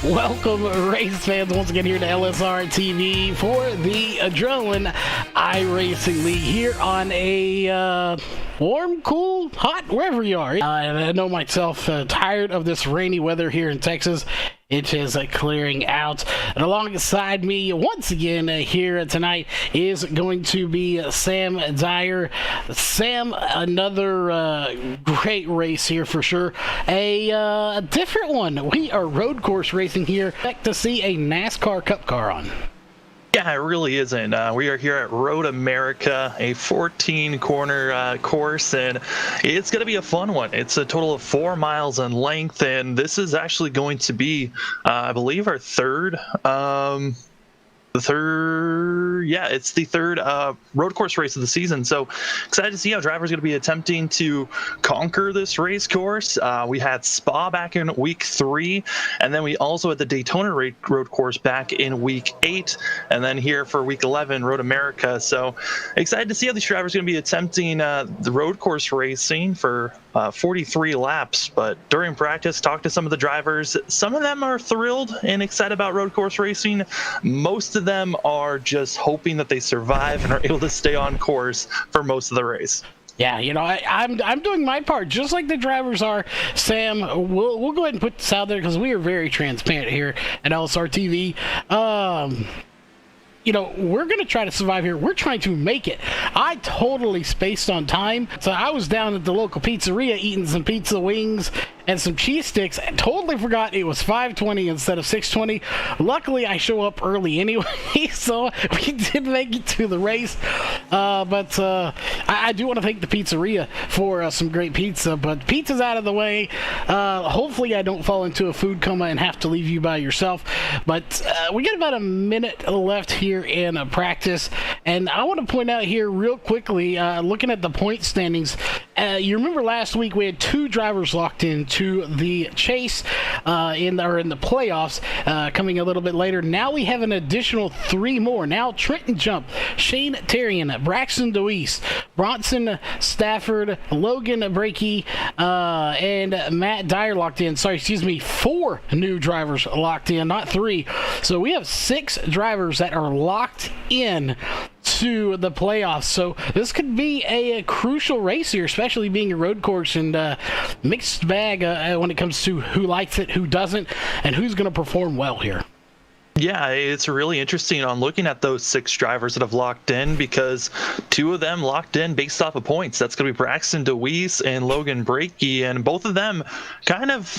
Welcome, race fans, once again here to LSRTV for the Adrenaline iRacing League here on a warm, cool, hot, wherever you are. I know myself, tired of this rainy weather here in Texas. It is clearing out. And alongside me, once again, here tonight is going to be Sam Dyer. Sam, another great race here for sure. A different one. We are road course racing here. Expect to see a NASCAR Cup car on. Yeah, it really isn't. We are here at Road America, a 14-corner course, and it's going to be a fun one. It's a total of 4 miles in length, and this is actually going to be, I believe, our third. It's the third road course race of the season. So excited to see how drivers are going to be attempting to conquer this race course. We had Spa back in week 3, and then we also had the Daytona road course back in week 8, and then here for week 11, Road America. So excited to see how these drivers are going to be attempting the road course racing for 43 laps. But during practice, talked to some of the drivers. Some of them are thrilled and excited about road course racing. Most of them are just hoping that they survive and are able to stay on course for most of the race. Yeah, you know, I'm doing my part, just like the drivers are. Sam, we'll go ahead and put this out there because we are very transparent here at LSRTV. You know, we're going to try to survive here. We're trying to make it. I totally spaced on time. So I was down at the local pizzeria eating some pizza wings and some cheese sticks. I totally forgot it was 5:20 instead of 6:20. Luckily, I show up early anyway, so we did make it to the race. But I do want to thank the pizzeria for some great pizza. But pizza's out of the way. Hopefully, I don't fall into a food coma and have to leave you by yourself. But we got about a minute left here in practice, and I want to point out here real quickly, looking at the point standings, you remember last week we had 2 drivers locked into the chase in the playoffs coming a little bit later. Now we have an additional 3 more. Now Trenton Jump, Shane Terrian, Braxton DeWeese, Bronson Stafford, Logan Brakey, and Matt Dyer locked in. 4 new drivers locked in, not 3. So we have 6 drivers that are locked in to the playoffs. So this could be a crucial race here, especially being a road course and mixed bag when it comes to who likes it, who doesn't, and who's going to perform well here. Yeah, it's really interesting on looking at those 6 drivers that have locked in, because 2 of them locked in based off of points. That's going to be Braxton DeWeese and Logan Brakey, and both of them kind of,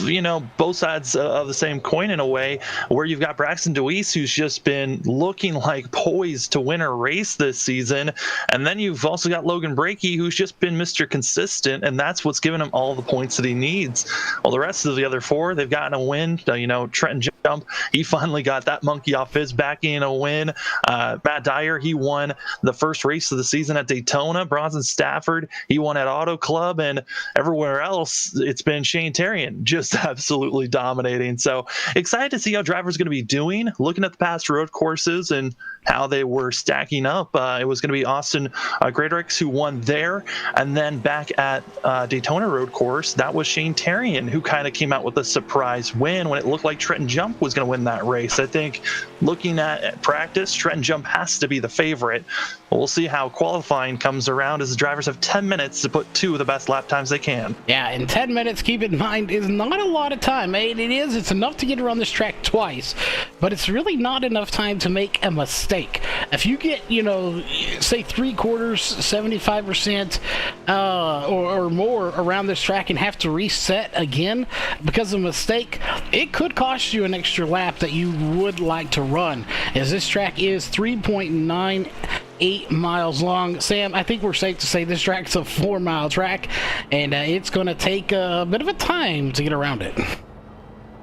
both sides of the same coin in a way, where you've got Braxton DeWeese, who's just been looking like poised to win a race this season, and then you've also got Logan Brakey, who's just been Mr. Consistent, and that's what's given him all the points that he needs. Well, the rest of the other 4, they've gotten a win. Trenton Jump, he finally got that monkey off his back in a win. Matt Dyer, he won the first race of the season at Daytona. Bronson Stafford, he won at Auto Club, and everywhere else it's been Shane Terrian just absolutely dominating. So excited to see how drivers are going to be doing, looking at the past road courses and how they were stacking up. It was going to be Austin Greaterix who won there, and then back at Daytona road course, that was Shane Terrian who kind of came out with a surprise win when it looked like Trenton Jump was going to win that race. I think looking at practice, Trenton Jump has to be the favorite. We'll see how qualifying comes around, as the drivers have 10 minutes to put 2 of the best lap times they can. Yeah, and 10 minutes, keep in mind, is not a lot of time. It's enough to get around this track twice, but it's really not enough time to make a mistake. If you get, say 3/4, 75% or more around this track and have to reset again because of a mistake, it could cost you an extra lap that you would like to run, as this track is 3.98 miles long. Sam, I think we're safe to say this track's a 4-mile track, and it's going to take a bit of a time to get around it.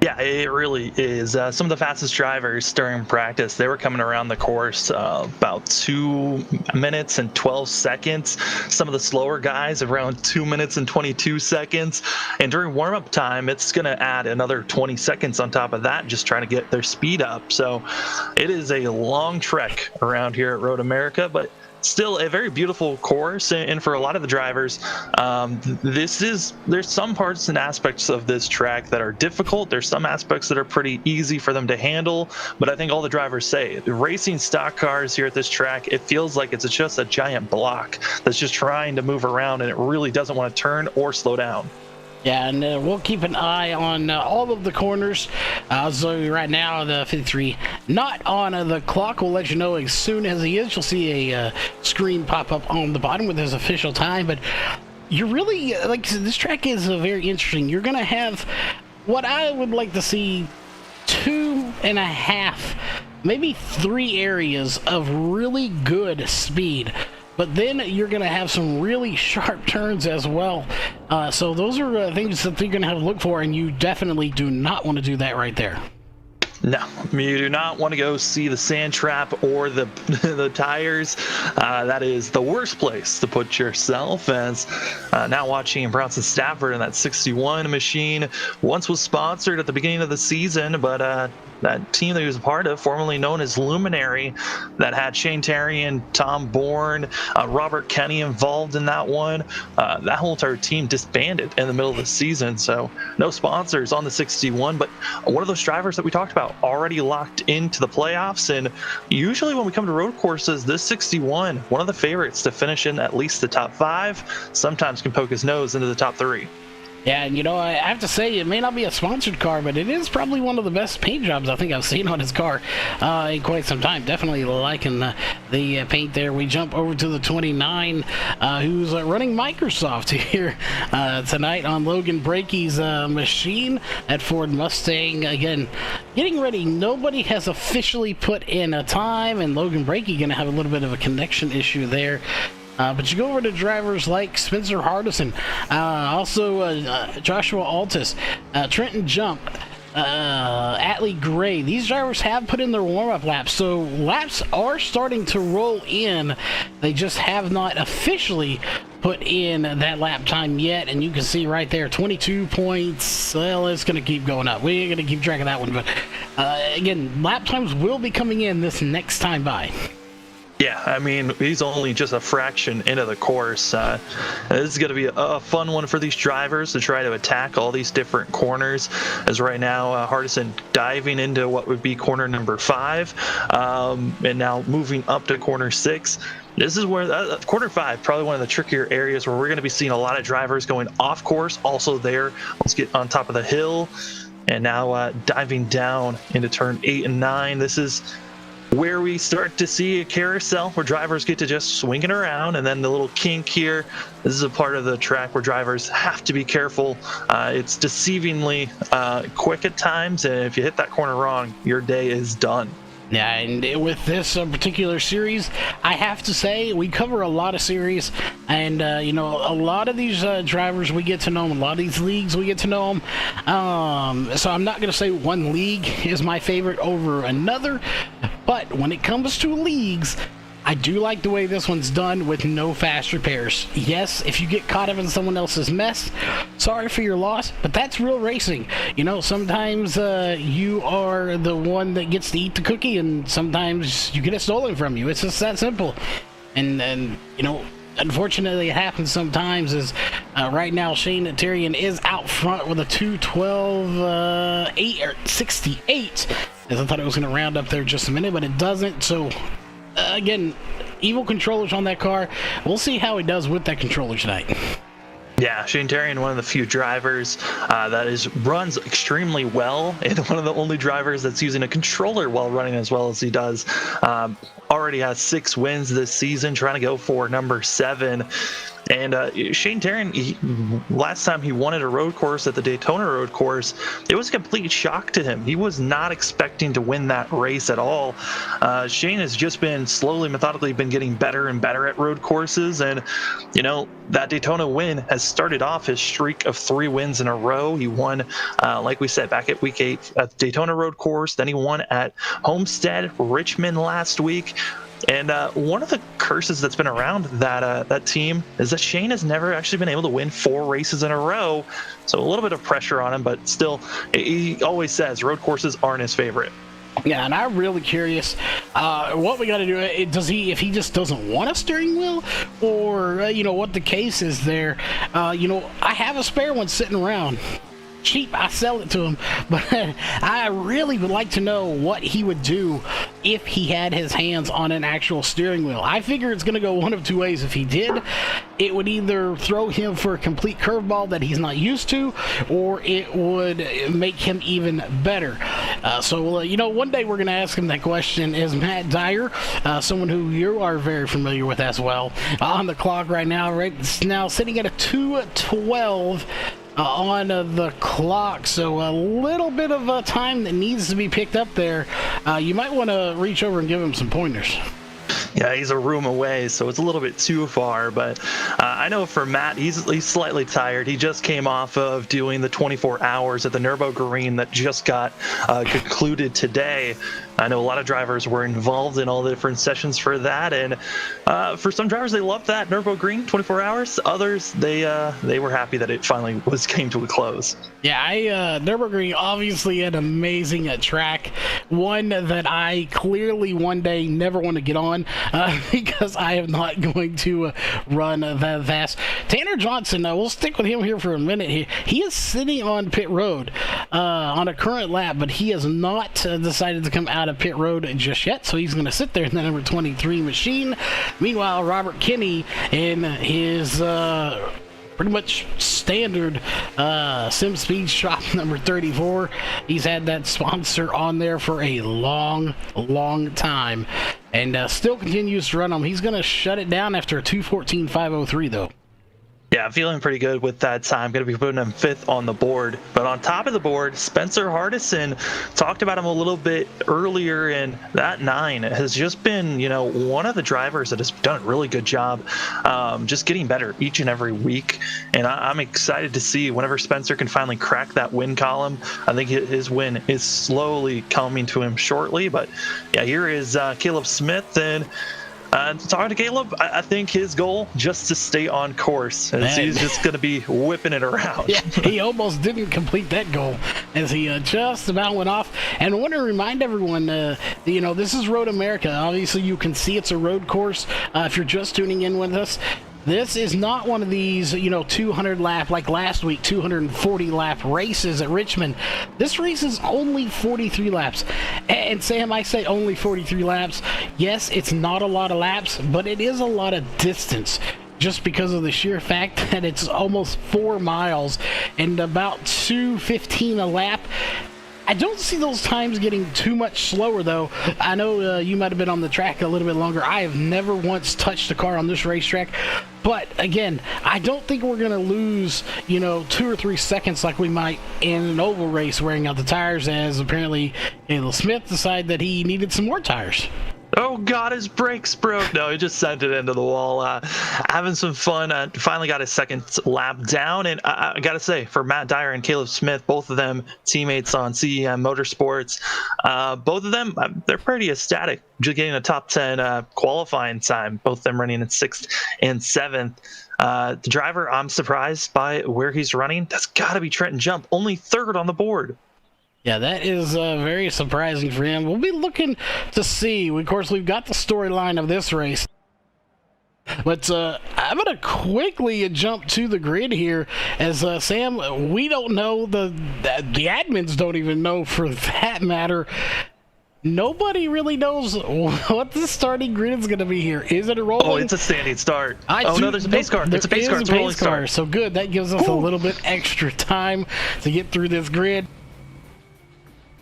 Yeah, it really is. Some of the fastest drivers during practice, they were coming around the course about 2 minutes and 12 seconds. Some of the slower guys around 2 minutes and 22 seconds. And during warm-up time, it's going to add another 20 seconds on top of that, just trying to get their speed up. So it is a long trek around here at Road America, but still a very beautiful course, and for a lot of the drivers, there's some parts and aspects of this track that are difficult. There's some aspects that are pretty easy for them to handle, but I think all the drivers say racing stock cars here at this track, it feels like it's just a giant block that's just trying to move around, and it really doesn't want to turn or slow down. Yeah, and we'll keep an eye on all of the corners. So right now, the 53 not on the clock. We'll let you know as soon as he is. You'll see a screen pop up on the bottom with his official time. But you really, like, this track is very interesting. You're going to have what I would like to see 2.5, maybe 3 areas of really good speed. But then you're going to have some really sharp turns as well. So those are things that you're going to have to look for, and you definitely do not want to do that right there. No, you do not want to go see the sand trap or the the tires. That is the worst place to put yourself. As now watching Bronson Stafford in that 61 machine, once was sponsored at the beginning of the season, but that team that he was a part of, formerly known as Luminary, that had Shane Terrian, Tom Bourne, Robert Kenny involved in that one. That whole entire team disbanded in the middle of the season, so no sponsors on the 61, but one of those drivers that we talked about already locked into the playoffs. And usually when we come to road courses, this 61, one of the favorites to finish in at least the top 5, sometimes can poke his nose into the top 3. Yeah, and I have to say, it may not be a sponsored car, but it is probably one of the best paint jobs I think I've seen on his car in quite some time. Definitely liking the paint there. We jump over to the 29, who's running Microsoft here tonight on Logan Brakey's machine at Ford Mustang. Again, getting ready. Nobody has officially put in a time, and Logan Brakey going to have a little bit of a connection issue there. But you go over to drivers like Spencer Hardison, also Joshua Altus, Trenton Jump, Atlee Gray. These drivers have put in their warm-up laps, so laps are starting to roll in. They just have not officially put in that lap time yet, and you can see right there, 22 points. Well, it's going to keep going up. We ain't going to keep track of that one, but again, lap times will be coming in this next time by. Yeah, I mean, he's only just a fraction into the course. This is going to be a fun one for these drivers to try to attack all these different corners. As right now, Hardison diving into what would be corner number 5, and now moving up to corner 6. This is where corner 5, probably one of the trickier areas where we're going to be seeing a lot of drivers going off course. Also there, let's get on top of the hill, and now diving down into turn 8 and 9. This is where we start to see a carousel where drivers get to just swing it around, and then the little kink here. This is a part of the track where drivers have to be careful. It's deceivingly quick at times, and if you hit that corner wrong, your day is done. Yeah, and with this particular series, I have to say, we cover a lot of series, and, a lot of these drivers, we get to know them. A lot of these leagues, we get to know them. So I'm not going to say one league is my favorite over another, but when it comes to leagues, I do like the way this one's done with no fast repairs. Yes, if you get caught up in someone else's mess, sorry for your loss, but that's real racing. Sometimes you are the one that gets to eat the cookie, and sometimes you get it stolen from you. It's just that simple. And unfortunately, it happens sometimes. Is right now Shane Terrian is out front with a 2:12.68. As I thought it was going to round up there just a minute, but it doesn't. So again, evil controllers on that car. We'll see how he does with that controller tonight. Yeah, Shane Terrian, one of the few drivers that runs extremely well, and one of the only drivers that's using a controller while running as well as he does. Already has 6 wins this season, trying to go for number 7. And Shane Terrian, last time he won at a road course, at the Daytona road course, it was a complete shock to him. He was not expecting to win that race at all. Shane has just been slowly, methodically been getting better and better at road courses. And, that Daytona win has started off his streak of 3 wins in a row. He won, like we said, back at week 8 at the Daytona road course. Then he won at Homestead, Richmond last week. And one of the curses that's been around that team is that Shane has never actually been able to win 4 races in a row. So a little bit of pressure on him, but still, he always says road courses aren't his favorite. Yeah, and I'm really curious What we got to do, does he, if he just doesn't want a steering wheel, or what the case is there. I have a spare one sitting around. Cheap, I sell it to him, but I really would like to know what he would do if he had his hands on an actual steering wheel. I figure it's going to go one of two ways. If he did, it would either throw him for a complete curveball that he's not used to, or it would make him even better. One day we're going to ask him that question. Is Matt Dyer, someone who you are very familiar with as well, on the clock right now sitting at a 2:12 on the clock, so a little bit of time that needs to be picked up there. You might want to reach over and give him some pointers. Yeah, he's a room away, so it's a little bit too far, but I know for Matt, he's slightly tired. He just came off of doing the 24 hours at the Nürburgring that just got concluded today. I know a lot of drivers were involved in all the different sessions for that, and for some drivers, they loved that Nürburgring 24 hours. Others, they were happy that it finally came to a close. Yeah, Nürburgring obviously an amazing track, one that I clearly one day never want to get on because I am not going to run that fast. Tanner Johnson, we'll stick with him here for a minute. He is sitting on pit road on a current lap, but he has not decided to come out of pit road just yet, so he's going to sit there in the number 23 machine. Meanwhile, Robert Kinney in his pretty much standard Sim Speed Shop number 34. He's had that sponsor on there for a long time, and still continues to run them. He's going to shut it down after a 2:14.503 though. Yeah, I'm feeling pretty good with that time. Going to be putting him 5th on the board. But on top of the board, Spencer Hardison, talked about him a little bit earlier, and that 9 has just been, one of the drivers that has done a really good job just getting better each and every week. And I'm excited to see whenever Spencer can finally crack that win column. I think his win is slowly coming to him shortly. But yeah, here is Caleb Smith, and talking to Caleb, I think his goal just to stay on course, as he's just going to be whipping it around. Yeah, he almost didn't complete that goal as he just about went off. And I want to remind everyone, this is Road America. Obviously, you can see it's a road course if you're just tuning in with us. This is not one of these, 200 lap, like last week, 240 lap races at Richmond. This race is only 43 laps. And Sam, I say only 43 laps. Yes, it's not a lot of laps, but it is a lot of distance, just because of the sheer fact that it's almost 4 miles and about 2:15 a lap. I don't see those times getting too much slower, though. I know you might have been on the track a little bit longer. I have never once touched a car on this racetrack. But, again, I don't think we're going to lose, 2 or 3 seconds like we might in an oval race wearing out the tires, as apparently Caleb Smith decided that he needed some more tires. Oh God, his brakes broke. No, he just sent it into the wall. Having some fun. Finally got his second lap down. And I got to say, for Matt Dyer and Caleb Smith, both of them teammates on CEM Motorsports, both of them, they're pretty ecstatic. Just getting a top 10 qualifying time. Both of them running in 6th and 7th. The driver, I'm surprised by where he's running. That's got to be Trenton Jump. Only 3rd on the board. Yeah, that is very surprising for him. We'll be looking to see. Of course, we've got the storyline of this race. But I'm going to quickly jump to the grid here, as Sam, we don't know, the admins don't even know for that matter. Nobody really knows what the starting grid is going to be here. Is it a rolling? Oh, it's a standing start. No, there's a pace car. It's a pace car. It's a rolling start. So good. That gives us a little bit extra time to get through this grid.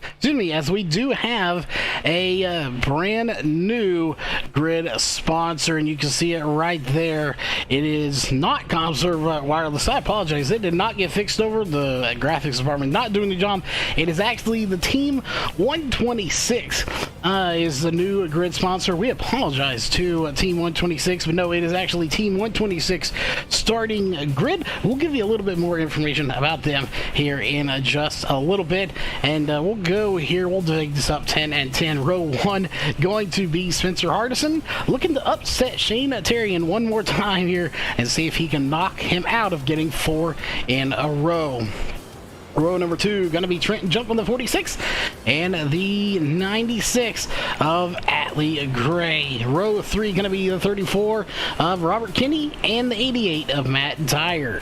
Excuse me, as we do have a brand new grid sponsor, and you can see it right there. It is not ComServe Wireless. I apologize. It did not get fixed over. The graphics department not doing the job. It is actually the Team 126 is the new grid sponsor. We apologize to Team 126, but no, it is actually Team 126 starting grid. We'll give you a little bit more information about them here in just a little bit, and we'll go here. We'll take this up 10 and 10. Row 1 going to be Spencer Hardison, looking to upset Shane Terrian one more time here and see if he can knock him out of getting 4 in a row. Row number 2 going to be Trenton Jump on the 46 and the 96 of Atlee Gray. Row 3 going to be the 34 of Robert Kinney and the 88 of Matt Dyer.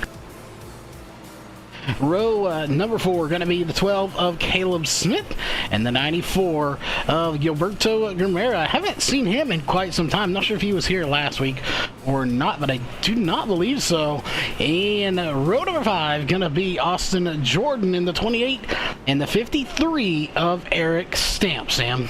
Row number 4 going to be the 12 of Caleb Smith and the 94 of Gilberto Grimera. I haven't seen him in quite some time. Not sure if he was here last week or not, but I do not believe so. And row number 5 going to be Austin Jordan in the 28 and the 53 of Eric Stamp, Sam.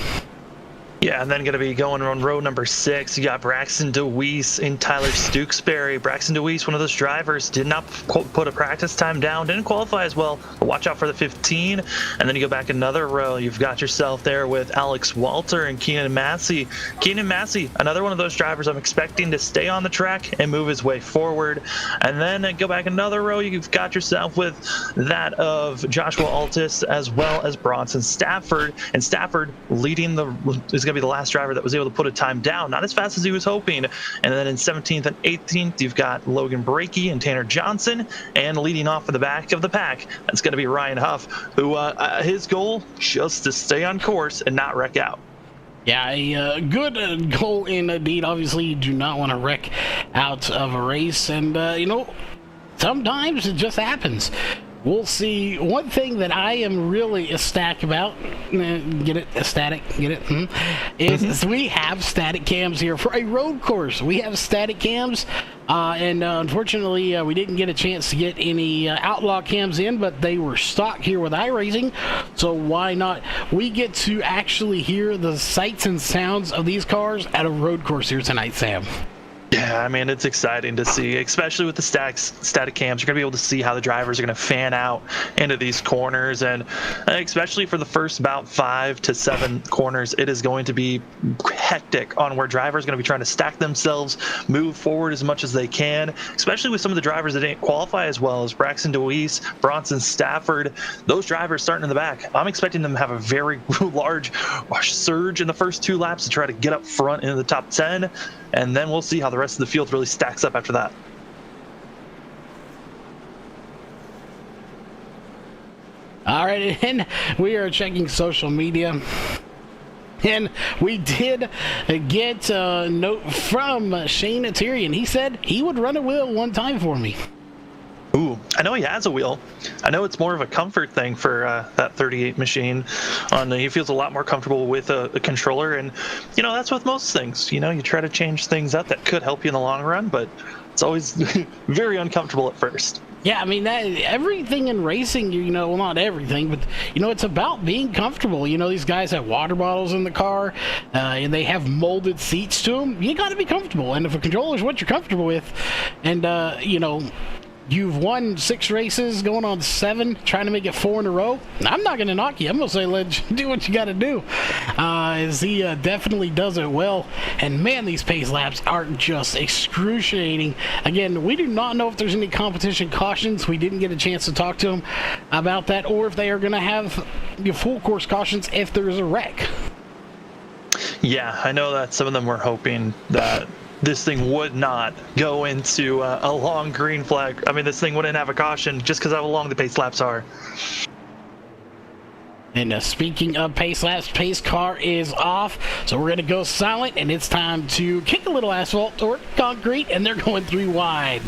Yeah, and then going to be going on row number 6. You got Braxton DeWeese and Tyler Stooksbury. Braxton DeWeese, one of those drivers, did not put a practice time down, didn't qualify as well. But watch out for the 15. And then you go back another row. You've got yourself there with Alex Walter and Keenan Massey. Keenan Massey, another one of those drivers I'm expecting to stay on the track and move his way forward. And then go back another row. You've got yourself with that of Joshua Altis as well as Bronson Stafford. And Stafford leading is going to be the last driver that was able to put a time down, not as fast as he was hoping. And then in 17th and 18th, you've got Logan Brakey and Tanner Johnson, and leading off in the back of the pack, that's going to be Ryan Huff, who his goal just to stay on course and not wreck out. Yeah, a good goal indeed. Obviously, you do not want to wreck out of a race, and sometimes it just happens. We'll see. One thing that I am really ecstatic about, get it, ecstatic, get it, is we have static cams here for a road course. We have static cams, and unfortunately, we didn't get a chance to get any outlaw cams in, but they were stock here with iRacing, so why not? We get to actually hear the sights and sounds of these cars at a road course here tonight, Sam. Yeah, I mean, it's exciting to see, especially with the static cams. You're going to be able to see how the drivers are going to fan out into these corners, and especially for the first about 5 to 7 corners, it is going to be hectic on where drivers are going to be trying to stack themselves, move forward as much as they can, especially with some of the drivers that didn't qualify as well as Braxton DeWeese, Bronson Stafford. Those drivers starting in the back, I'm expecting them to have a very large surge in the first 2 laps to try to get up front into the top 10, and then we'll see how the rest of the field really stacks up after that. All right, and we are checking social media, and we did get a note from Shane Tyrion. He said he would run a wheel one time for me. Ooh, I know he has a wheel. I know it's more of a comfort thing for that 38 machine. He feels a lot more comfortable with a controller, and that's with most things. You try to change things up that could help you in the long run, but it's always very uncomfortable at first. Yeah, I mean, everything in racing, well, not everything, but, it's about being comfortable. These guys have water bottles in the car, and they have molded seats to them. You got to be comfortable, and if a controller is what you're comfortable with, and, you've won 6 races, going on 7, trying to make it 4 in a row, I'm not going to knock you. I'm going to say, let you do what you got to do. As he definitely does it well. And man, these pace laps are just excruciating. Again, we do not know if there's any competition cautions. We didn't get a chance to talk to him about that, or if they are going to have full course cautions if there is a wreck. Yeah, I know that some of them were hoping that this thing would not go into a long green flag. I mean, this thing wouldn't have a caution just because of how long the pace laps are. And speaking of pace laps, pace car is off, so we're going to go silent, and it's time to kick a little asphalt or concrete, and they're going 3 wide.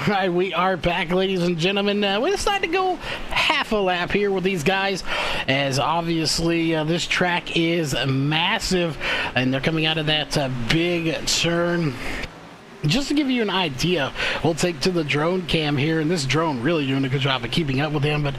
right, we are back, ladies and gentlemen. We decided to go half a lap here with these guys, as obviously this track is massive, and they're coming out of that big turn. Just to give you an idea, we'll take to the drone cam here, and this drone really doing a good job of keeping up with him, but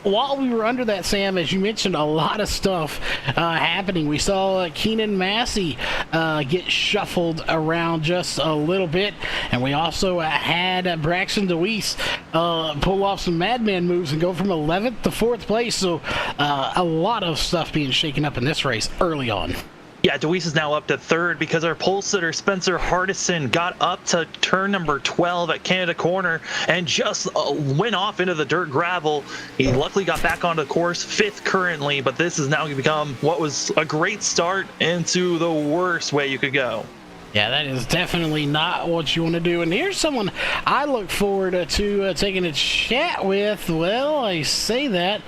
while we were under that, Sam, as you mentioned, a lot of stuff happening. We saw Keenan Massey get shuffled around just a little bit, and we also had Braxton DeWeese pull off some madman moves and go from 11th to 4th place. So a lot of stuff being shaken up in this race early on. Yeah, DeWeese is now up to 3rd because our pole sitter, Spencer Hardison, got up to turn number 12 at Canada Corner and just went off into the dirt gravel. He luckily got back onto the course, 5th currently, but this has now become what was a great start into the worst way you could go. Yeah, that is definitely not what you want to do. And here's someone I look forward to taking a chat with. Well, I say that.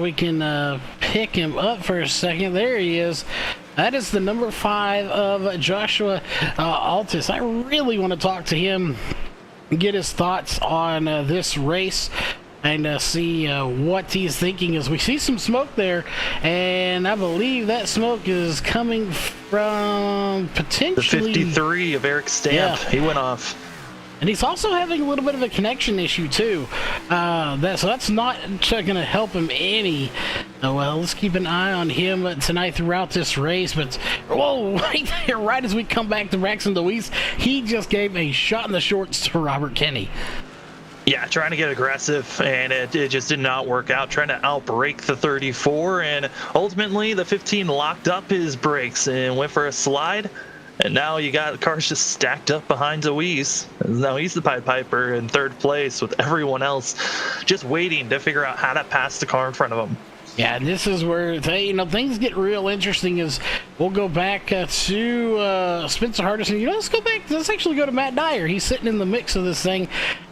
We can pick him up for a second. There he is. That is the number 5 of Joshua Altus. I really want to talk to him, get his thoughts on this race, and see what he's thinking. As we see some smoke there, and I believe that smoke is coming from potentially the 53 of Eric Stamp. Yeah. He went off. And he's also having a little bit of a connection issue too. So that's not going to help him any. Well, let's keep an eye on him tonight throughout this race. But whoa, right there, right as we come back to Braxton DeWeese, he just gave a shot in the shorts to Robert Kenny. Yeah, trying to get aggressive, and it just did not work out. Trying to outbrake the 34, and ultimately the 15 locked up his brakes and went for a slide. And now you got cars just stacked up behind DeWeese. Now he's the Pied Piper in 3rd place with everyone else just waiting to figure out how to pass the car in front of him. Yeah, and this is where things get real interesting. As we'll go back to Spencer Hardison. Let's actually go to Matt Dyer. He's sitting in the mix of this thing,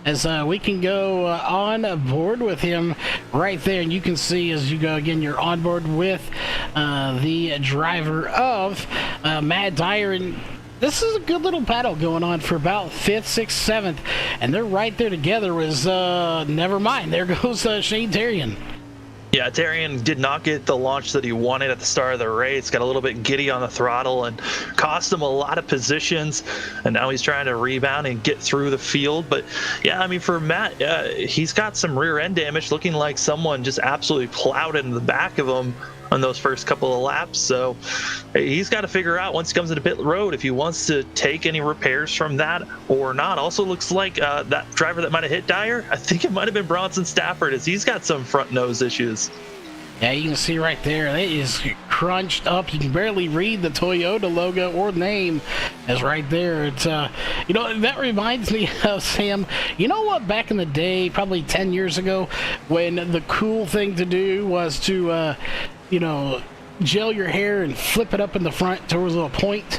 as we can go on board with him right there. And you can see as you go again, you're on board with the driver of Matt Dyer. And this is a good little battle going on for about 5th, 6th, 7th. And they're right there together as, never mind, there goes Shane Terrian. Yeah, Terrian did not get the launch that he wanted at the start of the race. Got a little bit giddy on the throttle and cost him a lot of positions. And now he's trying to rebound and get through the field. But yeah, I mean, for Matt, he's got some rear end damage, looking like someone just absolutely plowed in the back of him on those first couple of laps. So he's got to figure out once he comes into pit road if he wants to take any repairs from that or not. Also looks like that driver that might have hit Dyer, I think it might have been Bronson Stafford, as he's got some front nose issues. Yeah, you can see right there, it is crunched up. You can barely read the Toyota logo or name as right there. It's, that reminds me of, Sam, you know what, back in the day, probably 10 years ago, when the cool thing to do was to, gel your hair and flip it up in the front towards a little point.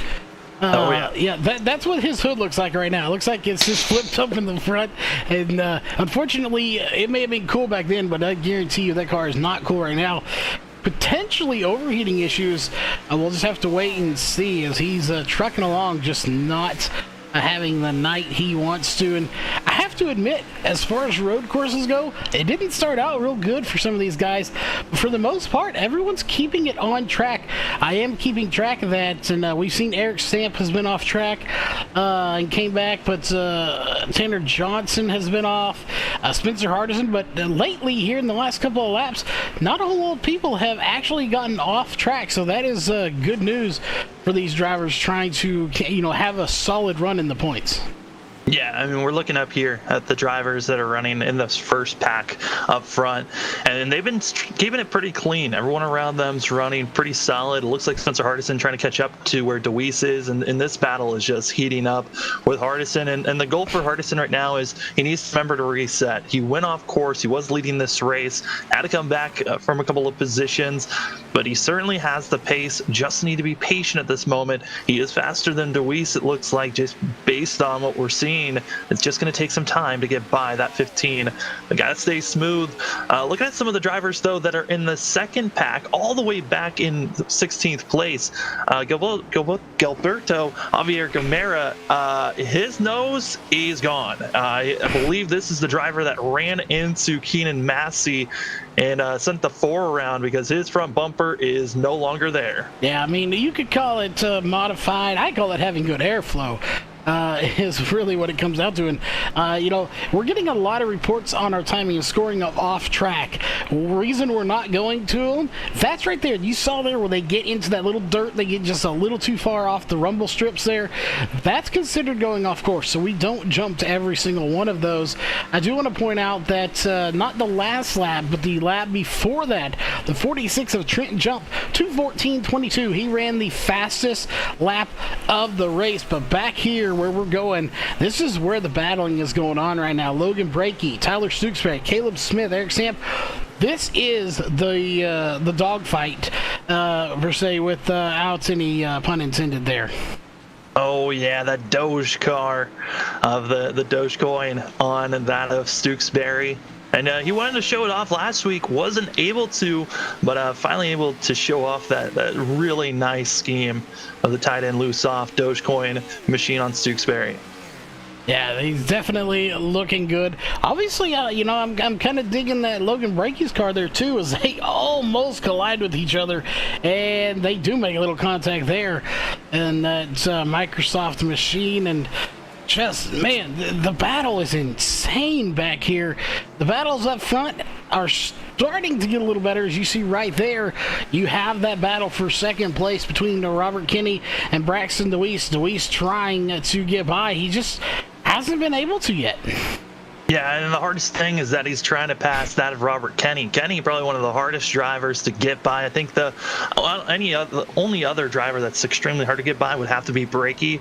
Yeah, that's what his hood looks like right now. It looks like it's just flipped up in the front, and unfortunately, it may have been cool back then, but I guarantee you that car is not cool right now. Potentially overheating issues. We'll just have to wait and see, as he's trucking along, just not having the night he wants to. And I have to admit, as far as road courses go, it didn't start out real good for some of these guys, but for the most part, everyone's keeping it on track. I am keeping track of that, and we've seen Eric Stamp has been off track and came back, but Tanner Johnson has been off, Spencer Hardison, but lately here in the last couple of laps, not a whole lot of people have actually gotten off track, so that is good news for these drivers trying to have a solid run in the points. Yeah, I mean, we're looking up here at the drivers that are running in this first pack up front, and they've been keeping it pretty clean. Everyone around them's running pretty solid. It looks like Spencer Hardison trying to catch up to where DeWeese is, and this battle is just heating up with Hardison. And the goal for Hardison right now is he needs to remember to reset. He went off course. He was leading this race, had to come back from a couple of positions, but he certainly has the pace. Just need to be patient at this moment. He is faster than DeWeese, it looks like, just based on what we're seeing 15. It's just going to take some time to get by that 15. They got to stay smooth. Looking at some of the drivers, though, that are in the second pack, all the way back in 16th place. Gilberto Javier Gamera, his nose is gone. I believe this is the driver that ran into Keenan Massey and sent the 4 around because his front bumper is no longer there. Yeah, I mean, you could call it modified. I call it having good airflow. Is really what it comes out to. And, you know, we're getting a lot of reports on our timing and scoring of off track. Reason we're not going to them, that's right there. You saw there where they get into that little dirt, they get just a little too far off the rumble strips there. That's considered going off course, so we don't jump to every single one of those. I do want to point out that not the last lap, but the lap before that, the 46 of Trenton Jump, 2:14.22. He ran the fastest lap of the race, but back here where we're going, this is where the battling is going on right now. Logan Brakey, Tyler Stooksbury, Caleb Smith, Eric Samp. This is the dogfight, per se, without any pun intended there. Oh yeah, that Doge car of the Dogecoin on that of Stooksbury. And he wanted to show it off last week, wasn't able to, but finally able to show off that really nice scheme of the tight end loose off Dogecoin machine on Stooksbury. Yeah, he's definitely looking good. Obviously, you know, I'm kind of digging that Logan Brakey's car there too, as they almost collide with each other, and they do make a little contact there. And that's Microsoft machine, and just, man, the battle is insane back here. The battles up front are starting to get a little better. As you see right there, you have that battle for second place between Robert Kinney and Braxton DeWeese. DeWeese trying to get by. He just hasn't been able to yet. Yeah, and the hardest thing is that he's trying to pass that of Robert Kenny. Kenny, probably one of the hardest drivers to get by. I think the only other driver that's extremely hard to get by would have to be Brakey.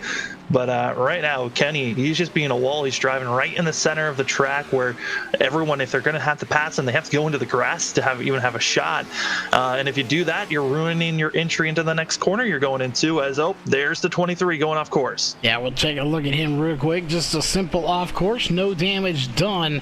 But right now, Kenny, he's just being a wall. He's driving right in the center of the track where everyone, if they're going to have to pass him, they have to go into the grass to even have a shot. And if you do that, you're ruining your entry into the next corner you're going into, as, oh, there's the 23 going off course. Yeah, we'll take a look at him real quick. Just a simple off course, no damage done.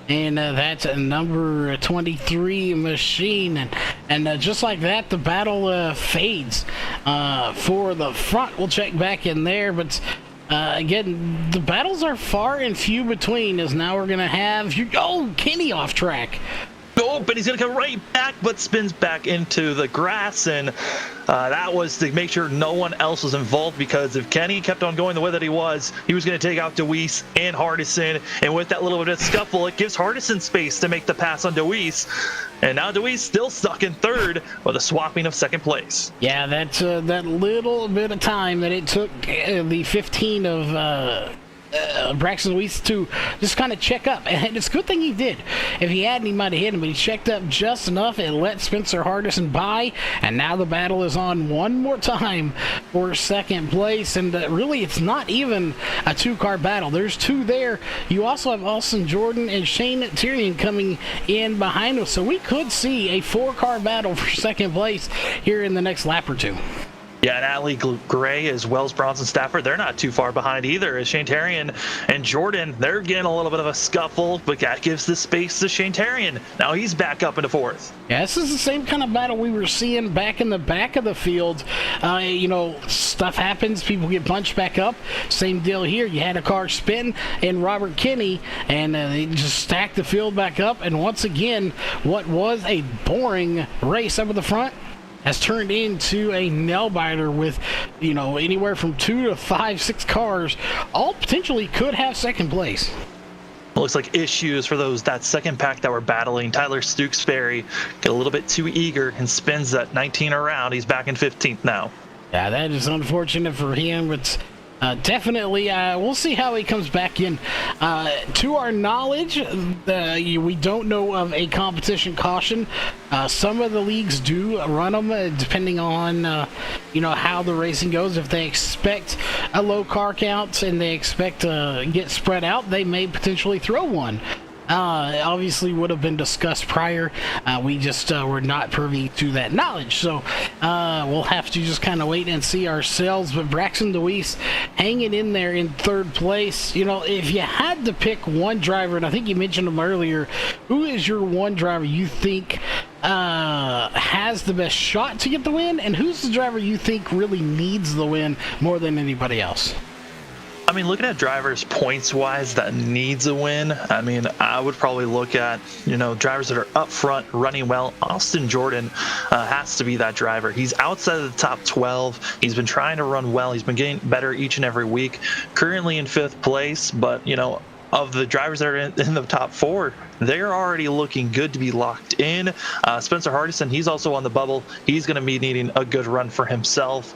And that's a number 23 machine. And just like that, the battle fades for the front. We'll check back in there. But again, the battles are far and few between, as now we're going to have Kenny off track. Oh, but he's going to come right back, but spins back into the grass. And that was to make sure no one else was involved, because if Kenny kept on going the way that he was going to take out DeWeese and Hardison. And with that little bit of scuffle, it gives Hardison space to make the pass on DeWeese. And now DeWeese still stuck in third with a swapping of second place. Yeah, that's that little bit of time that it took the 15 of Braxton Weiss to just kind of check up, and it's a good thing he did. If he hadn't, he might have hit him, but he checked up just enough and let Spencer Hardison by, and now the battle is on one more time for second place. And really, it's not even a two-car battle. There's two there. You also have Austin Jordan and Shane Tyrion coming in behind us, so we could see a four-car battle for second place here in the next lap or two. Yeah, and Allie Gray as well as Bronson Stafford, they're not too far behind either. As Shane Tarian and Jordan, they're getting a little bit of a scuffle, but that gives the space to Shane Tarian. Now he's back up into fourth. Yeah, this is the same kind of battle we were seeing back in the back of the field. You know, stuff happens, people get punched back up. Same deal here. You had a car spin in Robert Kinney, and they just stacked the field back up. And once again, what was a boring race up at the front has turned into a nail-biter with, you know, anywhere from 2 to 5, 6 cars, all potentially could have second place. It looks like issues for that second pack that were battling. Tyler Stooksbury get a little bit too eager and spins that 19 around. He's back in 15th now. Yeah, that is unfortunate for him, but definitely, we'll see how he comes back in. To our knowledge, we don't know of a competition caution. Some of the leagues do run them, depending on you know, how the racing goes. If they expect a low car count and they expect to get spread out, they may potentially throw one. obviously would have been discussed prior. We just were not privy to that knowledge, so we'll have to just kind of wait and see ourselves. But Braxton Deweese hanging in there in third place. You know, if you had to pick one driver, and I think you mentioned him earlier, who is your one driver you think has the best shot to get the win, and who's the driver you think really needs the win more than anybody else? I mean, looking at drivers points-wise that needs a win, I mean, I would probably look at, drivers that are up front, running well. Austin Jordan has to be that driver. He's outside of the top 12. He's been trying to run well. He's been getting better each and every week. Currently in 5th place, but, of the drivers that are in the top 4, they're already looking good to be locked in. Spencer Hardison, he's also on the bubble. He's going to be needing a good run for himself.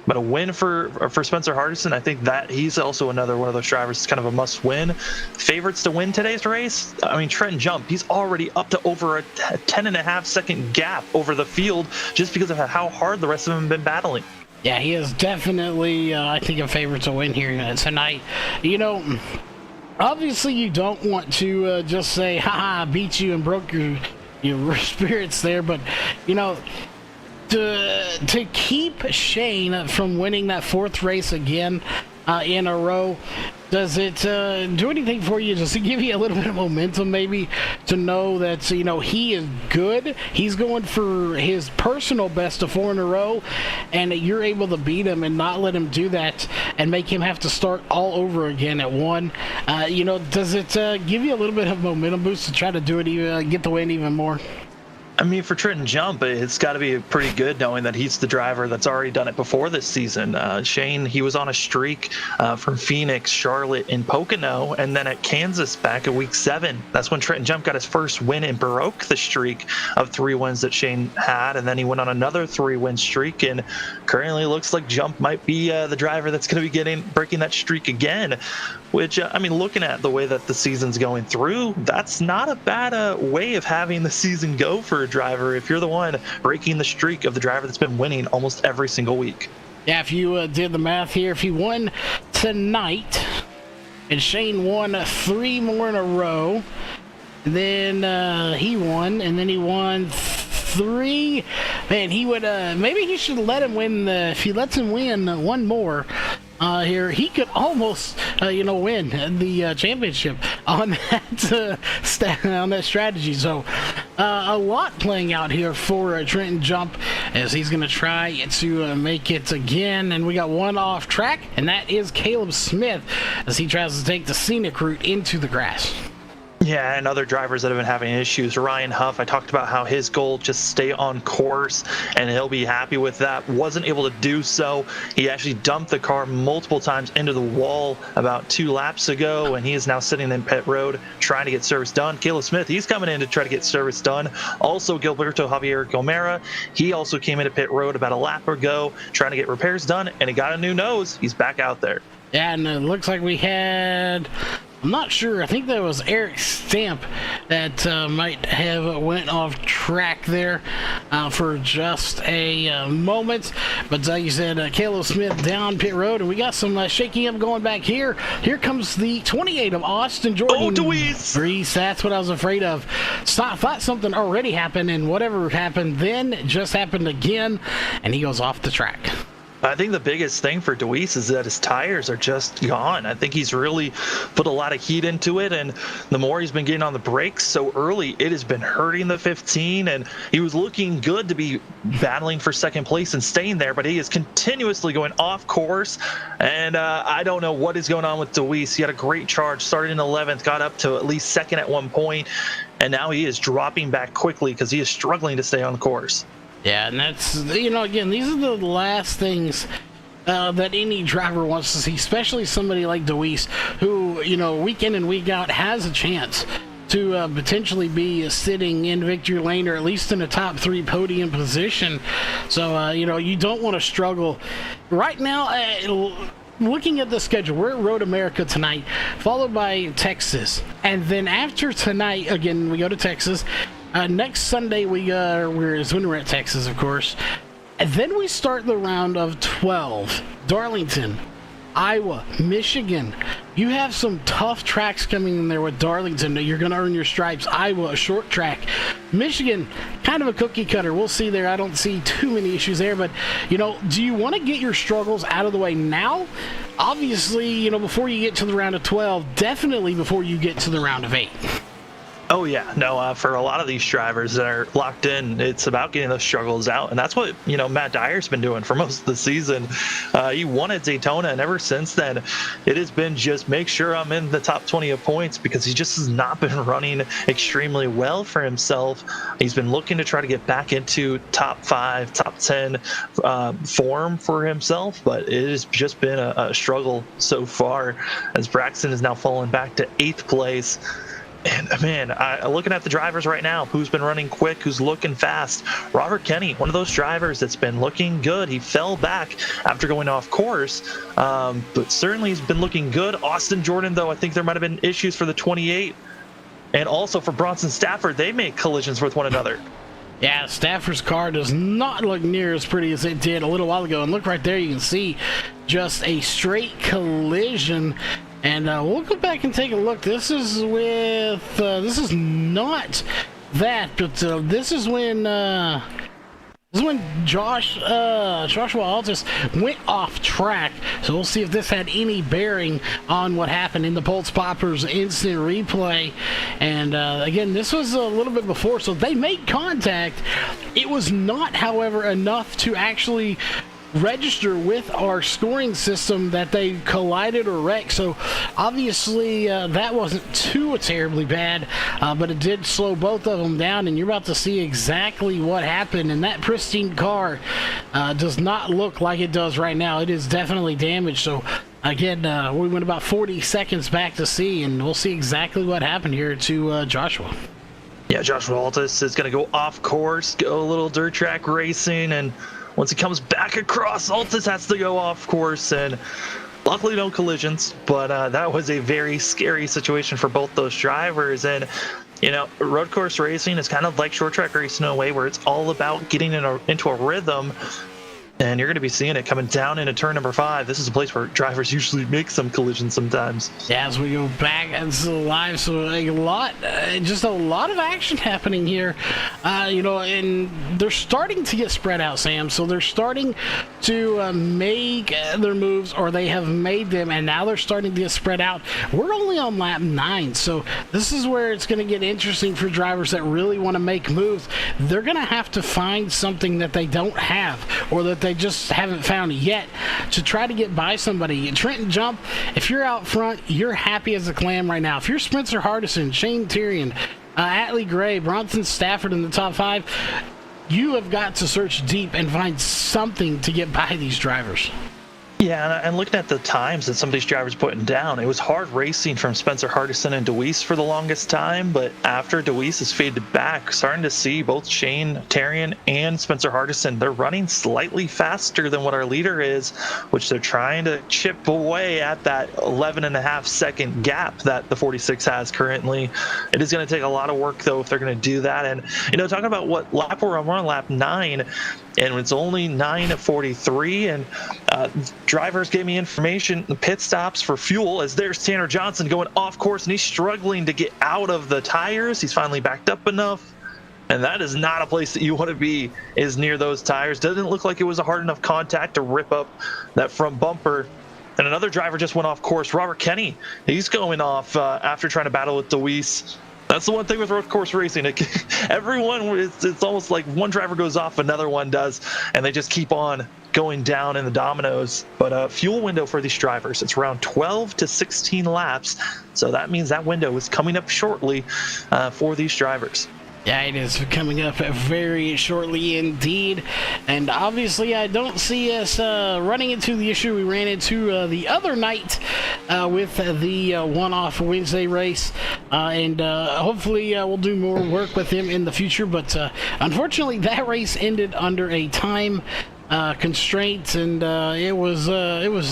But a win for Spencer Hardison, I think that he's also another one of those drivers. It's kind of a must-win. Favorites to win today's race, I mean, Trenton Jump, he's already up to over a 10.5-second gap over the field just because of how hard the rest of them have been battling. Yeah, he is definitely, I think, a favorite to win here tonight. Obviously you don't want to just say, haha, beat you and broke your spirits there, but, to keep Shane from winning that 4th race again in a row, does it do anything for you? Does it give you a little bit of momentum maybe to know that, he is good? He's going for his personal best of 4 in a row, and that you're able to beat him and not let him do that and make him have to start all over again at 1. Does it give you a little bit of momentum boost to try to do it, get the win even more? I mean, for Trenton Jump, it's got to be pretty good knowing that he's the driver that's already done it before this season. Shane, he was on a streak from Phoenix, Charlotte, and Pocono, and then at Kansas back at week 7. That's when Trenton Jump got his first win and broke the streak of 3 wins that Shane had, and then he went on another 3-win streak, and currently looks like Jump might be the driver that's going to be breaking that streak again. Which, I mean, looking at the way that the season's going through, that's not a bad way of having the season go for a driver if you're the one breaking the streak of the driver that's been winning almost every single week. Yeah, if you did the math here, if he won tonight and Shane won 3 more in a row, then he won, and then he won 3. Man, he would maybe he should let him win. If he lets him win 1 more here, he could almost win the championship on that on that strategy. So a lot playing out here for Trenton Jump as he's going to try to make it again. And we got one off track, and that is Caleb Smith as he tries to take the scenic route into the grass. Yeah, and other drivers that have been having issues. Ryan Huff, I talked about how his goal just stay on course, and he'll be happy with that. Wasn't able to do so. He actually dumped the car multiple times into the wall about 2 laps ago, and he is now sitting in pit road trying to get service done. Caleb Smith, he's coming in to try to get service done. Also, Gilberto Javier Gomera, he also came into pit road about a lap ago trying to get repairs done, and he got a new nose. He's back out there. Yeah, and it looks like we had... I'm not sure. I think that was Eric Stamp that might have went off track there for just a moment. But like you said, Caleb Smith down pit road, and we got some shaking up going back here. Here comes the 28 of Austin Jordan. Oh, Deweese! That's what I was afraid of. Thought something already happened, and whatever happened then just happened again, and he goes off the track. I think the biggest thing for Deweese is that his tires are just gone. I think he's really put a lot of heat into it, and the more he's been getting on the brakes so early, it has been hurting the 15, and he was looking good to be battling for second place and staying there, but he is continuously going off course, and I don't know what is going on with Deweese. He had a great charge, started in 11th, got up to at least second at one point, and now he is dropping back quickly because he is struggling to stay on the course. Yeah, and that's, again, these are the last things that any driver wants to see, especially somebody like Deweese, who, week in and week out has a chance to potentially be sitting in victory lane or at least in a top 3 podium position. So, you don't want to struggle. Right now, looking at the schedule, we're at Road America tonight, followed by Texas. And then after tonight, again, we go to Texas. Next Sunday, we're at Texas, of course. And then we start the round of 12. Darlington, Iowa, Michigan. You have some tough tracks coming in there with Darlington. You're going to earn your stripes. Iowa, a short track. Michigan, kind of a cookie cutter. We'll see there. I don't see too many issues there. But, do you want to get your struggles out of the way now? Obviously, before you get to the round of 12, definitely before you get to the round of 8. Oh yeah, no. For a lot of these drivers that are locked in, it's about getting those struggles out, and that's what Matt Dyer's been doing for most of the season. He won at Daytona, and ever since then, it has been just make sure I'm in the top 20 of points, because he just has not been running extremely well for himself. He's been looking to try to get back into top 5, top 10 form for himself, but it has just been a struggle so far, as Braxton has now fallen back to 8th place. And man, looking at the drivers right now, who's been running quick, who's looking fast. Robert Kenny, one of those drivers that's been looking good. He fell back after going off course, but certainly he's been looking good. Austin Jordan, though, I think there might have been issues for the 28. And also for Bronson Stafford, they make collisions with one another. Yeah, Stafford's car does not look near as pretty as it did a little while ago. And look right there, you can see just a straight collision. And we'll go back and take a look. This is with, this is not that, but this is when Joshua Altus went off track. So we'll see if this had any bearing on what happened in the Pulse Poppers instant replay. And again, this was a little bit before, so they made contact. It was not, however, enough to actually register with our scoring system that they collided or wrecked. So obviously that wasn't too terribly bad, but it did slow both of them down, and you're about to see exactly what happened. And that pristine car does not look like it does right now. It is definitely damaged. So again, we went about 40 seconds back to see, and we'll see exactly what happened here to Joshua. Yeah, Joshua Altus is going to go off course, go a little dirt track racing, and once he comes back across, Altus has to go off course, and luckily no collisions, but that was a very scary situation for both those drivers. And road course racing is kind of like short track racing in a way where it's all about getting into a rhythm, and you're going to be seeing it coming down into turn number 5. This is a place where drivers usually make some collisions sometimes. Yeah, as we go back into the live, so just a lot of action happening here, and they're starting to get spread out, Sam. So they're starting to make their moves, or they have made them, and now they're starting to get spread out. We're only on lap 9, so this is where it's going to get interesting for drivers that really want to make moves. They're going to have to find something that they don't have, or that they just haven't found yet, to try to get by somebody. Trenton Jump, if you're out front, you're happy as a clam right now. If you're Spencer Hardison, Shane Tyrion, Atlee Gray, Bronson Stafford in the top 5, you have got to search deep and find something to get by these drivers. Yeah, and looking at the times that some of these drivers putting down, it was hard racing from Spencer Hardison and Deweese for the longest time, but after Deweese has faded back, starting to see both Shane Tyrion and Spencer Hardison, they're running slightly faster than what our leader is, which they're trying to chip away at that 11.5-second gap that the 46 has currently. It is going to take a lot of work, though, if they're going to do that. And, talking about what lap we're on lap 9, and it's only 9:43, and drivers gave me information, the pit stops for fuel, as there's Tanner Johnson going off course, and he's struggling to get out of the tires. He's finally backed up enough, and that is not a place that you want to be, is near those tires. Doesn't look like it was a hard enough contact to rip up that front bumper. And another driver just went off course, Robert Kenny. He's going off after trying to battle with Deweese. That's the one thing with road course racing. It's almost like one driver goes off, another one does, and they just keep on going down in the dominoes. But fuel window for these drivers, it's around 12 to 16 laps. So that means that window is coming up shortly for these drivers. Yeah, it is coming up very shortly indeed. And obviously, I don't see us running into the issue we ran into the other night with the one-off Wednesday race. And hopefully, we'll do more work with him in the future. But unfortunately, that race ended under a time constraints, and it was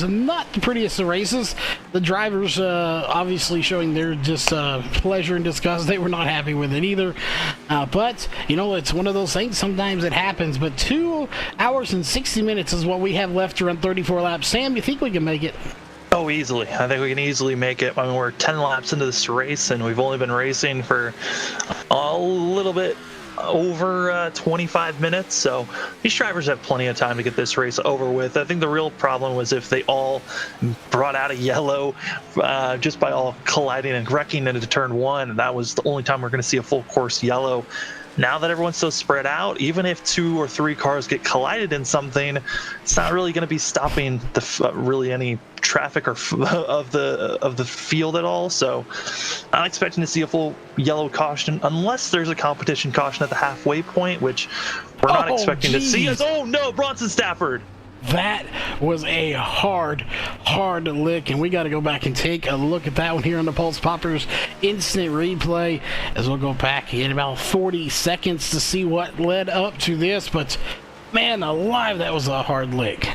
not the prettiest of races. The drivers obviously showing their just pleasure and disgust. They were not happy with it either, but it's one of those things. Sometimes it happens. But 2 hours and 60 minutes is what we have left to run 34 laps. Sam, you think we can make it? Oh, easily. I think we can easily make it. I mean, we're 10 laps into this race, and we've only been racing for a little bit over 25 minutes, so these drivers have plenty of time to get this race over with. I think the real problem was if they all brought out a yellow just by all colliding and wrecking into turn one. That was the only time we're going to see a full course yellow. Now that everyone's so spread out, even if 2 or 3 cars get collided in something, it's not really going to be stopping the really any traffic or of the field at all. So I'm expecting to see a full yellow caution unless there's a competition caution at the halfway point, which we're not expecting to see. Oh no, Bronson Stafford. That was a hard lick, and we got to go back and take a look at that one here on the Pulse Poppers instant replay as we'll go back in about 40 seconds to see what led up to this. But man alive, that was a hard lick.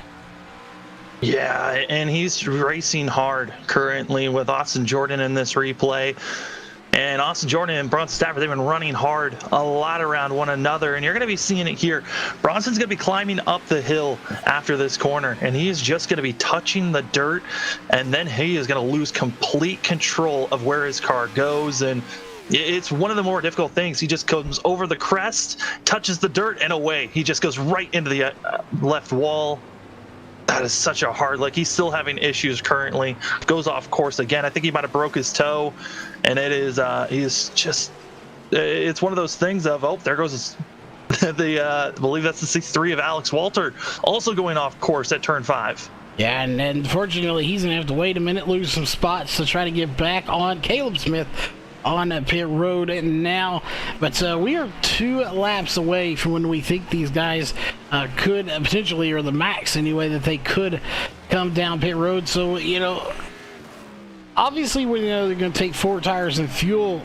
Yeah, and he's racing hard currently with Austin Jordan in this replay. And Austin Jordan and Bronson Stafford, they've been running hard a lot around one another, and you're going to be seeing it here. Bronson's going to be climbing up the hill after this corner, and he is just going to be touching the dirt, and then he is going to lose complete control of where his car goes. And it's one of the more difficult things. He just comes over the crest, touches the dirt, and away. He just goes right into the left wall. That is such a hard lick. He's still having issues currently. Goes off course again. I think he might have broke his toe, and it is he's just it's one of those things of, oh, there goes I believe that's the 6-3 of Alex Walter, also going off course at turn 5. Yeah, and unfortunately he's gonna have to wait a minute, lose some spots to try to get back on Caleb Smith on pit road now. But we are 2 laps away from when we think these guys could potentially, or the max anyway, that they could come down pit road. So, you know, obviously when they're going to take 4 tires and fuel,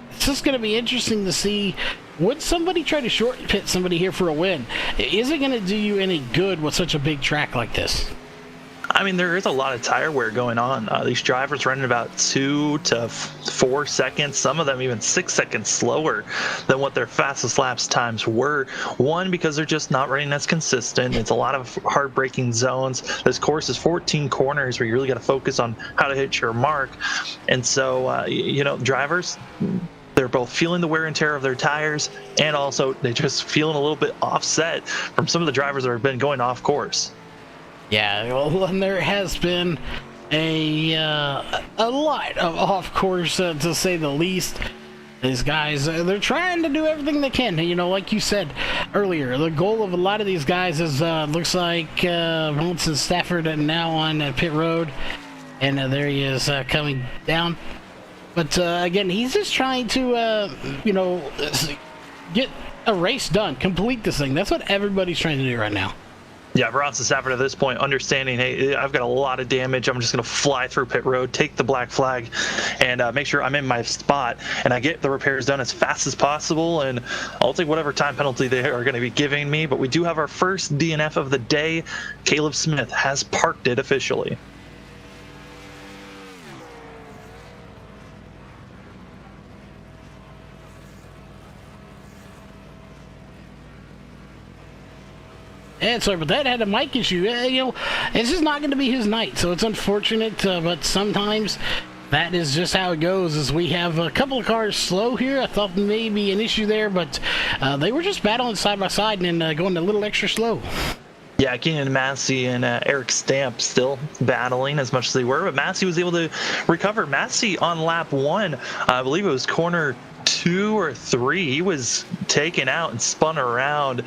it's just going to be interesting to see, would somebody try to short pit somebody here for a win? Is it going to do you any good with such a big track like this? I mean, there is a lot of tire wear going on. These drivers running about 2 to 4 seconds, some of them even 6 seconds slower than what their fastest laps times were. One, because they're just not running as consistent. It's a lot of hard braking zones. This course is 14 corners where you really got to focus on how to hit your mark. And so, you know, drivers, they're both feeling the wear and tear of their tires, and also they're just feeling a little bit offset from some of the drivers that have been going off course. Yeah, well, and there has been a lot of off course, to say the least. These guys, they're trying to do everything they can. You know, like you said earlier, the goal of a lot of these guys is, looks like Bronson Stafford now on pit road, and there he is coming down. But again, he's just trying to, you know, get a race done, complete this thing. That's what everybody's trying to do right now. Yeah, Bronson Stafford at this point understanding, hey, I've got a lot of damage. I'm just going to fly through pit road, take the black flag, and make sure I'm in my spot, and I get the repairs done as fast as possible, and I'll take whatever time penalty they are going to be giving me. But we do have our first DNF of the day. Caleb Smith has parked it officially. Yeah, sorry, but that had a mic issue. You know, it's just not going to be his night, so it's unfortunate, but sometimes that is just how it goes. As we have a couple of cars slow here. I thought maybe an issue there, but they were just battling side by side and going a little extra slow. Yeah, Keenan Massey and Eric Stamp still battling as much as they were, but Massey was able to recover. Massey on lap 1, I believe it was corner 2 or 3, he was taken out and spun around,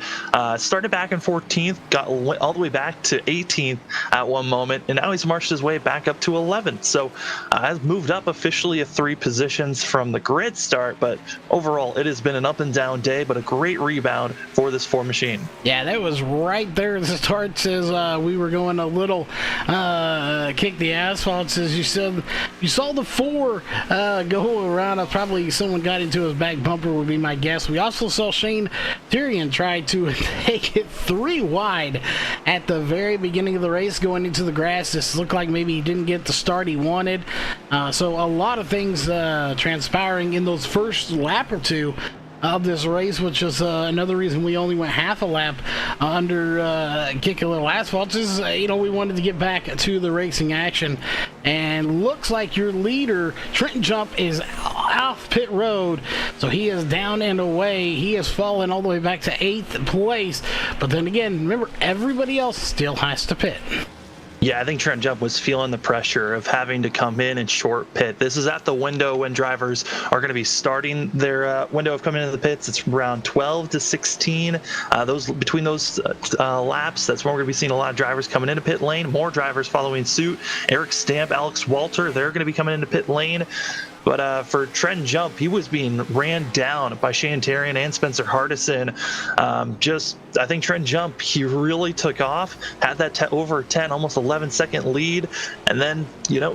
started back in 14th, got all the way back to 18th at one moment, and now he's marched his way back up to 11th. So has moved up officially 3 positions from the grid start, but overall it has been an up and down day, but a great rebound for this Ford machine. Yeah, that was right there at the start as we were going a little kick the asphalt. As you said, you saw the 4 go around. Probably someone got into his back bumper would be my guess. We also saw Shane Tyrion try to take it 3 wide at the very beginning of the race going into the grass. This looked like maybe he didn't get the start he wanted. So a lot of things transpiring in those first lap or 2 of this race, which is another reason we only went half a lap under Kick a Little Asphalt. Is we wanted to get back to the racing action, and looks like your leader Trenton Jump is off pit road, so he is down and away. He has fallen all the way back to 8th place, but then again, remember, everybody else still has to pit. Yeah, I think Trent Jump was feeling the pressure of having to come in and short pit. This is at the window when drivers are going to be starting their window of coming into the pits. It's around 12 to 16. Between those laps, that's when we're going to be seeing a lot of drivers coming into pit lane. More drivers following suit. Eric Stamp, Alex Walter, they're going to be coming into pit lane. But for Trent Jump, he was being ran down by Shane Tarian and Spencer Hardison. I think Trent Jump, he really took off, had that over 10, almost 11-second lead, and then,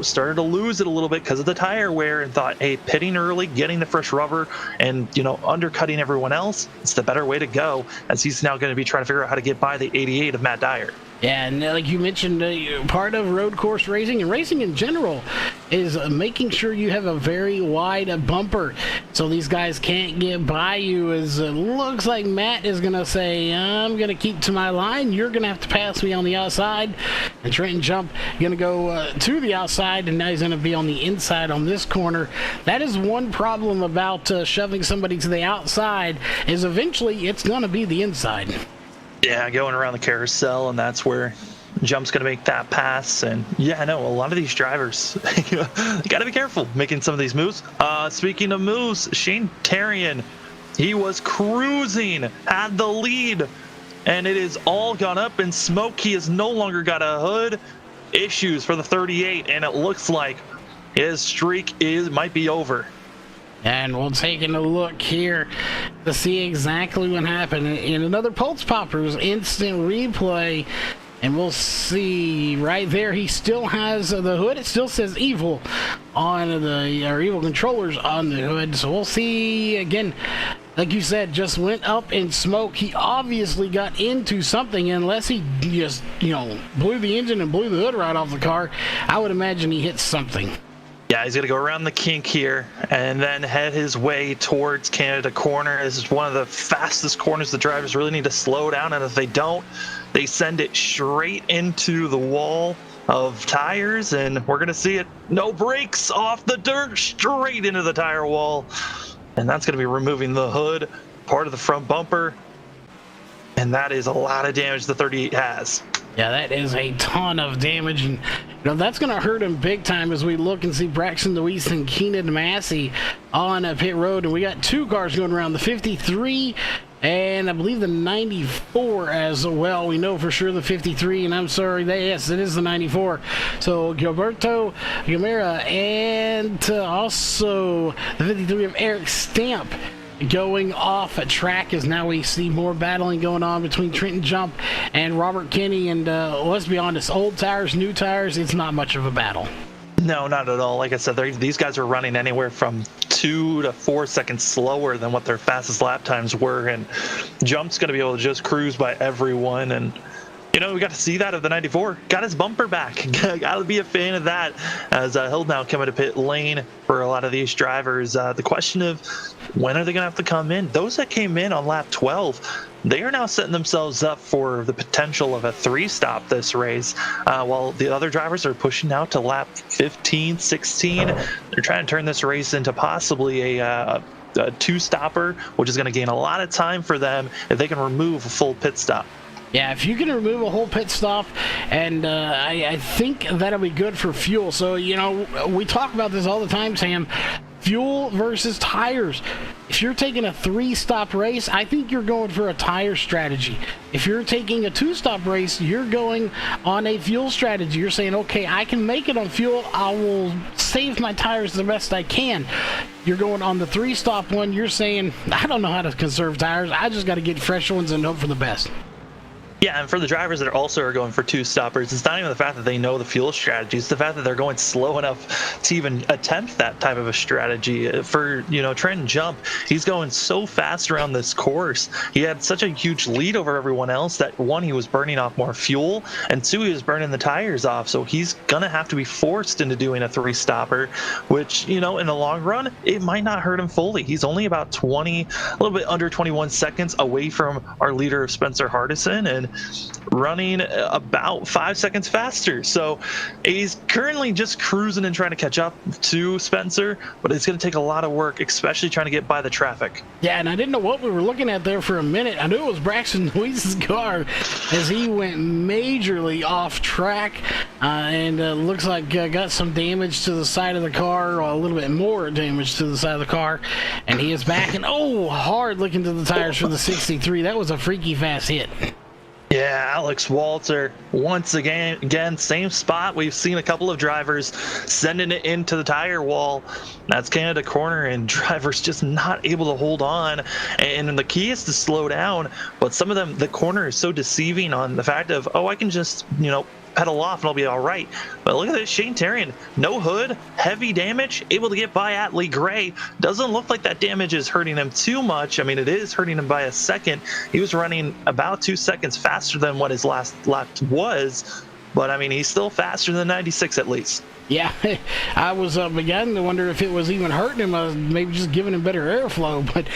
started to lose it a little bit because of the tire wear, and thought, hey, pitting early, getting the fresh rubber, and, undercutting everyone else, it's the better way to go, as he's now going to be trying to figure out how to get by the 88 of Matt Dyer. Yeah, and like you mentioned, part of road course racing and racing in general is making sure you have a very wide bumper so these guys can't get by you. As it looks like Matt is going to say, I'm going to keep to my line. You're going to have to pass me on the outside. And Trenton Jump going to go to the outside, and now he's going to be on the inside on this corner. That is one problem about shoving somebody to the outside, is eventually it's going to be the inside. Yeah, going around the carousel, and that's where Jump's going to make that pass. And yeah, I know a lot of these drivers, you got to be careful making some of these moves. Speaking of moves, Shane Tarian, he was cruising, had the lead, and it is all gone up in smoke. He has no longer got a hood. Issues for the 38, and it looks like his streak might be over. And we'll take a look here to see exactly what happened in another Pulse Poppers instant replay. And we'll see right there, he still has the hood. It still says Evil on Evil Controllers on the hood. So we'll see again. Like you said, just went up in smoke. He obviously got into something, unless he just, blew the engine and blew the hood right off the car. I would imagine he hit something. Yeah, he's going to go around the kink here and then head his way towards Canada Corner. This is one of the fastest corners. The drivers really need to slow down, and if they don't, they send it straight into the wall of tires, and we're going to see it. No brakes, off the dirt, straight into the tire wall. And that's going to be removing the hood, part of the front bumper, and that is a lot of damage the 38 has. Yeah, that is a ton of damage, and that's going to hurt him big time as we look and see Braxton Deweese and Keenan Massey on a pit road. And we got two cars going around, the 53 and I believe the 94 as well. We know for sure the 53, and I'm sorry, yes, it is the 94. So Gilberto Gamera and also the 53 of Eric Stamp going off a track, as now we see more battling going on between Trenton Jump and Robert Kinney. And let's be honest, old tires, new tires, it's not much of a battle. No, not at all. Like I said, these guys are running anywhere from 2 to 4 seconds slower than what their fastest lap times were, and Jump's going to be able to just cruise by everyone. And we got to see that of the 94. Got his bumper back. Got to be a fan of that, as he'll now come into pit lane for a lot of these drivers. The question of when are they going to have to come in? Those that came in on lap 12, they are now setting themselves up for the potential of a 3-stop this race, while the other drivers are pushing out to lap 15, 16. They're trying to turn this race into possibly a 2-stopper, which is going to gain a lot of time for them if they can remove a full pit stop. Yeah, if you can remove a whole pit stop, and I think that'll be good for fuel. So, we talk about this all the time, Sam. Fuel versus tires. If you're taking a 3-stop race, I think you're going for a tire strategy. If you're taking a 2-stop race, you're going on a fuel strategy. You're saying, okay, I can make it on fuel. I will save my tires the best I can. You're going on the 3-stop one. You're saying, I don't know how to conserve tires. I just got to get fresh ones and hope for the best. Yeah, and for the drivers that also are going for two stoppers, it's not even the fact that they know the fuel strategy, it's the fact that they're going slow enough to even attempt that type of a strategy. For, Trenton Jump, he's going so fast around this course. He had such a huge lead over everyone else that, one, he was burning off more fuel, and two, he was burning the tires off. So he's going to have to be forced into doing a three-stopper, which, in the long run, it might not hurt him fully. He's only about a little bit under 21 seconds away from our leader, Spencer Hardison, and running about 5 seconds faster. So he's currently just cruising and trying to catch up to Spencer, but it's going to take a lot of work, especially trying to get by the traffic. Yeah, and I didn't know what we were looking at there for a minute. I knew it was Braxton Luis's car as he went majorly off track, and looks like got some damage to the side of the car, or a little bit more damage to the side of the car, and he is back and hard looking to the tires for the 63. That was a freaky fast hit. Yeah, Alex Walter, once again, same spot. We've seen a couple of drivers sending it into the tire wall. That's Canada corner, and drivers just not able to hold on. And the key is to slow down. But some of them, the corner is so deceiving on the fact of, I can just, pedal off and I'll be all right. But look at this, Shane Terrian, no hood, heavy damage, able to get by Atlee Gray. Doesn't look like that damage is hurting him too much. I mean, it is hurting him by a second. He was running about 2 seconds faster than what his last lap was, but I mean, he's still faster than 96 at least. Yeah, I was beginning to wonder if it was even hurting him, maybe just giving him better airflow, but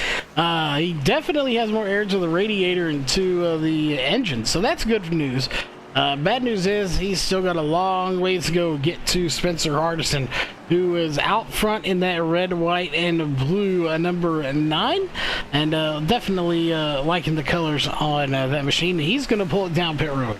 he definitely has more air to the radiator and to the engine, so that's good news. Bad news is he's still got a long ways to go get to Spencer Hardison, who is out front in that red, white, and blue number 9, and definitely liking the colors on that machine. He's going to pull it down pit road.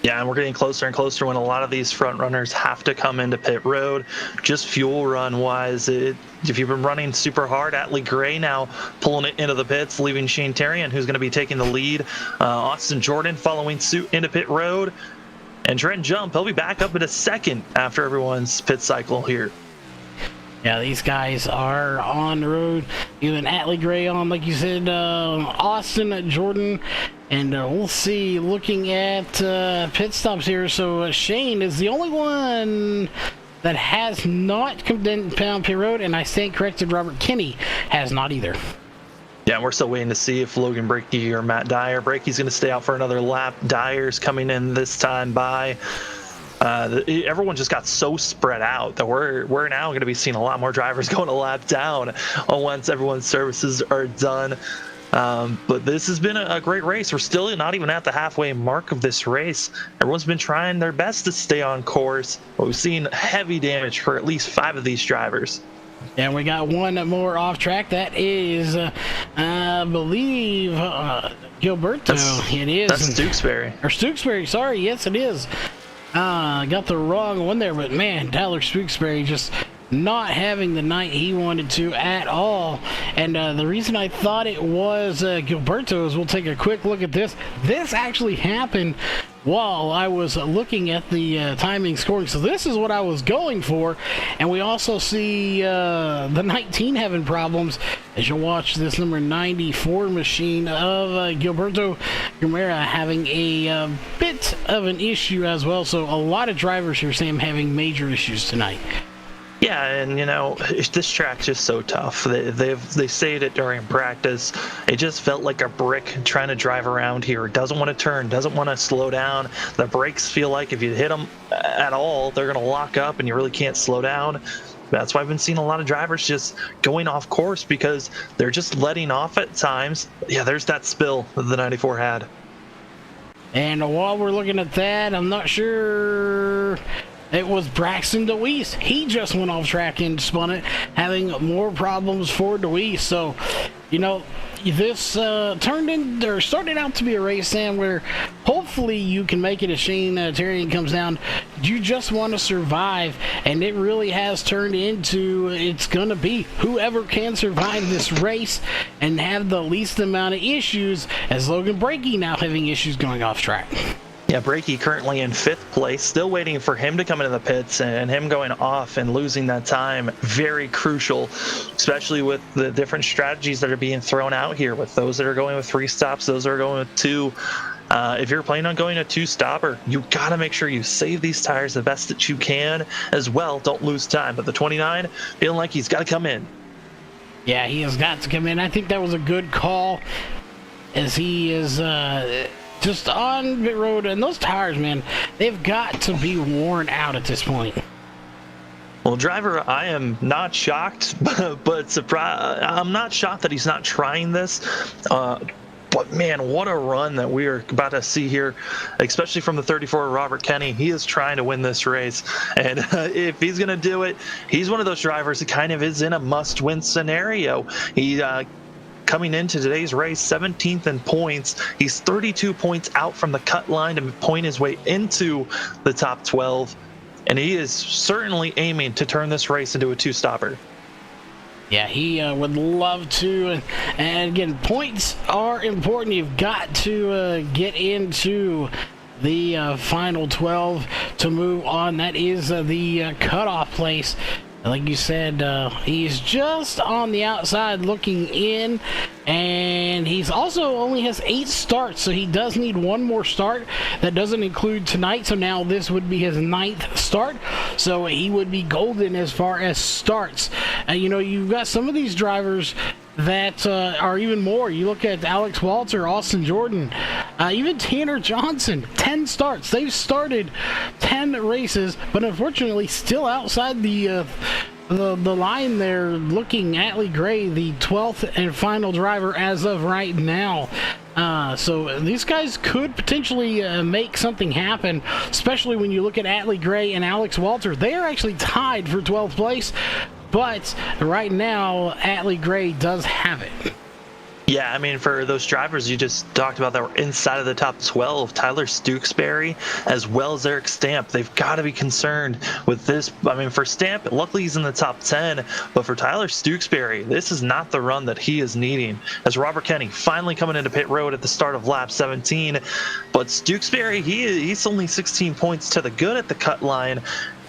Yeah, and we're getting closer and closer when a lot of these front runners have to come into pit road. Just fuel run wise, if you've been running super hard, Atlee Gray now pulling it into the pits, leaving Shane Terrian, who's going to be taking the lead. Austin Jordan following suit into pit road. And Trent Jump, he'll be back up in a second after everyone's pit cycle here. Yeah, these guys are on the road. Even Atlee Gray on, like you said, Austin Jordan. And we'll see, looking at pit stops here. So Shane is the only one that has not come down pit road. And I stand corrected, Robert Kinney has not either. Yeah, we're still waiting to see if Logan Brakey or Matt Dyer. Brakey's going to stay out for another lap. Dyer's coming in this time by. Everyone just got so spread out that we're now going to be seeing a lot more drivers going a lap down once everyone's services are done. But this has been a great race. We're still not even at the halfway mark of this race. Everyone's been trying their best to stay on course, but we've seen heavy damage for at least 5 of these drivers. And we got one more off track. That is, I believe, Gilberto. It is. That's Stewksbury. Or Stewksbury, sorry. Yes, it is. Got the wrong one there, but man, Tyler Stewksbury just not having the night he wanted to at all. And the reason I thought it was Gilberto is we'll take a quick look at this. This actually happened while I was looking at the timing scoring. So this is what I was going for. And we also see the 19 having problems as you watch this number 94 machine of Gilberto Gamera having a bit of an issue as well. So a lot of drivers here, Sam, having major issues tonight. Yeah, and this track's just so tough. They said it during practice. It just felt like a brick trying to drive around here. It doesn't want to turn, doesn't want to slow down. The brakes feel like if you hit them at all, they're going to lock up and you really can't slow down. That's why I've been seeing a lot of drivers just going off course because they're just letting off at times. Yeah, there's that spill that the 94 had. And while we're looking at that, I'm not sure. It was Braxton DeWeese. He just went off track and spun it, having more problems for DeWeese. So, this started out to be a race, Sam, where hopefully you can make it as Shane Terrian comes down. You just want to survive, and it really has turned into it's going to be whoever can survive this race and have the least amount of issues, as Logan Brakey now having issues going off track. Yeah, Brakey currently in 5th place, still waiting for him to come into the pits, and him going off and losing that time, very crucial, especially with the different strategies that are being thrown out here, with those that are going with 3 stops, those that are going with 2. If you're planning on going a two-stopper, you got to make sure you save these tires the best that you can as well. Don't lose time. But the 29, feeling like he's got to come in. Yeah, he has got to come in. I think that was a good call, as he is just on pit road. And those tires, man, they've got to be worn out at this point. Well, driver, I am not shocked, but surprised. I'm not shocked that he's not trying this. But man, what a run that we are about to see here, especially from the 34 Robert Kenny. He is trying to win this race, and if he's going to do it, he's one of those drivers that kind of is in a must-win scenario. He coming into today's race 17th in points. He's 32 points out from the cut line to point his way into the top 12, and he is certainly aiming to turn this race into a two-stopper. Yeah, he would love to. And again, points are important. You've got to get into the final 12 to move on. That is the cutoff place. Like you said, he's just on the outside looking in, and he's also only has 8 starts, so he does need one more start. That doesn't include tonight, so now this would be his 9th start, so he would be golden as far as starts. You know, you've got some of these drivers that are even more. You look at Alex Walter, Austin Jordan, even Tanner Johnson, 10 starts. They've started 10 races, but unfortunately still outside the line there, looking at Atlee Gray, the 12th and final driver as of right now. So these guys could potentially make something happen, especially when you look at Atlee Gray and Alex Walter. They are actually tied for 12th place. But right now, Atlee Gray does have it. Yeah, I mean, for those drivers you just talked about that were inside of the top 12, Tyler Stewksbury as well as Eric Stamp, they've got to be concerned with this. I mean, for Stamp, luckily he's in the top 10, but for Tyler Stewksbury, this is not the run that he is needing. As Robert Kenny finally coming into pit road at the start of lap 17, but Stewksbury, he's only 16 points to the good at the cut line.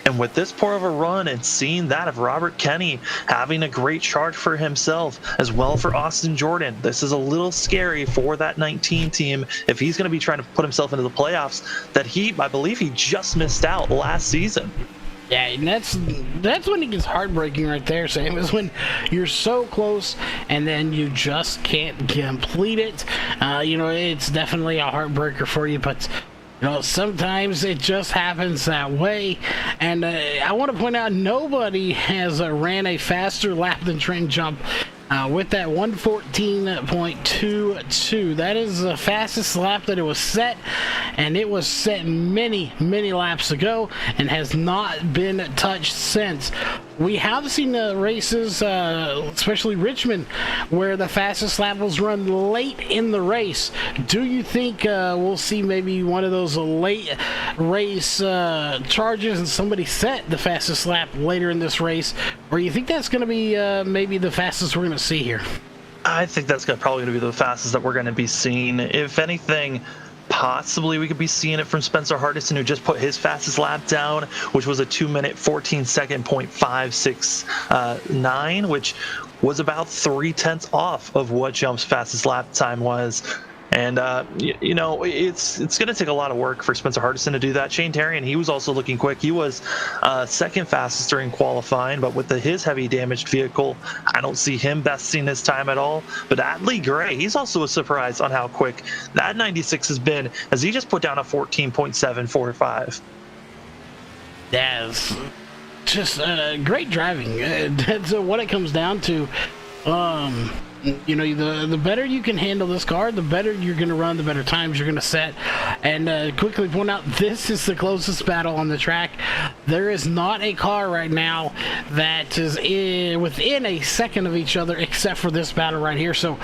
And with this poor of a run and seeing that of Robert Kenny having a great charge for himself as well for Austin Jordan, this is a little scary for that 19 team if he's going to be trying to put himself into the playoffs that I believe he just missed out last season. Yeah, and that's when it gets heartbreaking right there, Sam, is when you're so close and then you just can't complete it. You know, it's definitely a heartbreaker for you, but you know, sometimes it just happens that way. And I want to point out, nobody has ran a faster lap than Trent Jump with that 1:14.22. That is the fastest lap that it was set, and it was set many laps ago and has not been touched since. We have seen races, especially Richmond, where the fastest lap was run late in the race. Do you think we'll see maybe one of those late race charges and somebody set the fastest lap later in this race? Or you think that's going to be maybe the fastest we're going to see here? I think that's probably going to be the fastest that we're going to be seeing. If anything, possibly we could be seeing it from Spencer Hardison, who just put his fastest lap down, which was a 2-minute 14-second.569, which was about 3/10 off of what Jump's fastest lap time was. And you know, it's going to take a lot of work for Spencer Hardison to do that. Shane Terrian, he was also looking quick. He was second fastest during qualifying, but with his heavy damaged vehicle, I don't see him besting his time at all. But Atlee Gray, he's also a surprise on how quick that 96 has been, as he just put down a 14.745. That's just great driving. That's what it comes down to. You know, the better you can handle this car, the better you're going to run, the better times you're going to set. And quickly point out, this is the closest battle on the track. There is not a car right now that is within a second of each other except for this battle right here. So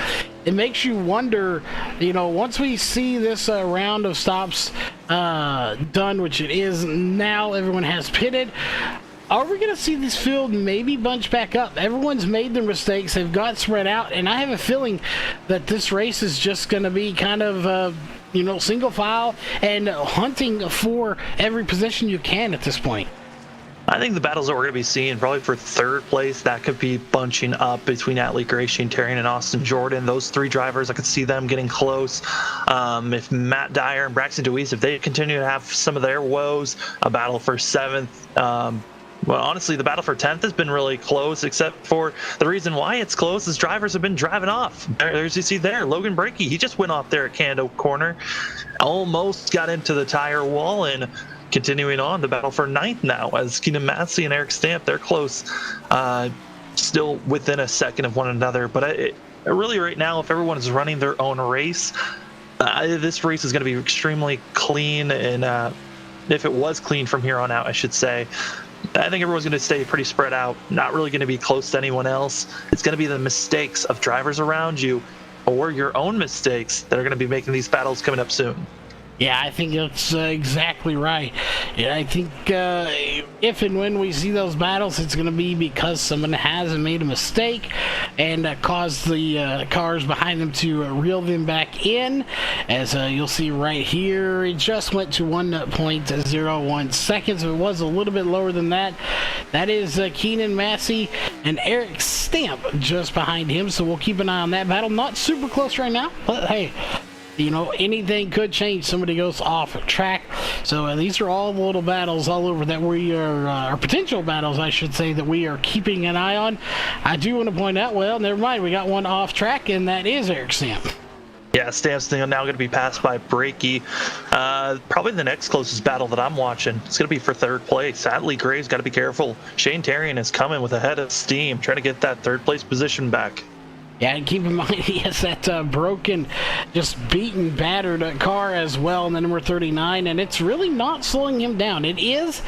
it makes you wonder, you know, once we see this round of stops done, which it is now, everyone has pitted, are we going to see this field maybe bunch back up? Everyone's made their mistakes. They've got spread out. And I have a feeling that this race is just going to be kind of, you know, single file and hunting for every position you can at this point. I think the battles that we're going to be seeing probably for third place, that could be bunching up between Atlee Gray, Shane Terrian, and Austin Jordan. Those three drivers, I could see them getting close. If Matt Dyer and Braxton DeWeese, if they continue to have some of their woes, a battle for seventh. Well, honestly, the battle for 10th has been really close, except for the reason why it's close is drivers have been driving off. There's you see there, Logan Brakey, he just went off there at Cando Corner, almost got into the tire wall, and continuing on, the battle for 9th now, as Keenan Massey and Eric Stamp, they're close, still within a second of one another. But really right now, if everyone is running their own race, this race is going to be extremely clean, and if it was clean from here on out, I should say, I think everyone's going to stay pretty spread out, not really going to be close to anyone else. It's going to be the mistakes of drivers around you or your own mistakes that are going to be making these battles coming up soon. Yeah, I think that's exactly right. Yeah, I think if and when we see those battles, it's going to be because someone has made a mistake and caused the cars behind them to reel them back in. As you'll see right here, it just went to 1.01 seconds. It was a little bit lower than that. That is Keenan Massey and Eric Stamp just behind him, so we'll keep an eye on that battle. Not super close right now, but hey, you know, anything could change. Somebody goes off track. So these are all the little battles all over that we are, or potential battles, I should say, that we are keeping an eye on. I do want to point out, well, never mind, we got one off track, and that is Eric Stamp. Yeah, Stamp's now going to be passed by Brakey. Probably the next closest battle that I'm watching, it's going to be for third place. Atlee Gray's got to be careful. Shane Terrian is coming with a head of steam, trying to get that third place position back. Yeah, and keep in mind he has that broken, just beaten, battered car as well in the number 39, and it's really not slowing him down. It is,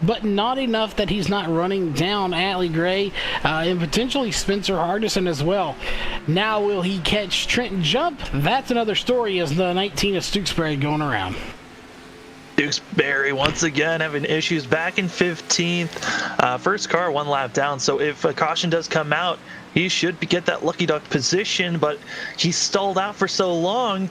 but not enough that he's not running down Atlee Gray and potentially Spencer Hardison as well. Now, will he catch Trenton Jump? That's another story, as the 19 of Stewksbury going around. Stewksbury once again having issues back in 15th. First car one lap down, so if a caution does come out, he should get that lucky duck position, but he stalled out for so long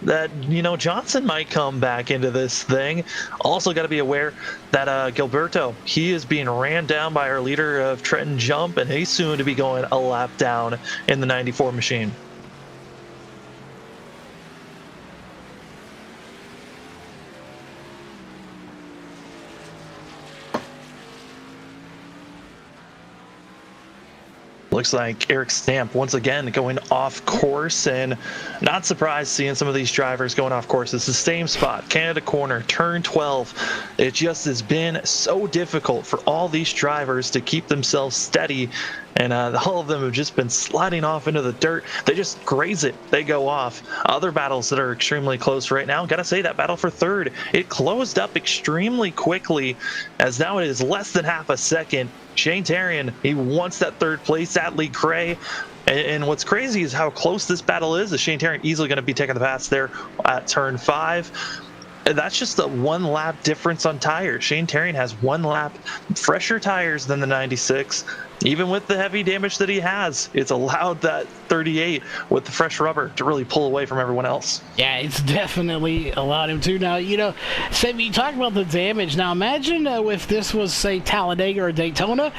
that, you know, Johnson might come back into this thing. Also got to be aware that Gilberto, he is being ran down by our leader of Trenton Jump, and he's soon to be going a lap down in the 94 machine. Looks like Eric Stamp once again going off course, and not surprised seeing some of these drivers going off course. It's the same spot, Canada Corner, turn 12. It just has been so difficult for all these drivers to keep themselves steady, and all of them have just been sliding off into the dirt. They just graze it. They go off. Other battles that are extremely close right now, gotta say that battle for third, it closed up extremely quickly, as now it is less than half a second. Shane Terrian, he wants that third place. Atlee Gray, and what's crazy is how close this battle is. Shane Terrian easily going to be taking the pass there at turn 5. That's just a 1 lap difference on tires. Shane Terrian has 1 lap fresher tires than the 96. Even with the heavy damage that he has, it's allowed that 38 with the fresh rubber to really pull away from everyone else. Yeah, it's definitely allowed him to. Now, you know, Sam, you talk about the damage. Now, imagine if this was, say, Talladega or Daytona.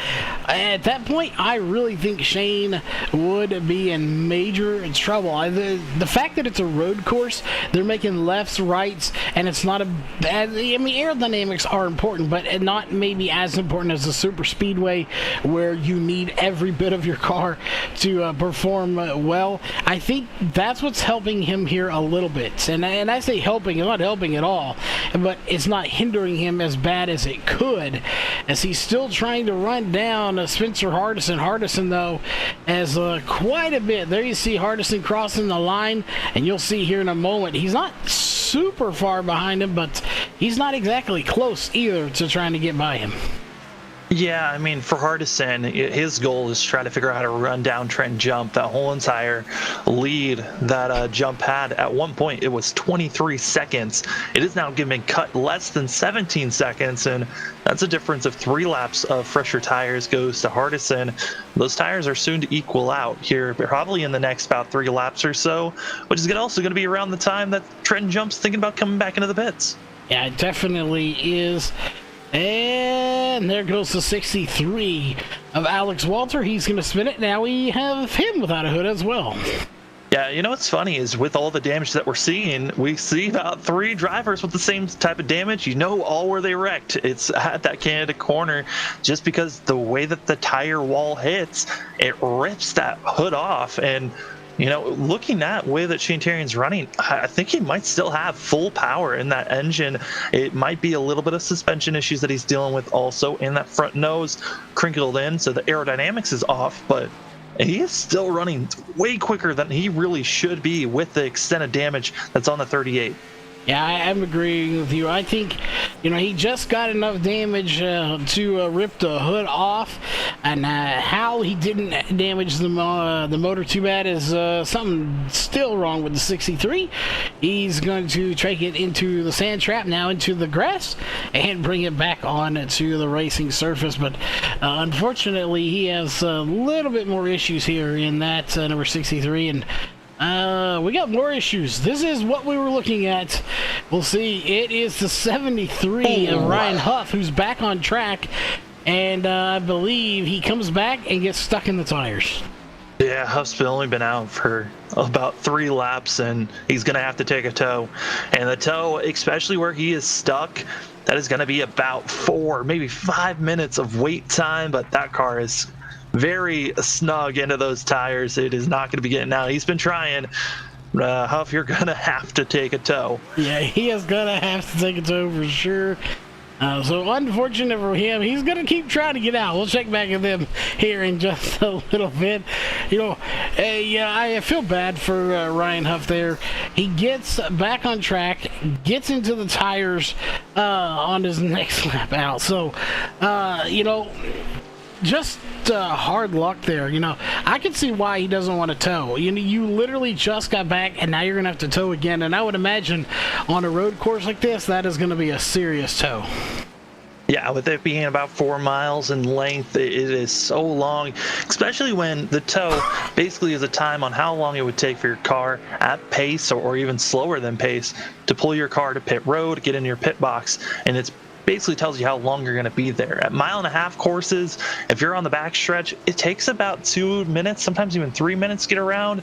At that point, I really think Shane would be in major trouble. The fact that it's a road course, they're making lefts, rights, and it's not a bad... I mean, aerodynamics are important, but not maybe as important as a super speedway where you need every bit of your car to perform well. I think that's what's helping him here a little bit. And I say helping, it's not helping at all, but it's not hindering him as bad as it could, as he's still trying to run down Spencer Hardison. Hardison, though, has quite a bit. There you see Hardison crossing the line, and you'll see here in a moment, he's not super far behind him, but he's not exactly close either to trying to get by him. Yeah, I mean, for Hardison, his goal is to try to figure out how to run down Trenton Jump. That whole entire lead that Jump had, at one point, it was 23 seconds. It is now getting cut less than 17 seconds, and that's a difference of 3 laps of fresher tires goes to Hardison. Those tires are soon to equal out here, probably in the next about 3 laps or so, which is also going to be around the time that Trenton Jump's thinking about coming back into the pits. Yeah, it definitely is. And there goes the 63 of Alex Walter. He's going to spin it. Now we have him without a hood as well. Yeah, you know what's funny is with all the damage that we're seeing, we see about 3 drivers with the same type of damage. You know all where they wrecked. It's at that Canada corner, just because the way that the tire wall hits, it rips that hood off. And, you know, looking at the way that Shane Terrian's running, I think he might still have full power in that engine. It might be a little bit of suspension issues that he's dealing with also in that front nose, crinkled in, so the aerodynamics is off, but he is still running way quicker than he really should be with the extent of damage that's on the 38. Yeah, I'm agreeing with you. I think, you know, he just got enough damage to rip the hood off, and how he didn't damage the motor too bad is something still wrong with the 63. He's going to take it into the sand trap, now into the grass, and bring it back on to the racing surface. But unfortunately, he has a little bit more issues here in that number 63, and we got more issues. This is what we were looking at. We'll see. It is the 73 of Ryan Huff, who's back on track, and I believe he comes back and gets stuck in the tires. Yeah, Huff's only been out for about 3 laps, and he's going to have to take a tow. And the tow, especially where he is stuck, that is going to be about 4, maybe 5 minutes of wait time, but that car is very snug into those tires. It is not going to be getting out. He's been trying. Huff, you're going to have to take a tow. Yeah, he is going to have to take a tow for sure. So unfortunate for him. He's going to keep trying to get out. We'll check back with him here in just a little bit. You know, yeah, I feel bad for Ryan Huff there. He gets back on track, gets into the tires on his next lap out. So, you know, just hard luck there. You know, I can see why he doesn't want to tow. You know, you literally just got back, and now you're gonna have to tow again. And I would imagine on a road course like this, that is gonna be a serious tow. Yeah, with it being about 4 miles in length, it is so long, especially when the tow basically is a time on how long it would take for your car at pace or even slower than pace to pull your car to pit road, get in your pit box, and it's basically tells you how long you're going to be there. At 1.5 mile courses, if you're on the back stretch, it takes about 2 minutes, sometimes even 3 minutes to get around.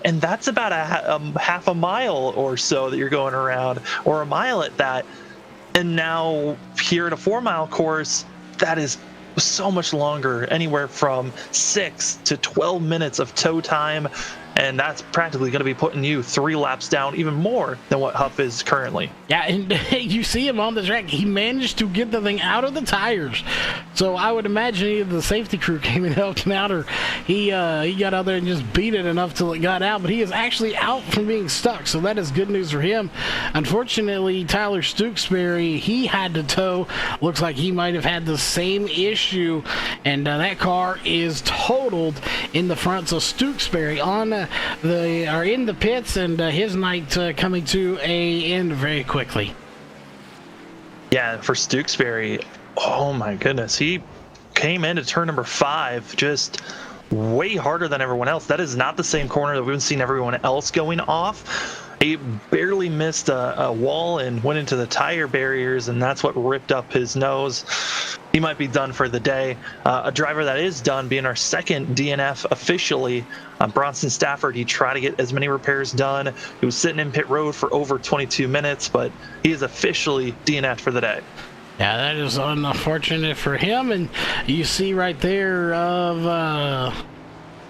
And that's about a half a mile or so that you're going around, or a mile at that. And now here at a 4 mile course, that is so much longer, anywhere from 6 to 12 minutes of tow time. And that's practically going to be putting you 3 laps down, even more than what Huff is currently. Yeah, and you see him on the track. He managed to get the thing out of the tires. So I would imagine either the safety crew came and helped him out, or he got out there and just beat it enough till it got out. But he is actually out from being stuck, so that is good news for him. Unfortunately, Tyler Stooksbury, he had to tow. Looks like he might have had the same issue, and that car is totaled in the front. So Stooksbury are in the pits, and his night coming to a end very quickly. Yeah, for Stooksbury, oh my goodness, he came into turn number 5 just way harder than everyone else. That is not the same corner that we've seen everyone else going off. He barely missed a wall and went into the tire barriers, and that's what ripped up his nose. He might be done for the day. A driver that is done, being our second DNF officially, Bronson Stafford. He tried to get as many repairs done. He was sitting in pit road for over 22 minutes, but he is officially DNF'd for the day. Yeah, that is unfortunate for him. And you see right there of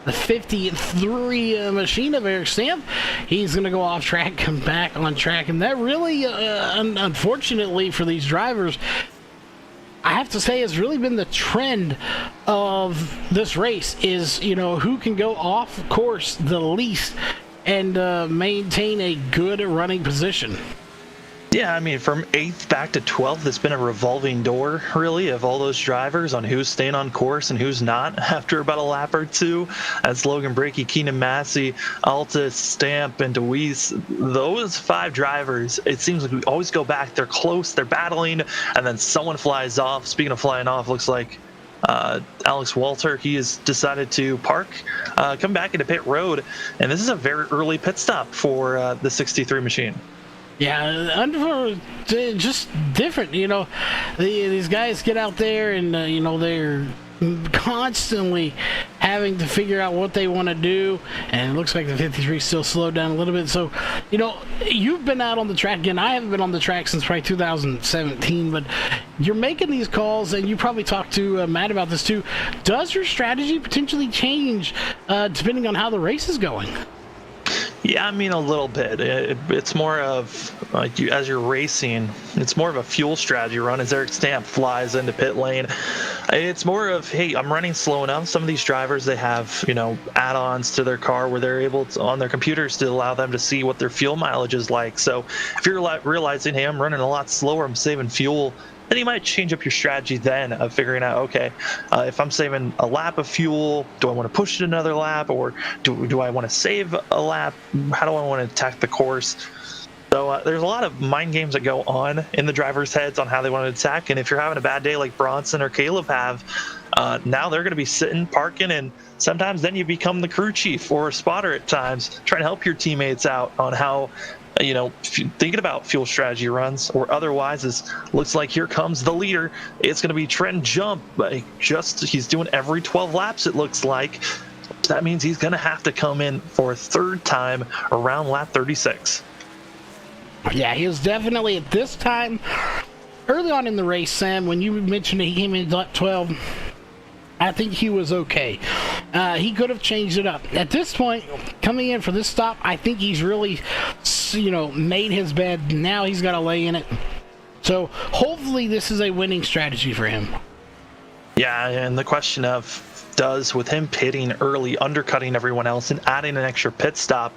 the 53 machine of Eric Stamp. He's going to go off track, come back on track. And that really, unfortunately for these drivers, I have to say, has really been the trend of this race is, you know, who can go off course the least and maintain a good running position. Yeah, I mean, from 8th back to 12th, it's been a revolving door, really, of all those drivers on who's staying on course and who's not after about a lap or two. That's Logan Brakey, Keenan Massey, Altus, Stamp, and DeWeese. Those 5 drivers, it seems like we always go back. They're close, they're battling, and then someone flies off. Speaking of flying off, looks like Alex Walter, he has decided to park, come back into pit road, and this is a very early pit stop for the 63 machine. Yeah, just different. These guys get out there and they're constantly having to figure out what they want to do, and it looks like the 53 still slowed down a little bit. So you've been out on the track again. I haven't been on the track since probably 2017, but you're making these calls, and you probably talked to Matt about this too. Does your strategy potentially change depending on how the race is going? Yeah, I mean, a little bit. It's more of, like, as you're racing, it's more of a fuel strategy run as Eric Stamp flies into pit lane. It's more of, hey, I'm running slow enough. Some of these drivers, they have, add-ons to their car where they're able to, on their computers, to allow them to see what their fuel mileage is like. So if you're realizing, hey, I'm running a lot slower, I'm saving fuel, then you might change up your strategy then of figuring out, okay, if I'm saving a lap of fuel, do I want to push it another lap, or do I want to save a lap? How do I want to attack the course? So there's a lot of mind games that go on in the drivers' heads on how they want to attack. And if you're having a bad day like Bronson or Caleb have, now they're going to be sitting, parking, and sometimes then you become the crew chief or a spotter at times, trying to help your teammates out on how, thinking about fuel strategy runs, or otherwise, looks like here comes the leader. It's going to be Trenton Jump. He's doing every 12 laps, it looks like. That means he's going to have to come in for a third time around lap 36. Yeah, he was definitely at this time early on in the race, Sam, when you mentioned that he came in lap 12. I think he was okay. He could have changed it up. At this point, coming in for this stop, I think he's really, made his bed. Now he's got to lay in it. So hopefully this is a winning strategy for him. Yeah, and the question of, does, with him pitting early, undercutting everyone else, and adding an extra pit stop,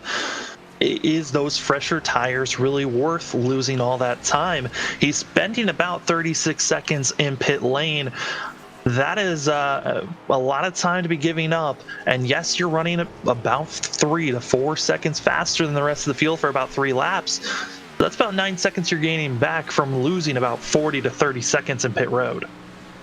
is those fresher tires really worth losing all that time? He's spending about 36 seconds in pit lane. That is a lot of time to be giving up. And yes, you're running about 3 to 4 seconds faster than the rest of the field for about 3 laps. That's about 9 seconds you're gaining back from losing about 40 to 30 seconds in pit road.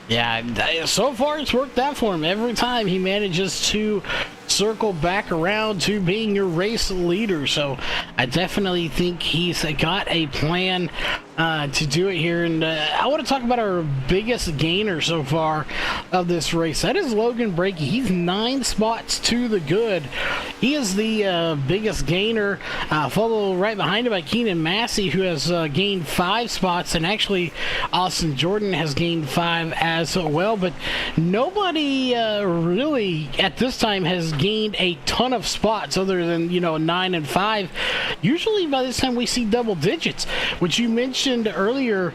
Yeah, so far it's worked out for him. Every time he manages to circle back around to being your race leader. So I definitely think he's got a plan to do it here. And I want to talk about our biggest gainer so far of this race. That is Logan Brakey. He's 9 spots to the good. He is the biggest gainer, followed right behind him by Keenan Massey, who has gained 5 spots, and actually Austin Jordan has gained 5 as well. But nobody really at this time has gained a ton of spots other than 9 and 5. Usually by this time we see double digits, which you mentioned earlier.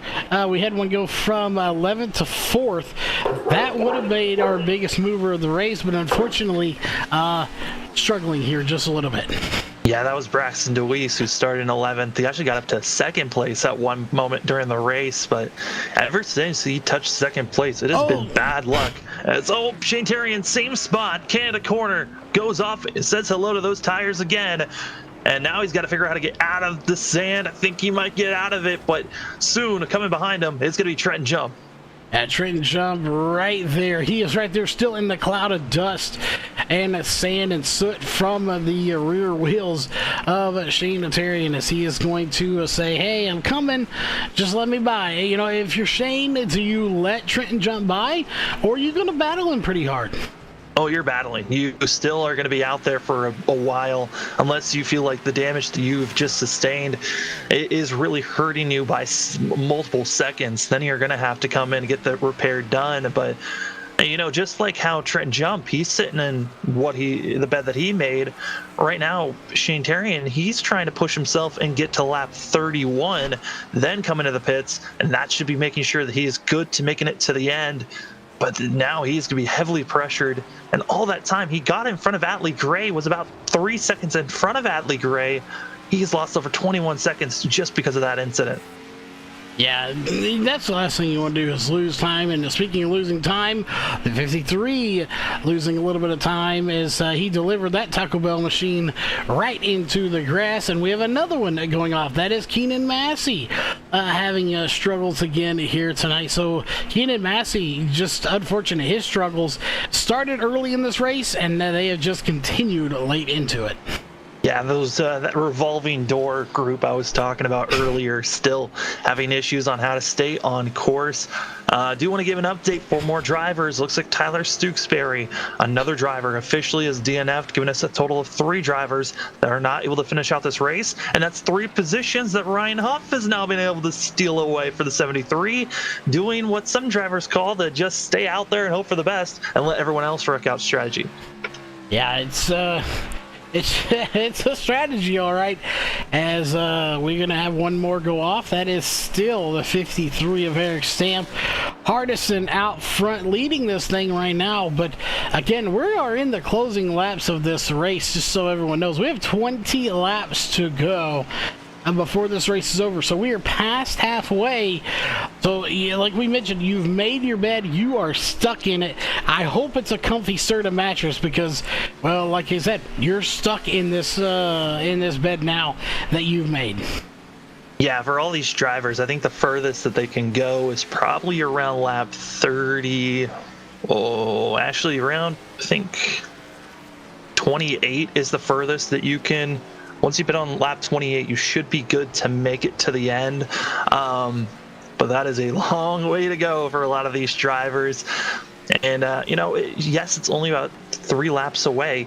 We had one go from 11th to 4th. That would have made our biggest mover of the race, but unfortunately struggling here just a little bit. Yeah, that was Braxton DeWeese, who started in 11th. He actually got up to 2nd place at one moment during the race, but ever since he touched 2nd place, it has been bad luck. Shane Terrian, same spot, Canada corner, goes off, says hello to those tires again, and now he's got to figure out how to get out of the sand. I think he might get out of it, but soon, coming behind him, it's going to be Trenton Jump. At Trenton Jump right there. He is right there still in the cloud of dust and sand and soot from the rear wheels of Shane Terrian, as he is going to say, hey, I'm coming, just let me by. If you're Shane, do you let Trenton Jump by, or are you going to battle him pretty hard? Oh, you're battling. You still are going to be out there for a while, unless you feel like the damage that you've just sustained is really hurting you by multiple seconds. Then you're going to have to come in and get the repair done. But just like how Trenton Jump, he's sitting in the bed that he made right now. Shane Terrian, he's trying to push himself and get to lap 31, then come into the pits, and that should be making sure that he is good to making it to the end. But now he's going to be heavily pressured. And all that time, he got in front of Atlee Gray, was about 3 seconds in front of Atlee Gray. He's lost over 21 seconds just because of that incident. Yeah, that's the last thing you want to do is lose time. And speaking of losing time, the 53 losing a little bit of time as he delivered that Taco Bell machine right into the grass. And we have another one going off. That is Keenan Massey having struggles again here tonight. So Keenan Massey, just unfortunate. His struggles started early in this race, and they have just continued late into it. Yeah, those that revolving door group I was talking about earlier still having issues on how to stay on course. Do want to give an update for more drivers. Looks like Tyler Stooksbury, another driver, officially is DNF'd, giving us a total of 3 drivers that are not able to finish out this race. And that's 3 positions that Ryan Huff has now been able to steal away for the 73, doing what some drivers call the just stay out there and hope for the best and let everyone else work out strategy. Yeah, it's a strategy, all right, as we're going to have one more go off. That is still the 53 of Eric Stamp. Hardison out front leading this thing right now, but again, we are in the closing laps of this race, just so everyone knows. We have 20 laps to go before this race is over, so we are past halfway. So yeah, like we mentioned, you've made your bed, you are stuck in it. I hope it's a comfy Serta mattress, because, well, like I said, you're stuck in this bed now that you've made. Yeah, for all these drivers, I think the furthest that they can go is probably around lap 30. Oh, actually around, I think 28 is the furthest that you can. Once you've been on lap 28, you should be good to make it to the end. But that is a long way to go for a lot of these drivers. And, yes, it's only about 3 laps away.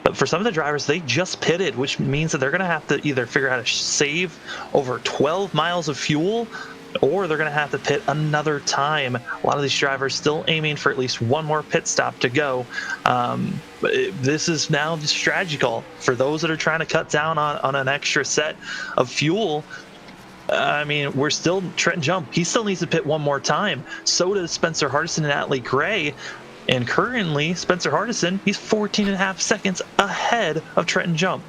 But for some of the drivers, they just pitted, which means that they're going to have to either figure out how to save over 12 miles of fuel, or they're going to have to pit another time. A lot of these drivers still aiming for at least one more pit stop to go. But this is now the strategy call for those that are trying to cut down on an extra set of fuel. I mean, we're still Trenton Jump. He still needs to pit one more time. So does Spencer Hardison and Atlee Gray. And currently, Spencer Hardison, he's 14.5 seconds ahead of Trenton Jump.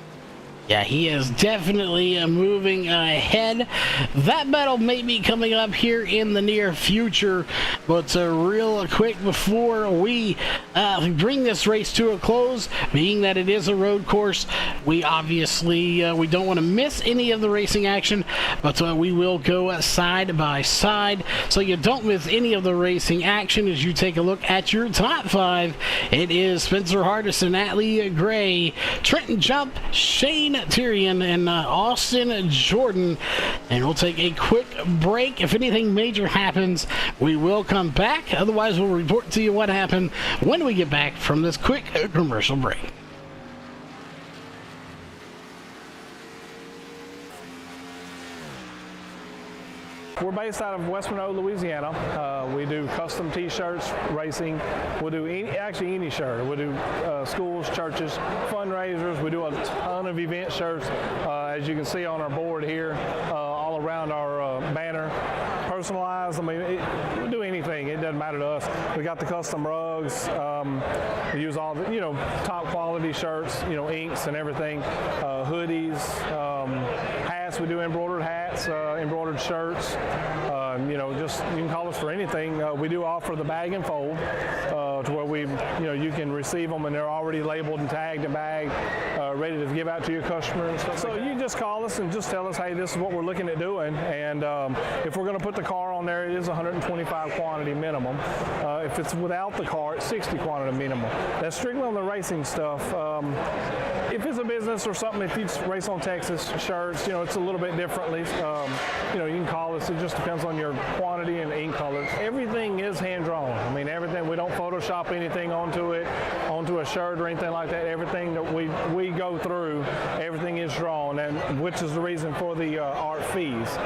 Yeah, he is definitely moving ahead. That battle may be coming up here in the near future, but real quick before we bring this race to a close, being that it is a road course, we obviously we don't want to miss any of the racing action, but we will go side by side so you don't miss any of the racing action as you take a look at your top 5. It is Spencer Hardison, Atlee Gray, Trenton Jump, Shane Tyrion, and Austin Jordan. And we'll take a quick break. If anything major happens, we will come back. Otherwise, we'll report to you what happened when we get back from this quick commercial break. We're based out of West Monroe, Louisiana. We do custom T-shirts, racing. We'll do any shirt. We'll do schools, churches, fundraisers. We do a ton of event shirts, as you can see on our board here, all around our banner. Personalized. I mean, we do anything. It doesn't matter to us. We got the custom rugs. We use all the, top quality shirts, inks and everything. Hoodies, hats. We do embroidered hats, embroidered shirts. You can call us for anything. We do offer the bag and fold, to where you can receive them and they're already labeled and tagged and bagged, ready to give out to your customers. So you just call us and just tell us, hey, this is what we're looking at doing. And if we're going to put the car on there, it is 125 quantity minimum. If it's without the car, it's 60 quantity minimum. That's strictly on the racing stuff. If it's a business or something, if you race on Texas shirts, it's a little bit differently. You can call us. It just depends on your quantity and ink color. Everything is hand drawn. I mean, everything. We don't Photoshop anything onto a shirt or anything like that. Everything that we go through, everything is drawn, and which is the reason for the art fees.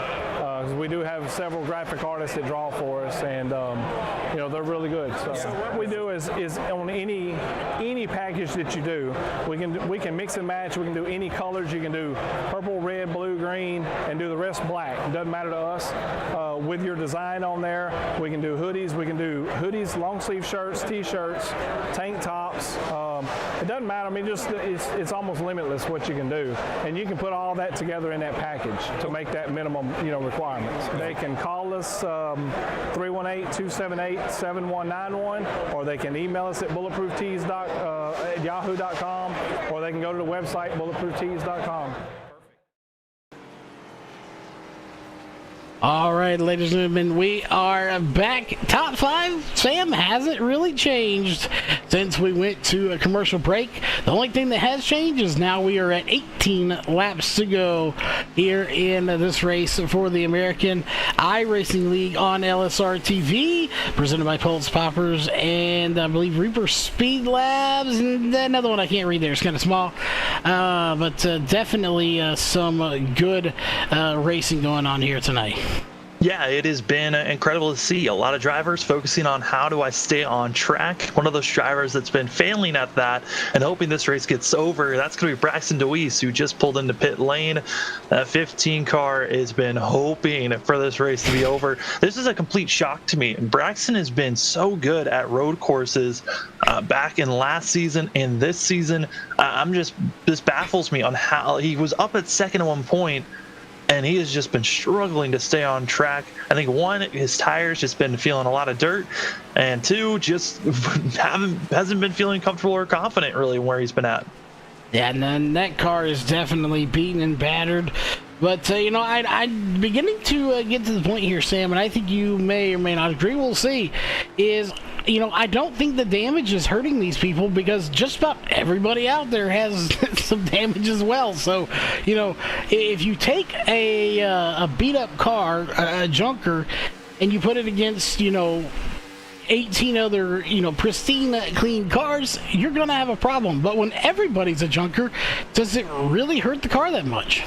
We do have several graphic artists that draw for us, and they're really good. So what we do is on any package that you do, we can mix and match. We can do any colors. You can do purple, red, blue, green, and do the rest black. It doesn't matter to us. With your design on there, we can do hoodies. We can do hoodies, long sleeve shirts, t-shirts, tank tops. It doesn't matter. I mean, it's almost limitless what you can do, and you can put all that together in that package to make that minimum requirements. They can call us 318-278-7191, or they can email us at bulletprooftees at yahoo.com, or they can go to the website bulletprooftees.com. All right, ladies and gentlemen, we are back. Top 5, Sam, hasn't really changed since we went to a commercial break. The only thing that has changed is now we are at 18 laps to go here in this race for the American iRacing League on LSRTV, presented by Pulse Poppers and I believe Reaper Speed Labs, and another one I can't read there. It's kind of small, but definitely some good racing going on here tonight. Yeah, it has been incredible to see a lot of drivers focusing on how do I stay on track. One of those drivers that's been failing at that and hoping this race gets over, that's going to be Braxton DeWeese, who just pulled into pit lane. That 15 car has been hoping for this race to be over. This is a complete shock to me. Braxton has been so good at road courses back in last season and this season. This baffles me on how he was up at second at one point, and he has just been struggling to stay on track. I think 1, his tires just been feeling a lot of dirt, and 2, just hasn't been feeling comfortable or confident really where he's been at. Yeah, and then that car is definitely beaten and battered. But, I'm beginning to get to the point here, Sam, and I think you may or may not agree, we'll see, is, I don't think the damage is hurting these people because just about everybody out there has some damage as well. So, if you take a beat-up car, a junker, and you put it against, 18 other, pristine, clean cars, you're going to have a problem. But when everybody's a junker, does it really hurt the car that much?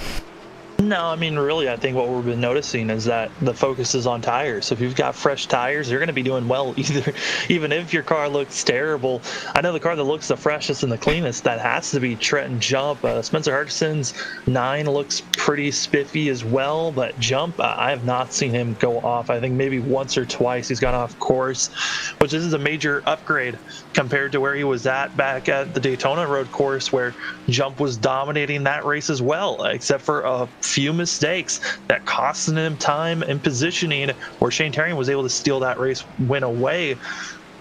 No, I mean, really, I think what we've been noticing is that the focus is on tires. So if you've got fresh tires, you're going to be doing well even if your car looks terrible. I know the car that looks the freshest and the cleanest, that has to be Trenton Jump. Spencer Hardison's 9 looks pretty spiffy as well, but Jump, I have not seen him go off. I think maybe once or twice he's gone off course, which this is a major upgrade compared to where he was at back at the Daytona road course, where Jump was dominating that race as well, except for a few mistakes that costed him time and positioning, where Shane Tarian was able to steal that race win away.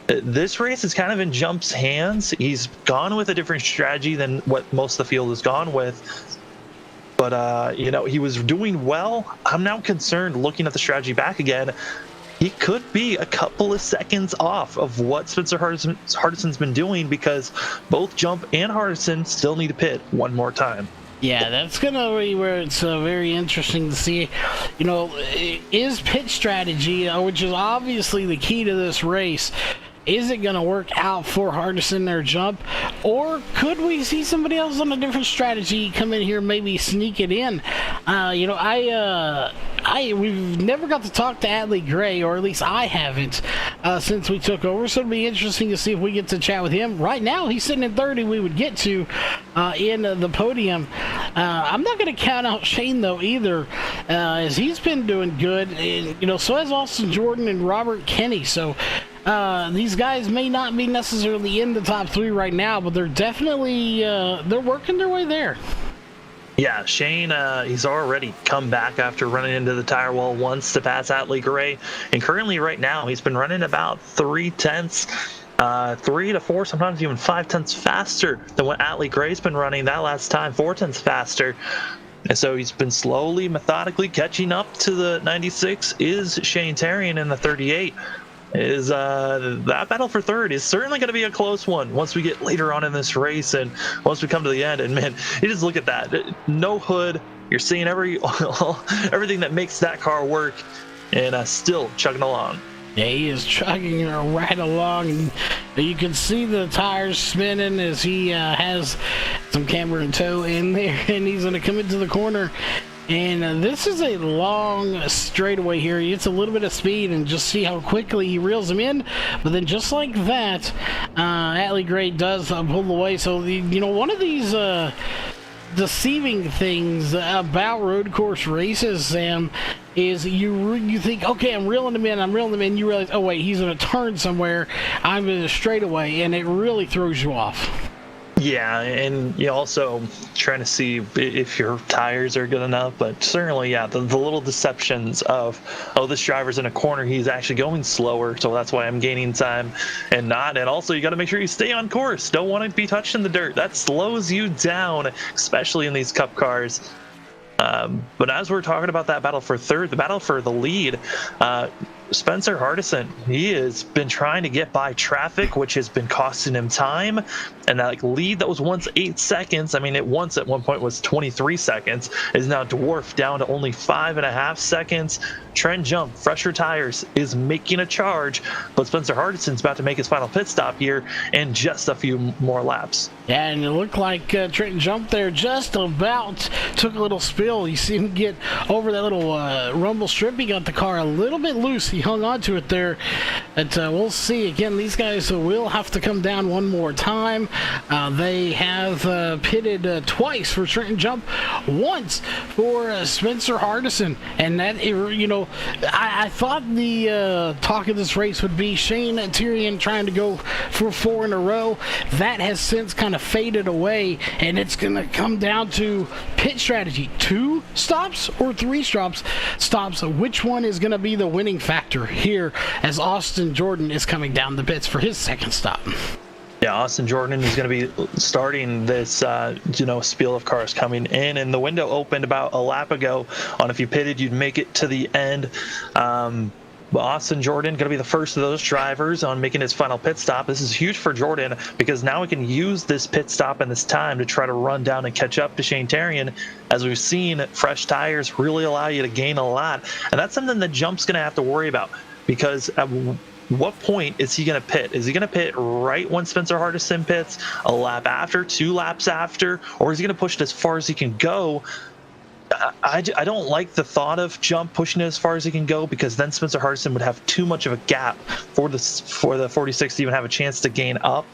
This race is kind of in Jump's hands. He's gone with a different strategy than what most of the field has gone with. But, he was doing well. I'm now concerned looking at the strategy back again. He could be a couple of seconds off of what Spencer Hardison's been doing, because both Jump and Hardison still need to pit one more time. Yeah, that's going to be where it's very interesting to see, is pit strategy, which is obviously the key to this race, is it going to work out for Hardison or Jump, or could we see somebody else on a different strategy come in here, maybe sneak it in? We've never got to talk to Adley Gray, or at least I haven't, since we took over, so it'll be interesting to see if we get to chat with him. Right now, he's sitting in 30. We would get to in the podium. I'm not going to count out Shane, though, either, as he's been doing good, and, so has Austin Jordan and Robert Kenny, so these guys may not be necessarily in the top 3 right now, but they're definitely they're working their way there. Yeah, Shane, he's already come back after running into the tire wall once to pass Adley Gray, and currently right now he's been running about 3 tenths, 3 to 4, sometimes even 5 tenths faster than what Adley Gray's been running that last time, 4 tenths faster. And so he's been slowly, methodically catching up to the 96 is Shane Tarian in the 38. That battle for third is certainly going to be a close one once we get later on in this race and once we come to the end. And man, you just look at that, no hood, you're seeing everything that makes that car work, and still chugging along. Yeah, he is chugging right along, and you can see the tires spinning as he has some camber and toe in there, and he's going to come into the corner. And this is a long straightaway here. He gets a little bit of speed, and just see how quickly he reels him in. But then just like that, Adley Gray does pull away. So, one of these deceiving things about road course races, Sam, is you think, okay, I'm reeling him in, you realize, oh wait, he's going to turn somewhere, I'm in a straightaway, and it really throws you off. Yeah, and you also trying to see if your tires are good enough, but certainly, yeah, the little deceptions of, oh, this driver's in a corner, he's actually going slower, so that's why I'm gaining time and not. And also, you got to make sure you stay on course. Don't want to be touched in the dirt. That slows you down, especially in these cup cars. But as we're talking about that battle for third, the battle for the lead, Spencer Hardison, he has been trying to get by traffic, which has been costing him time. And that lead that was once 8 seconds, I mean, it once at one point was 23 seconds, is now dwarfed down to only 5.5 seconds. Trent Jump, fresher tires, is making a charge, but Spencer Hardison's about to make his final pit stop here in just a few more laps. Yeah, and it looked like Trenton Jump there just about took a little spill. You see him get over that little rumble strip. He got the car a little bit loose. He hung on to it there. But we'll see. Again, these guys will have to come down one more time. They have pitted twice for Trenton Jump, once for Spencer Hardison. And that, I thought the talk of this race would be Shane Tyrion trying to go for 4 in a row. That has since kind of faded away, and it's going to come down to pit strategy. 2 stops or 3 stops. Which one is going to be the winning factor here as Austin Jordan is coming down the pits for his second stop? Yeah, Austin Jordan is going to be starting this, spiel of cars coming in, and the window opened about a lap ago on if you pitted, you'd make it to the end. Austin Jordan going to be the first of those drivers on making his final pit stop. This is huge for Jordan because now we can use this pit stop and this time to try to run down and catch up to Shane Terrian. As we've seen, fresh tires really allow you to gain a lot, and that's something that Jump's going to have to worry about, because at what point is he going to pit? Is he going to pit right when Spencer Hardison pits, a lap after, 2 laps after, or is he going to push it as far as he can go? I don't like the thought of Jump pushing it as far as he can go, because then Spencer Hardison would have too much of a gap for the 46 to even have a chance to gain up.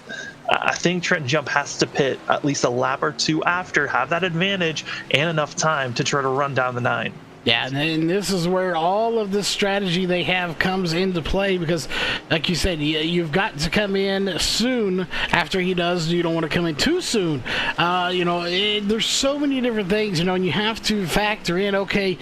I think Trenton Jump has to pit at least a lap or 2 after, have that advantage and enough time to try to run down the 9. Yeah, and this is where all of this strategy they have comes into play, because, like you said, you've got to come in soon after he does. You don't want to come in too soon. There's so many different things, and you have to factor in, okay,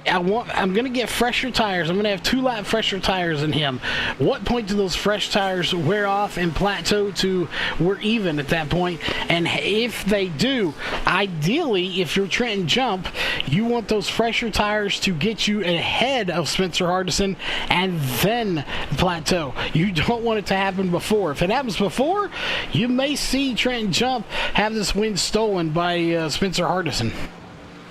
I'm going to get fresher tires. I'm going to have 2-lap fresher tires in him. What point do those fresh tires wear off and plateau to we're even at that point? And if they do, ideally, if you're Trenton Jump, you want those fresher tires to get you ahead of Spencer Hardison and then plateau. You don't want it to happen before. If it happens before, you may see Trenton Jump have this win stolen by Spencer Hardison.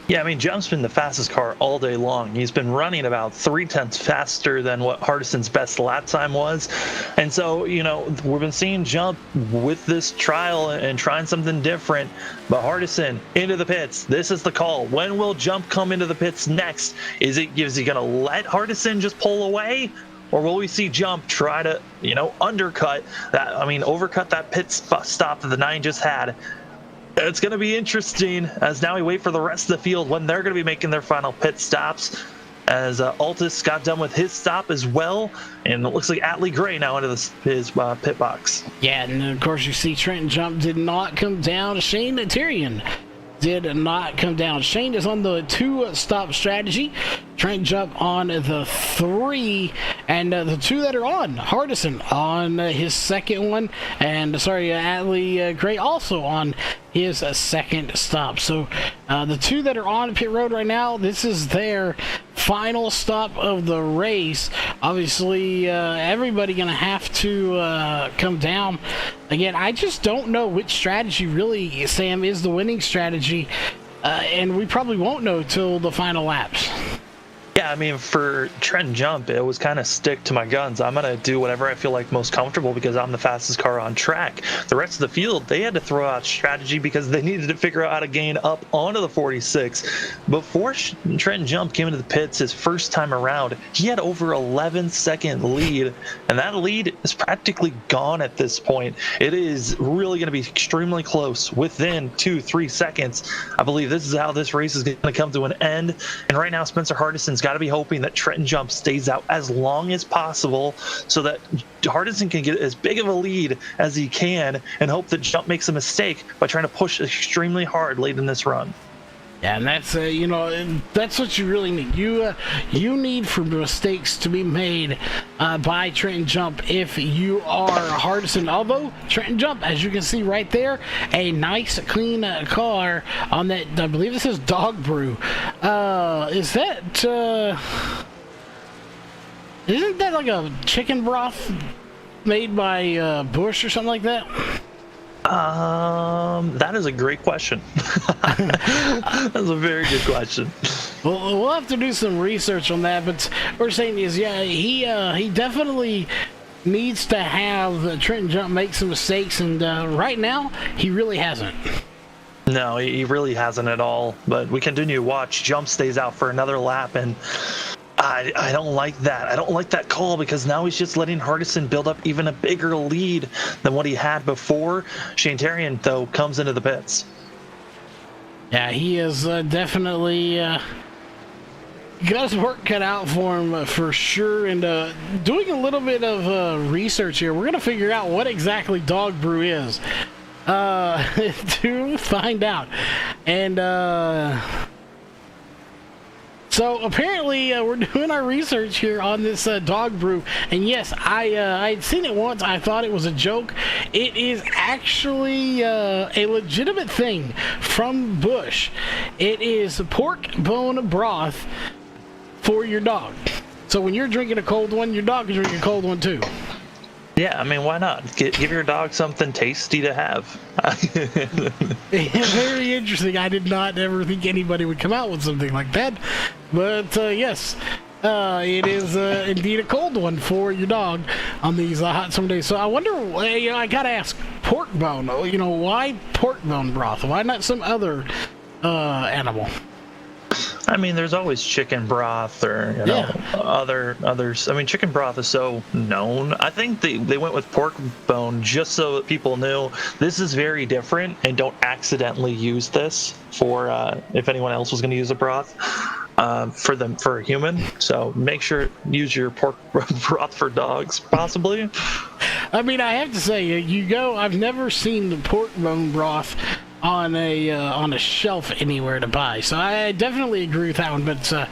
Yeah, I mean, Jump's been the fastest car all day long. He's been running about 0.3 faster than what Hardison's best lap time was. And so, we've been seeing Jump with this trial and trying something different. But Hardison into the pits. This is the call. When will Jump come into the pits next? Is he going to let Hardison just pull away? Or will we see Jump try to, overcut that pit stop that the 9 just had? It's going to be interesting as now we wait for the rest of the field when they're going to be making their final pit stops, as Altus got done with his stop as well, and it looks like Atlee Gray now into his pit box. Yeah, and of course you see Trenton Jump did not come down. Shane Tyrion did not come down. Shane is on the 2-stop strategy. Trent Jump on the 3, and the 2 that are on, Hardison on his second one, and Atlee Gray also on his second stop. So the 2 that are on pit road right now, this is their final stop of the race. Obviously, everybody gonna have to come down. Again, I just don't know which strategy really, Sam, is the winning strategy, and we probably won't know till the final laps. Yeah, I mean, for Trenton Jump, it was kind of stick to my guns. I'm going to do whatever I feel like most comfortable because I'm the fastest car on track. The rest of the field, they had to throw out strategy because they needed to figure out how to gain up onto the 46. Before Trenton Jump came into the pits his first time around, he had over 11-second lead, and that lead is practically gone at this point. It is really going to be extremely close, within 2-3 seconds. I believe this is how this race is going to come to an end, and right now Spencer Hardison's got to be hoping that Trenton Jump stays out as long as possible so that Hardison can get as big of a lead as he can and hope that Jump makes a mistake by trying to push extremely hard late in this run. Yeah, and that's that's what you really need. You need for mistakes to be made by Trenton Jump if you are Hardison. Although Trenton Jump, as you can see right there, a nice clean car on that. I believe this is Dog Brew. Is that? Isn't that like a chicken broth made by Bush or something like that? That is a great question. That's a very good question. Well, we'll have to do some research on that, but what we're saying is, yeah, he definitely needs to have Trenton Jump make some mistakes, and right now, he really hasn't. No, he really hasn't at all, but we continue to watch. Jump stays out for another lap, and I don't like that. I don't like that call because now he's just letting Hardison build up even a bigger lead than what he had before. Shantarian, though, comes into the pits. Yeah, he is definitely got his work cut out for him for sure. And doing a little bit of research here, we're going to figure out what exactly Dog Brew is to find out. And so apparently we're doing our research here on this Dog Brew, and yes, I had seen it once. I thought it was a joke. It is actually a legitimate thing from Bush. It is pork bone broth for your dog. So when you're drinking a cold one, your dog can drink a cold one too. Yeah, I mean, why not? Give your dog something tasty to have. Very interesting. I did not ever think anybody would come out with something like that. But yes, it is indeed a cold one for your dog on these hot summer days. So I wonder, I gotta ask, pork bone, why pork bone broth? Why not some other animal? I mean, there's always chicken broth or others. I mean, chicken broth is so known. I think they went with pork bone just so that people knew this is very different and don't accidentally use this for if anyone else was going to use a broth for a human. So make sure use your pork broth for dogs, possibly. I mean, I have to say, I've never seen the pork bone broth on a shelf anywhere to buy, so I definitely agree with that one. But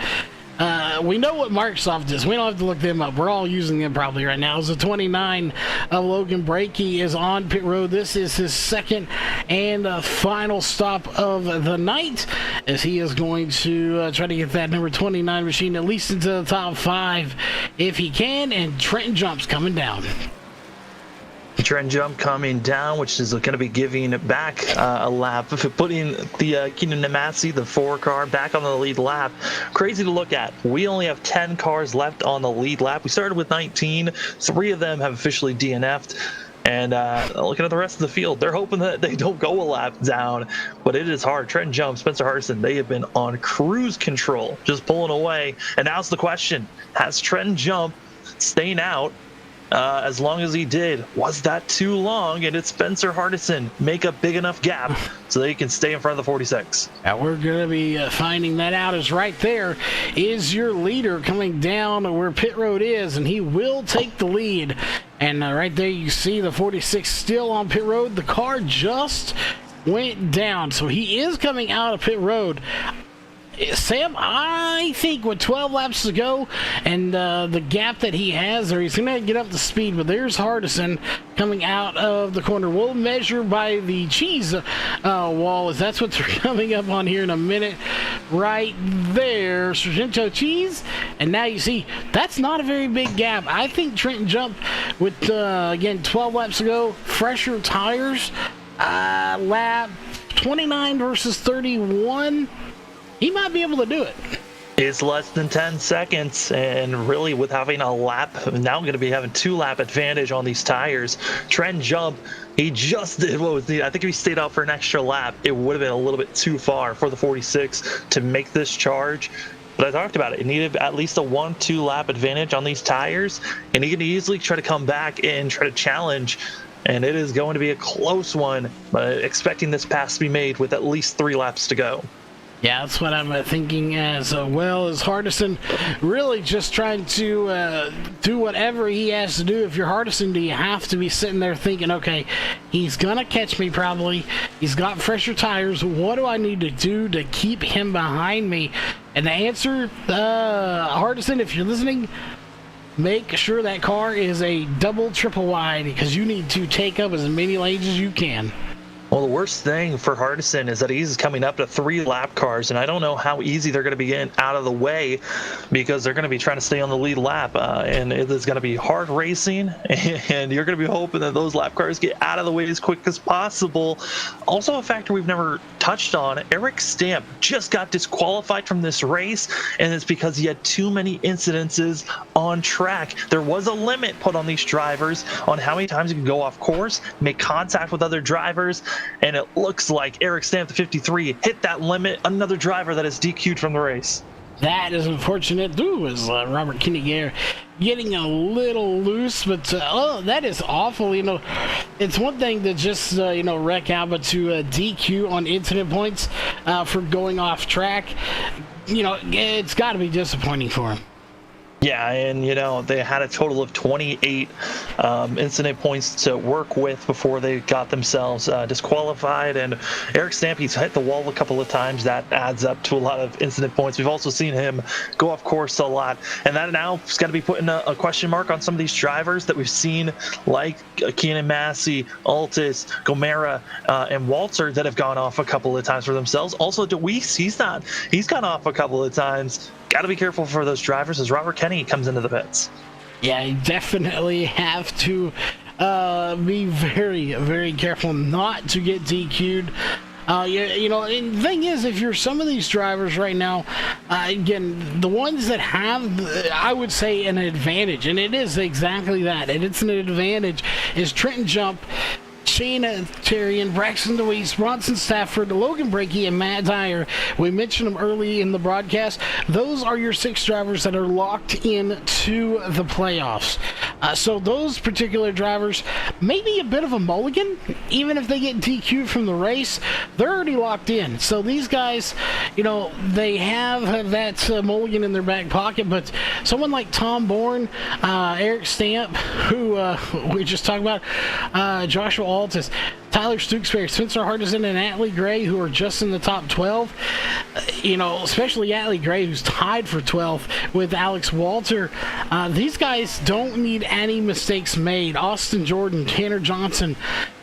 we know what Microsoft is. We don't have to look them up. We're all using them probably right now. It's the 29 Logan Brakey is on pit road. This is his second and final stop of the night, as he is going to try to get that number 29 machine at least into the top 5 if he can. And Trenton Jump's coming down. Trenton Jump coming down, which is going to be giving back a lap, putting the Keenan Namasi, the 4 car, back on the lead lap. Crazy to look at. We only have 10 cars left on the lead lap. We started with 19. 3 of them have officially DNF'd. And looking at the rest of the field, they're hoping that they don't go a lap down, but it is hard. Trenton Jump, Spencer Hardison, they have been on cruise control, just pulling away. And now's the question: has Trenton Jump staying out as long as he did, was that too long? And did Spencer Hardison make a big enough gap so they can stay in front of the 46? Now we're going to be finding that out, as right there is your leader coming down where pit road is, and he will take the lead. And right there you see the 46 still on pit road. The car just went down, so he is coming out of pit road. Sam, I think with 12 laps to go and the gap that he has there, he's going to get up to speed. But there's Hardison coming out of the corner. We'll measure by the cheese wall, as that's what they're coming up on here in a minute. Right there, Sargento cheese. And now you see, that's not a very big gap. I think Trenton Jump with, again, 12 laps to go, fresher tires, lap 29 versus 31. He might be able to do it. It's less than 10 seconds, and really with having a lap, now going to be having 2-lap advantage on these tires. Trenton Jump, he just did what was needed. I think if he stayed out for an extra lap, it would have been a little bit too far for the 46 to make this charge. But I talked about it. It needed at least a 1-2 lap advantage on these tires, and he can easily try to come back and try to challenge. And it is going to be a close one, but expecting this pass to be made with at least 3 laps to go. Yeah, that's what I'm thinking as well. As Hardison really just trying to do whatever he has to do. If you're Hardison, do you have to be sitting there thinking, okay, he's going to catch me probably. He's got fresher tires. What do I need to do to keep him behind me? And the answer, Hardison, if you're listening, make sure that car is a double, triple wide because you need to take up as many lanes as you can. Well, the worst thing for Hardison is that he's coming up to 3 lap cars, and I don't know how easy they're going to be getting out of the way because they're going to be trying to stay on the lead lap, and it is going to be hard racing, and you're going to be hoping that those lap cars get out of the way as quick as possible. Also, a factor we've never touched on, Eric Stamp just got disqualified from this race, and it's because he had too many incidences on track. There was a limit put on these drivers on how many times you can go off course, make contact with other drivers, and it looks like Eric Stamp, the 53, hit that limit. Another driver that is DQ'd from the race. That is unfortunate. Ooh, is Robert Kinnegar getting a little loose, but that is awful. You know, it's one thing to just wreck out, but to DQ on incident points for going off track, it's got to be disappointing for him. Yeah, and they had a total of 28 incident points to work with before they got themselves disqualified. And Eric Stamp, he's hit the wall a couple of times. That adds up to a lot of incident points. We've also seen him go off course a lot, and that now has got to be putting a question mark on some of these drivers that we've seen, like Keenan Massey, Altis, Gomera, and Walter, that have gone off a couple of times for themselves. Also, DeWeese, he's gone off a couple of times. Got to be careful for those drivers as Robert Kenny comes into the pits. Yeah, you definitely have to be very, very careful not to get DQ'd. And the thing is, if you're some of these drivers right now, again, the ones that have, I would say, an advantage, and it is exactly that, and it's an advantage, is Trenton Jump, Shane Terrian, Braxton DeWeese, Bronson Stafford, Logan Brakey, and Matt Dyer. We mentioned them early in the broadcast. Those are your 6 drivers that are locked in to the playoffs. So those particular drivers may be a bit of a mulligan. Even if they get DQ'd from the race, they're already locked in. So these guys, they have that mulligan in their back pocket. But someone like Tom Bourne, Eric Stamp, who we just talked about, Joshua Altis, Tyler Stooksbury, Spencer Hardison, and Atlee Gray, who are just in the top 12. Especially Atlee Gray, who's tied for 12th with Alex Walter. These guys don't need any mistakes made. Austin Jordan, Tanner Johnson,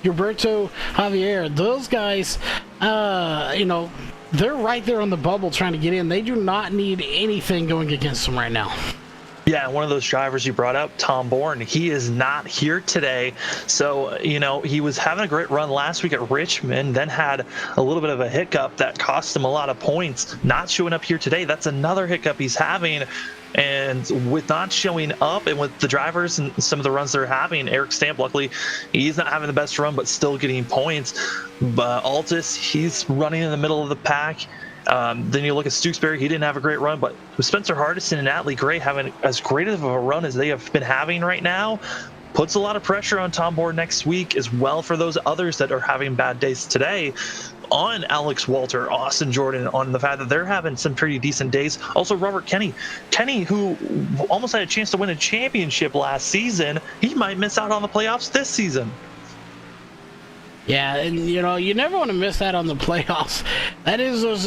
Gilberto Javier, those guys, they're right there on the bubble trying to get in. They do not need anything going against them right now. Yeah, one of those drivers you brought up, Tom Bourne, he is not here today. So, he was having a great run last week at Richmond, then had a little bit of a hiccup that cost him a lot of points. Not showing up here today, that's another hiccup he's having. And with not showing up and with the drivers and some of the runs they're having, Eric Stamp, luckily, he's not having the best run, but still getting points. But Altis, he's running in the middle of the pack. Then you look at Stooksbury, he didn't have a great run, but with Spencer Hardison and Atlee Gray having as great of a run as they have been having right now, puts a lot of pressure on Tom Bourne next week as well for those others that are having bad days today, on Alex Walter, Austin Jordan, on the fact that they're having some pretty decent days. Also, Robert Kenny, who almost had a chance to win a championship last season, he might miss out on the playoffs this season. Yeah, and you never want to miss that on the playoffs. That is, it's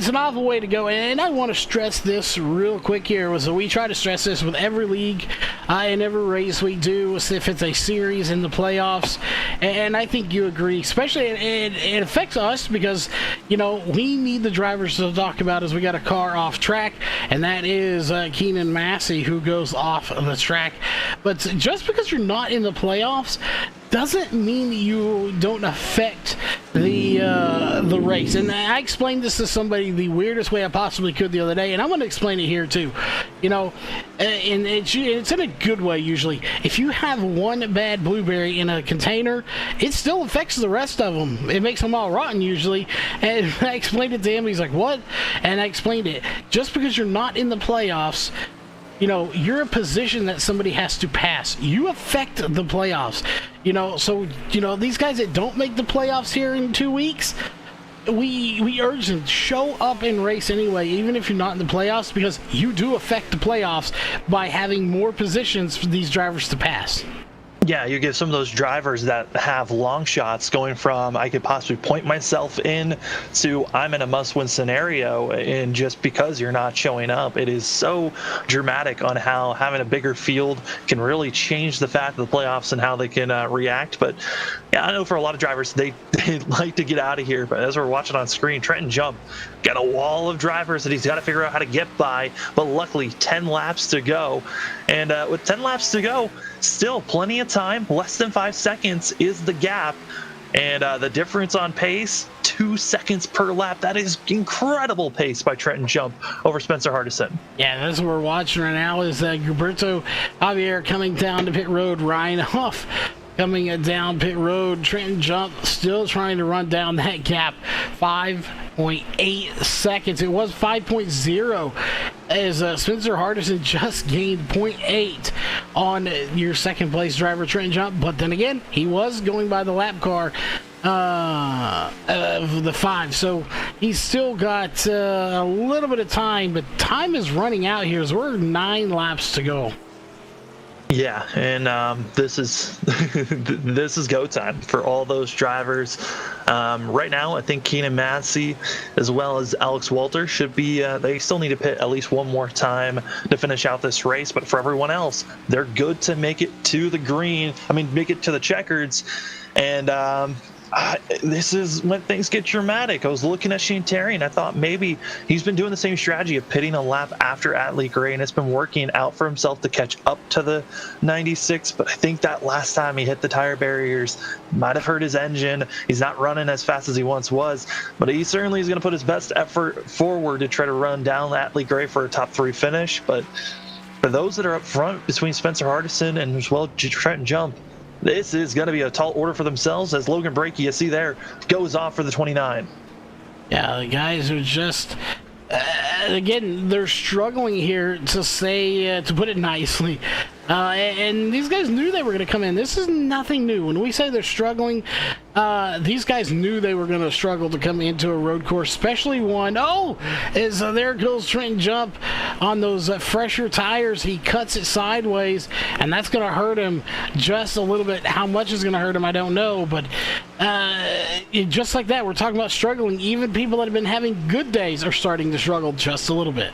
an awful way to go. And I want to stress this real quick here. We try to stress this with every league and every race we do, if it's a series in the playoffs. And I think you agree, especially it affects us because, we need the drivers to talk about as we got a car off track, and that is Keenan Massey, who goes off the track. But just because you're not in the playoffs doesn't mean you don't affect the race. And I explained this to somebody the weirdest way I possibly could the other day, and I'm going to explain it here too. And it's in a good way usually. If you have one bad blueberry in a container, it still affects the rest of them. It makes them all rotten usually. And I explained it to him. He's like, "What?" And I explained it. Just because you're not in the playoffs, you're a position that somebody has to pass. You affect the playoffs. So these guys that don't make the playoffs here in 2 weeks, we urge them, show up and race anyway, even if you're not in the playoffs, because you do affect the playoffs by having more positions for these drivers to pass. Yeah, you give some of those drivers that have long shots going from I could possibly point myself in to I'm in a must-win scenario, and just because you're not showing up, it is so dramatic on how having a bigger field can really change the fact of the playoffs and how they can react. But yeah, I know for a lot of drivers, they like to get out of here, but as we're watching on screen, Trenton Jump got a wall of drivers that he's got to figure out how to get by, but luckily 10 laps to go, and with 10 laps to go, still plenty of time, less than 5 seconds is the gap, and the difference on pace, 2 seconds per lap. That is incredible pace by Trenton Jump over Spencer Hardison. Yeah, that's what we're watching right now is Gilberto Javier coming down to pit road, Ryan Huff coming down pit road, Trenton Jump still trying to run down that gap, 5.8 seconds. It was 5.0 as Spencer Hardison just gained 0.8 on your second place driver Trenton Jump, but then again, he was going by the lap car of the 5, so he's still got a little bit of time, but time is running out here as we're 9 laps to go. Yeah, and this is this is go time for all those drivers. Right now, I think Keenan Massey as well as Alex Walter should be. They still need to pit at least one more time to finish out this race. But for everyone else, they're good to make it to the green. I mean, make it to the checkers, and. This is when things get dramatic. I was looking at Shane Terry, and I thought maybe he's been doing the same strategy of pitting a lap after Atlee Gray, and it's been working out for himself to catch up to the 96. But I think that last time he hit the tire barriers might have hurt his engine. He's not running as fast as he once was, but he certainly is going to put his best effort forward to try to run down Atlee Gray for a top 3 finish. But for those that are up front between Spencer Hardison and as well Trenton Jump, this is going to be a tall order for themselves as Logan Brakey, you see there, goes off for the 29. Yeah, the guys are just, again, they're struggling here to say, to put it nicely. And these guys knew they were going to come in. This is nothing new. When we say they're struggling, these guys knew they were going to struggle to come into a road course, especially one. Oh, there goes Trenton Jump on those fresher tires. He cuts it sideways, and that's going to hurt him just a little bit. How much is going to hurt him, I don't know. But just like that, we're talking about struggling. Even people that have been having good days are starting to struggle just a little bit.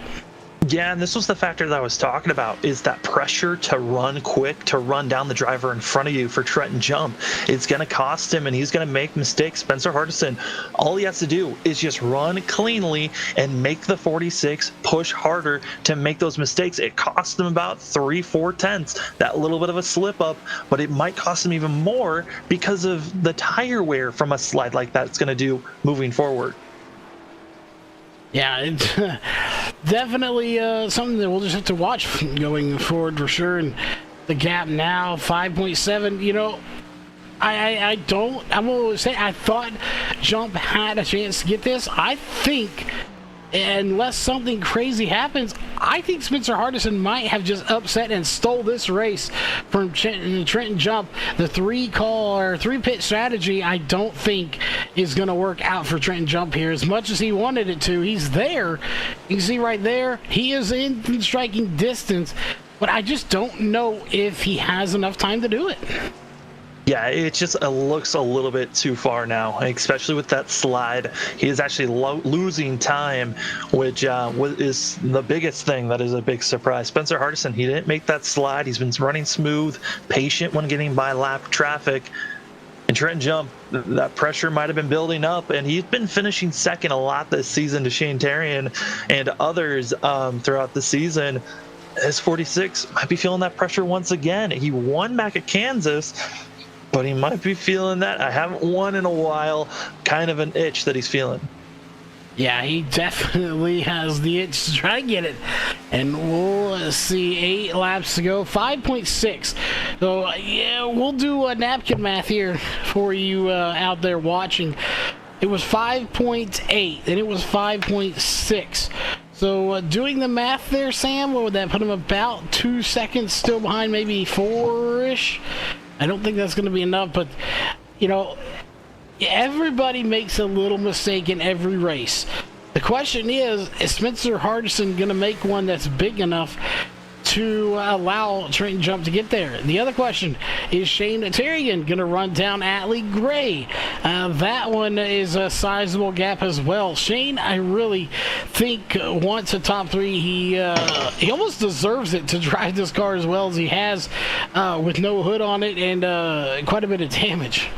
Yeah, and this was the factor that I was talking about, is that pressure to run quick, to run down the driver in front of you for Trenton Jump. It's going to cost him, and he's going to make mistakes. Spencer Hardison, all he has to do is just run cleanly and make the 46 push harder to make those mistakes. It cost him about 3-4 tenths, that little bit of a slip up, but it might cost him even more because of the tire wear from a slide like that it's going to do moving forward. Yeah, it's definitely something that we'll just have to watch going forward for sure. And the gap now, 5.7, you know, I will say I thought Jump had a chance to get this. I think, unless something crazy happens, I think Spencer Hardison might have just upset and stole this race from Trenton Jump. The 3-pit strategy, I don't think is going to work out for Trenton Jump here. As much as he wanted it to, he's there. You can see right there, he is in striking distance, but I just don't know if he has enough time to do it. Yeah, it just looks a little bit too far now, especially with that slide. He is actually losing time, which is the biggest thing that is a big surprise. Spencer Hardison, he didn't make that slide. He's been running smooth, patient when getting by lap traffic. And Trenton Jump, that pressure might have been building up, and he's been finishing second a lot this season to Shane Terrian and others throughout the season. His 46 might be feeling that pressure once again. He won back at Kansas, but he might be feeling that I haven't won in a while, kind of an itch that he's feeling. Yeah, he definitely has the itch to try to get it. And we'll see 8 laps to go, 5.6. So, yeah, we'll do a napkin math here for you out there watching. It was 5.8, and it was 5.6. So, doing the math there, Sam, what would that put him about 2 seconds still behind, maybe 4-ish? I don't think that's going to be enough, but, you know, everybody makes a little mistake in every race. The question is Spencer Hardison going to make one that's big enough to allow Trenton Jump to get there? The other question is Shane Tarian going to run down Atlee Gray? That one is a sizable gap as well. Shane, I really think wants a top three. He almost deserves it to drive this car as well as he has with no hood on it and quite a bit of damage.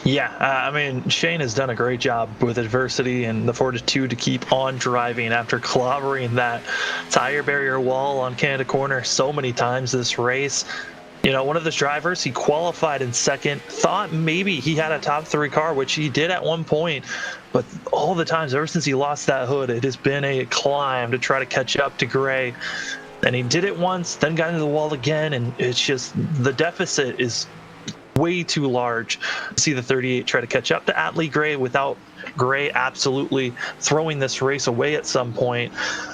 Yeah, I mean, Shane has done a great job with adversity and the fortitude to keep on driving after clobbering that tire barrier wall on Canada Corner so many times this race. You know, one of the drivers, he qualified in second, thought maybe he had a top three car, which he did at one point, but all the times ever since he lost that hood, it has been a climb to try to catch up to Gray. And he did it once, then got into the wall again, and it's just the deficit is way too large to see the 38 try to catch up to Atlee Gray without Gray absolutely throwing this race away at some point.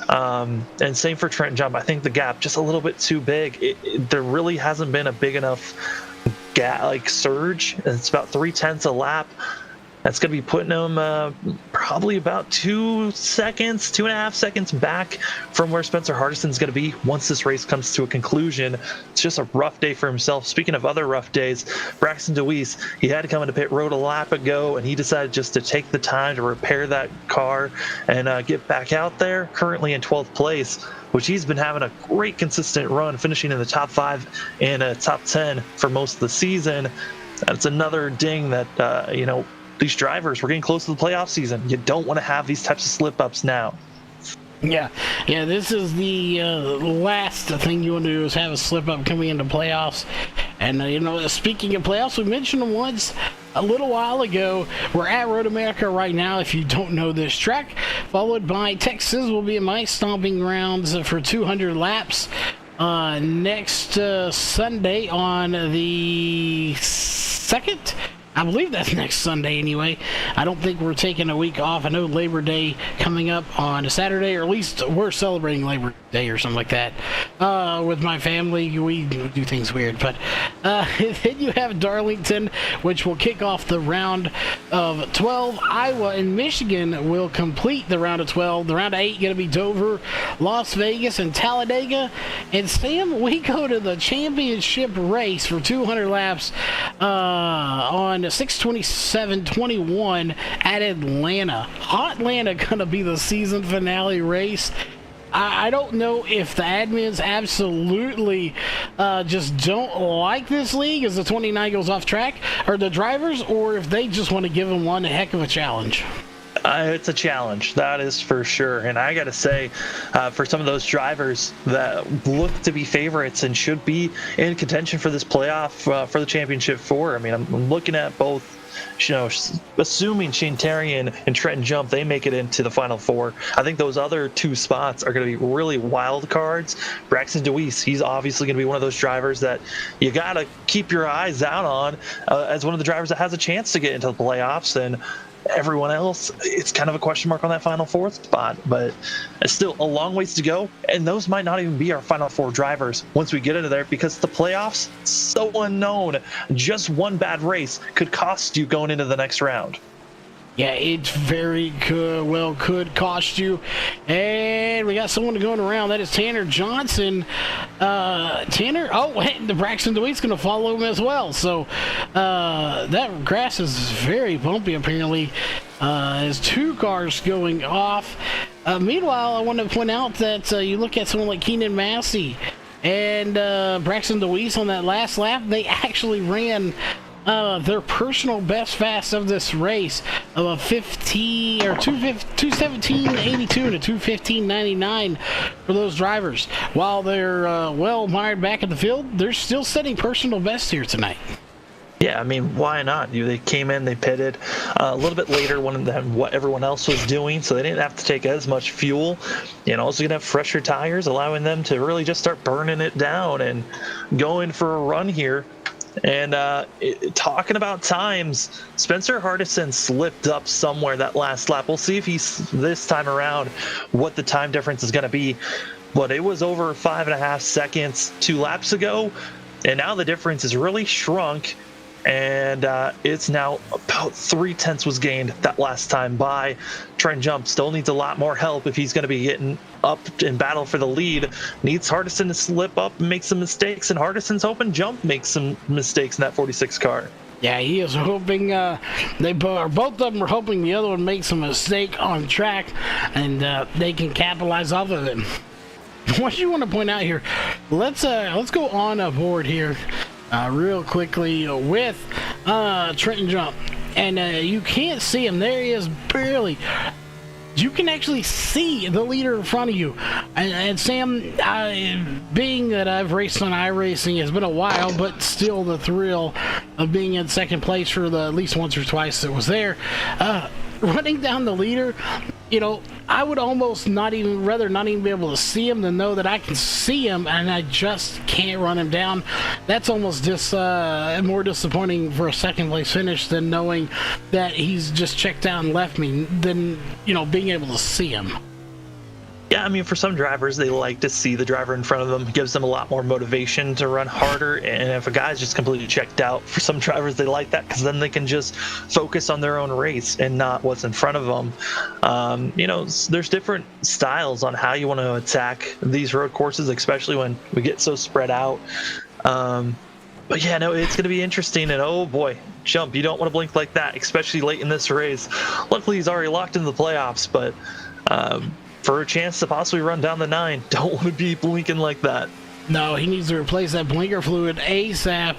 And same for Trenton Jump. I think the gap just a little bit too big. There really hasn't been a big enough gap, surge. It's about 0.3 a lap. That's going to be putting him probably about 2.5 seconds back from where Spencer Hardison's going to be once this race comes to a conclusion. It's just a rough day for himself. Speaking of other rough days, Braxton DeWeese, he had to come into pit road a lap ago, and he decided just to take the time to repair that car and get back out there, currently in 12th place, which he's been having a great consistent run, finishing in the top 5 and top 10 for most of the season. That's another ding that, these drivers, we're getting close to the playoff season. You don't want to have these types of slip-ups now. Yeah, this is the last thing you want to do is have a slip-up coming into playoffs. And, speaking of playoffs, we mentioned them once a little while ago. We're at Road America right now, if you don't know this track, followed by Texas will be my stomping grounds for 200 laps next Sunday on the 2nd. I believe that's next Sunday anyway. I don't think we're taking a week off. I know Labor Day coming up on a Saturday, or at least we're celebrating Labor Day or something like that. With my family, we do things weird. But then you have Darlington, which will kick off the round of 12. Iowa and Michigan will complete the round of 12. The round of 8 going to be Dover, Las Vegas, and Talladega. And Sam, we go to the championship race for 200 laps on 6/27/21 at Atlanta. Atlanta gonna be the season finale race. I don't know if the admins absolutely just don't like this league as the 29 goes off track, or the drivers, or if they just want to give them one heck of a challenge. It's a challenge, that is for sure. And I got to say, for some of those drivers that look to be favorites and should be in contention for this playoff for the championship 4, I mean, I'm looking at both, assuming Shane Tarian and Trenton Jump, they make it into the final 4. I think those other 2 spots are going to be really wild cards. Braxton DeWeese, he's obviously going to be one of those drivers that you got to keep your eyes out on as one of the drivers that has a chance to get into the playoffs. And everyone else, it's kind of a question mark on that final 4th spot, but it's still a long ways to go, and those might not even be our final 4 drivers once we get into there, because the playoffs, so unknown. Just one bad race could cost you going into the next round. Yeah, it's very good. Could cost you. And we got someone going around. That is Tanner Johnson. The Braxton DeWeese going to follow him as well. So that grass is very bumpy, apparently. There's 2 cars going off. Meanwhile, I want to point out that you look at someone like Keenan Massey and Braxton DeWeese on that last lap. They actually ran their personal best fast of this race of a 2:17.82 and a 2:15.99 for those drivers. While they're well mired back in the field, they're still setting personal bests here tonight. Yeah, I mean, why not? They came in, they pitted a little bit later than what everyone else was doing, so they didn't have to take as much fuel. Also going to have fresher tires, allowing them to really just start burning it down and going for a run here. And talking about times, Spencer Hardison slipped up somewhere that last lap. We'll see if this time around what the time difference is going to be. But it was over 5.5 seconds 2 laps ago, and now the difference is really shrunk. and it's now about 3/10 was gained that last time by. Trenton Jump still needs a lot more help if he's going to be getting up in battle for the lead. Needs Hardison to slip up and make some mistakes, and Hardison's hoping Jump makes some mistakes in that 46 car. Yeah, he is hoping, both of them are hoping the other one makes a mistake on track, and they can capitalize off of it. What you want to point out here, let's go on aboard here real quickly with Trenton Jump. And you can't see him. There he is, barely. You can actually see the leader in front of you. And Sam, being that I've raced on iRacing, it's been a while, but still the thrill of being in second place for the at least once or twice that was there. Running down the leader, you know, I would almost rather not even be able to see him than know that I can see him and I just can't run him down. That's almost just more disappointing for a second place finish than knowing that he's just checked out and left me than, you know, being able to see him. Yeah, I mean, for some drivers, they like to see the driver in front of them. It gives them a lot more motivation to run harder. And if a guy's just completely checked out, for some drivers, they like that because then they can just focus on their own race and not what's in front of them. You know, there's different styles on how you want to attack these road courses, especially when we get so spread out. But yeah, no, it's going to be interesting. And oh boy, Jump, you don't want to blink like that, especially late in this race. Luckily, he's already locked into the playoffs, but for a chance to possibly run down the 9, don't want to be blinking like that. No, he needs to replace that blinker fluid ASAP.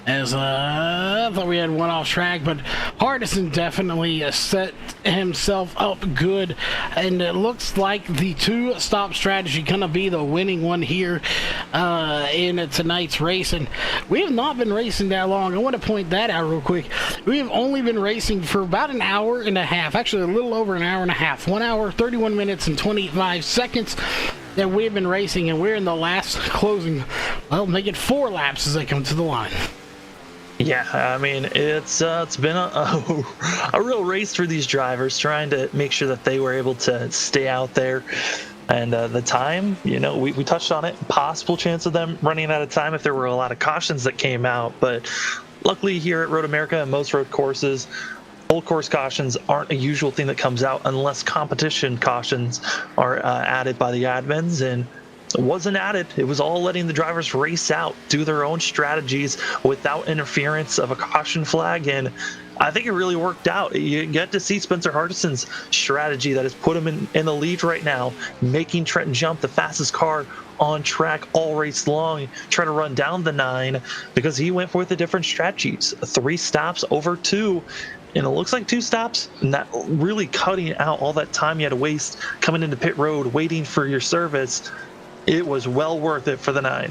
As I thought we had one off track, but Hardison definitely set himself up good, and it looks like the 2-stop strategy gonna be the winning one here in tonight's race. And we have not been racing that long. I want to point that out real quick. We have only been racing for about an hour and a half, actually a little over an hour and a half. 1 hour, 31 minutes, and 25 seconds. That we've been racing, and we're in the last closing, well, make it 4 laps as they come to the line. Yeah, I mean, it's been a real race for these drivers, trying to make sure that they were able to stay out there. And the time, you know, we touched on it, possible chance of them running out of time if there were a lot of cautions that came out. But luckily here at Road America and most road courses, full course cautions aren't a usual thing that comes out unless competition cautions are added by the admins, and it wasn't added. It was all letting the drivers race out, do their own strategies without interference of a caution flag, and I think it really worked out. You get to see Spencer Hardison's strategy that has put him in the lead right now, making Trenton Jump the fastest car on track all race long, try to run down the 9 because he went for the different strategies. 3 stops over 2. And it looks like 2 stops, and that really cutting out all that time you had to waste coming into pit road, waiting for your service. It was well worth it for the 9.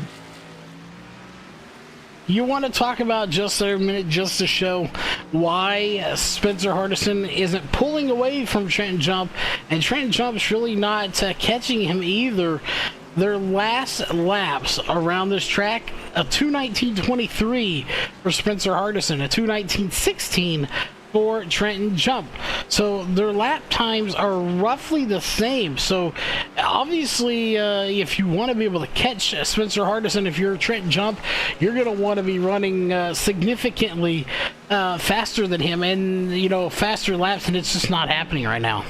You want to talk about just a minute just to show why Spencer Hardison isn't pulling away from Trenton Jump, and Trenton Jump's really not catching him either. Their last laps around this track, a 2:19.23 for Spencer Hardison, a 2:19.16 for Trenton Jump. So their lap times are roughly the same. So obviously, if you want to be able to catch Spencer Hardison, if you're Trenton Jump, you're going to want to be running significantly faster than him, and, you know, faster laps, and it's just not happening right now.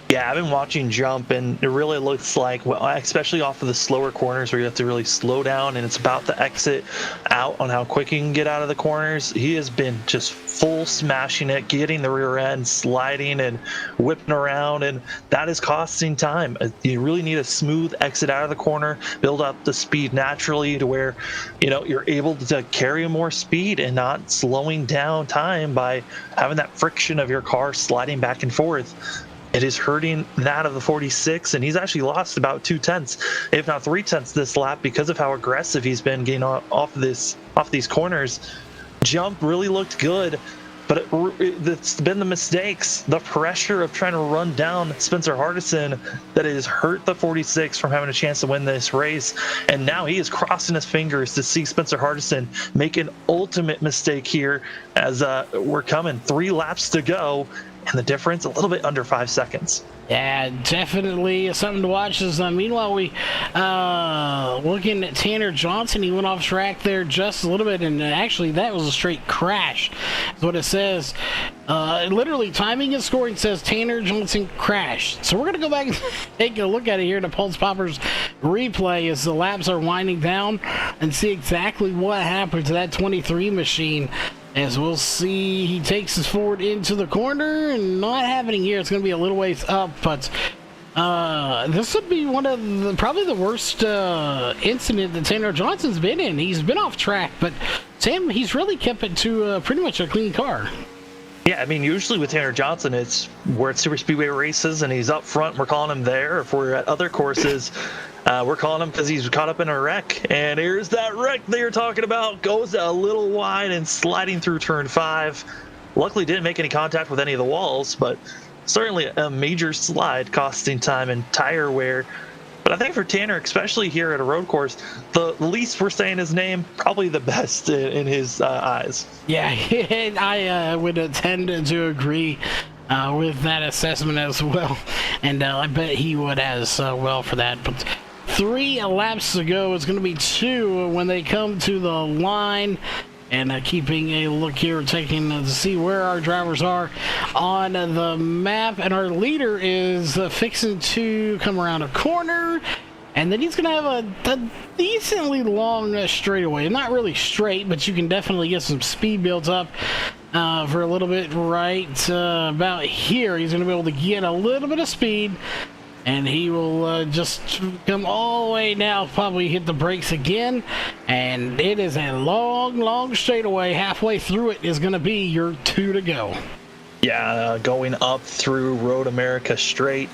Yeah, I've been watching Jump, and it really looks like, well, especially off of the slower corners where you have to really slow down, and it's about the exit out on how quick you can get out of the corners. He has been just full smashing it, getting the rear end, sliding and whipping around, and that is costing time. You really need a smooth exit out of the corner, build up the speed naturally to where, you know, you're able to carry more speed and not slowing down time by having that friction of your car sliding back and forth. It is hurting that of the 46, and he's actually lost about 2/10, if not 3/10 this lap because of how aggressive he's been getting off these corners. Jump really looked good, but it's been the mistakes, the pressure of trying to run down Spencer Hardison that has hurt the 46 from having a chance to win this race. And now he is crossing his fingers to see Spencer Hardison make an ultimate mistake here as we're coming 3 laps to go. And the difference, a little bit under 5 seconds. Yeah, definitely something to watch. Meanwhile, we looking at Tanner Johnson. He went off track there just a little bit, and actually that was a straight crash. Is what it says. Literally, timing and scoring says Tanner Johnson crashed. So we're gonna go back and take a look at it here in the Pulse Poppers replay as the laps are winding down, and see exactly what happened to that 23 machine. As we'll see, he takes us forward into the corner, and not happening here. It's going to be a little ways up, but this would be one of probably the worst incident that Tanner Johnson's been in. He's been off track, but Sam, he's really kept it to pretty much a clean car. Yeah, I mean, usually with Tanner Johnson, it's we're at super speedway races and he's up front. We're calling him there. If we're at other courses, we're calling him because he's caught up in a wreck. And here's that wreck they were talking about. Goes a little wide and sliding through turn 5. Luckily, didn't make any contact with any of the walls, but certainly a major slide, costing time and tire wear. But I think for Tanner, especially here at a road course, the least we're saying his name, probably the best in his eyes. Yeah, I would tend to agree with that assessment as well. And I bet he would as well for that. But 3 laps to go. It's going to be 2 when they come to the line. And keeping a look here, taking to see where our drivers are on the map. And our leader is fixing to come around a corner. And then he's going to have a decently long straightaway. Not really straight, but you can definitely get some speed built up for a little bit right about here. He's going to be able to get a little bit of speed. And he will just come all the way now, probably hit the brakes again. And it is a long, long straightaway. Halfway through it is going to be your 2 to go. Yeah, going up through Road America straight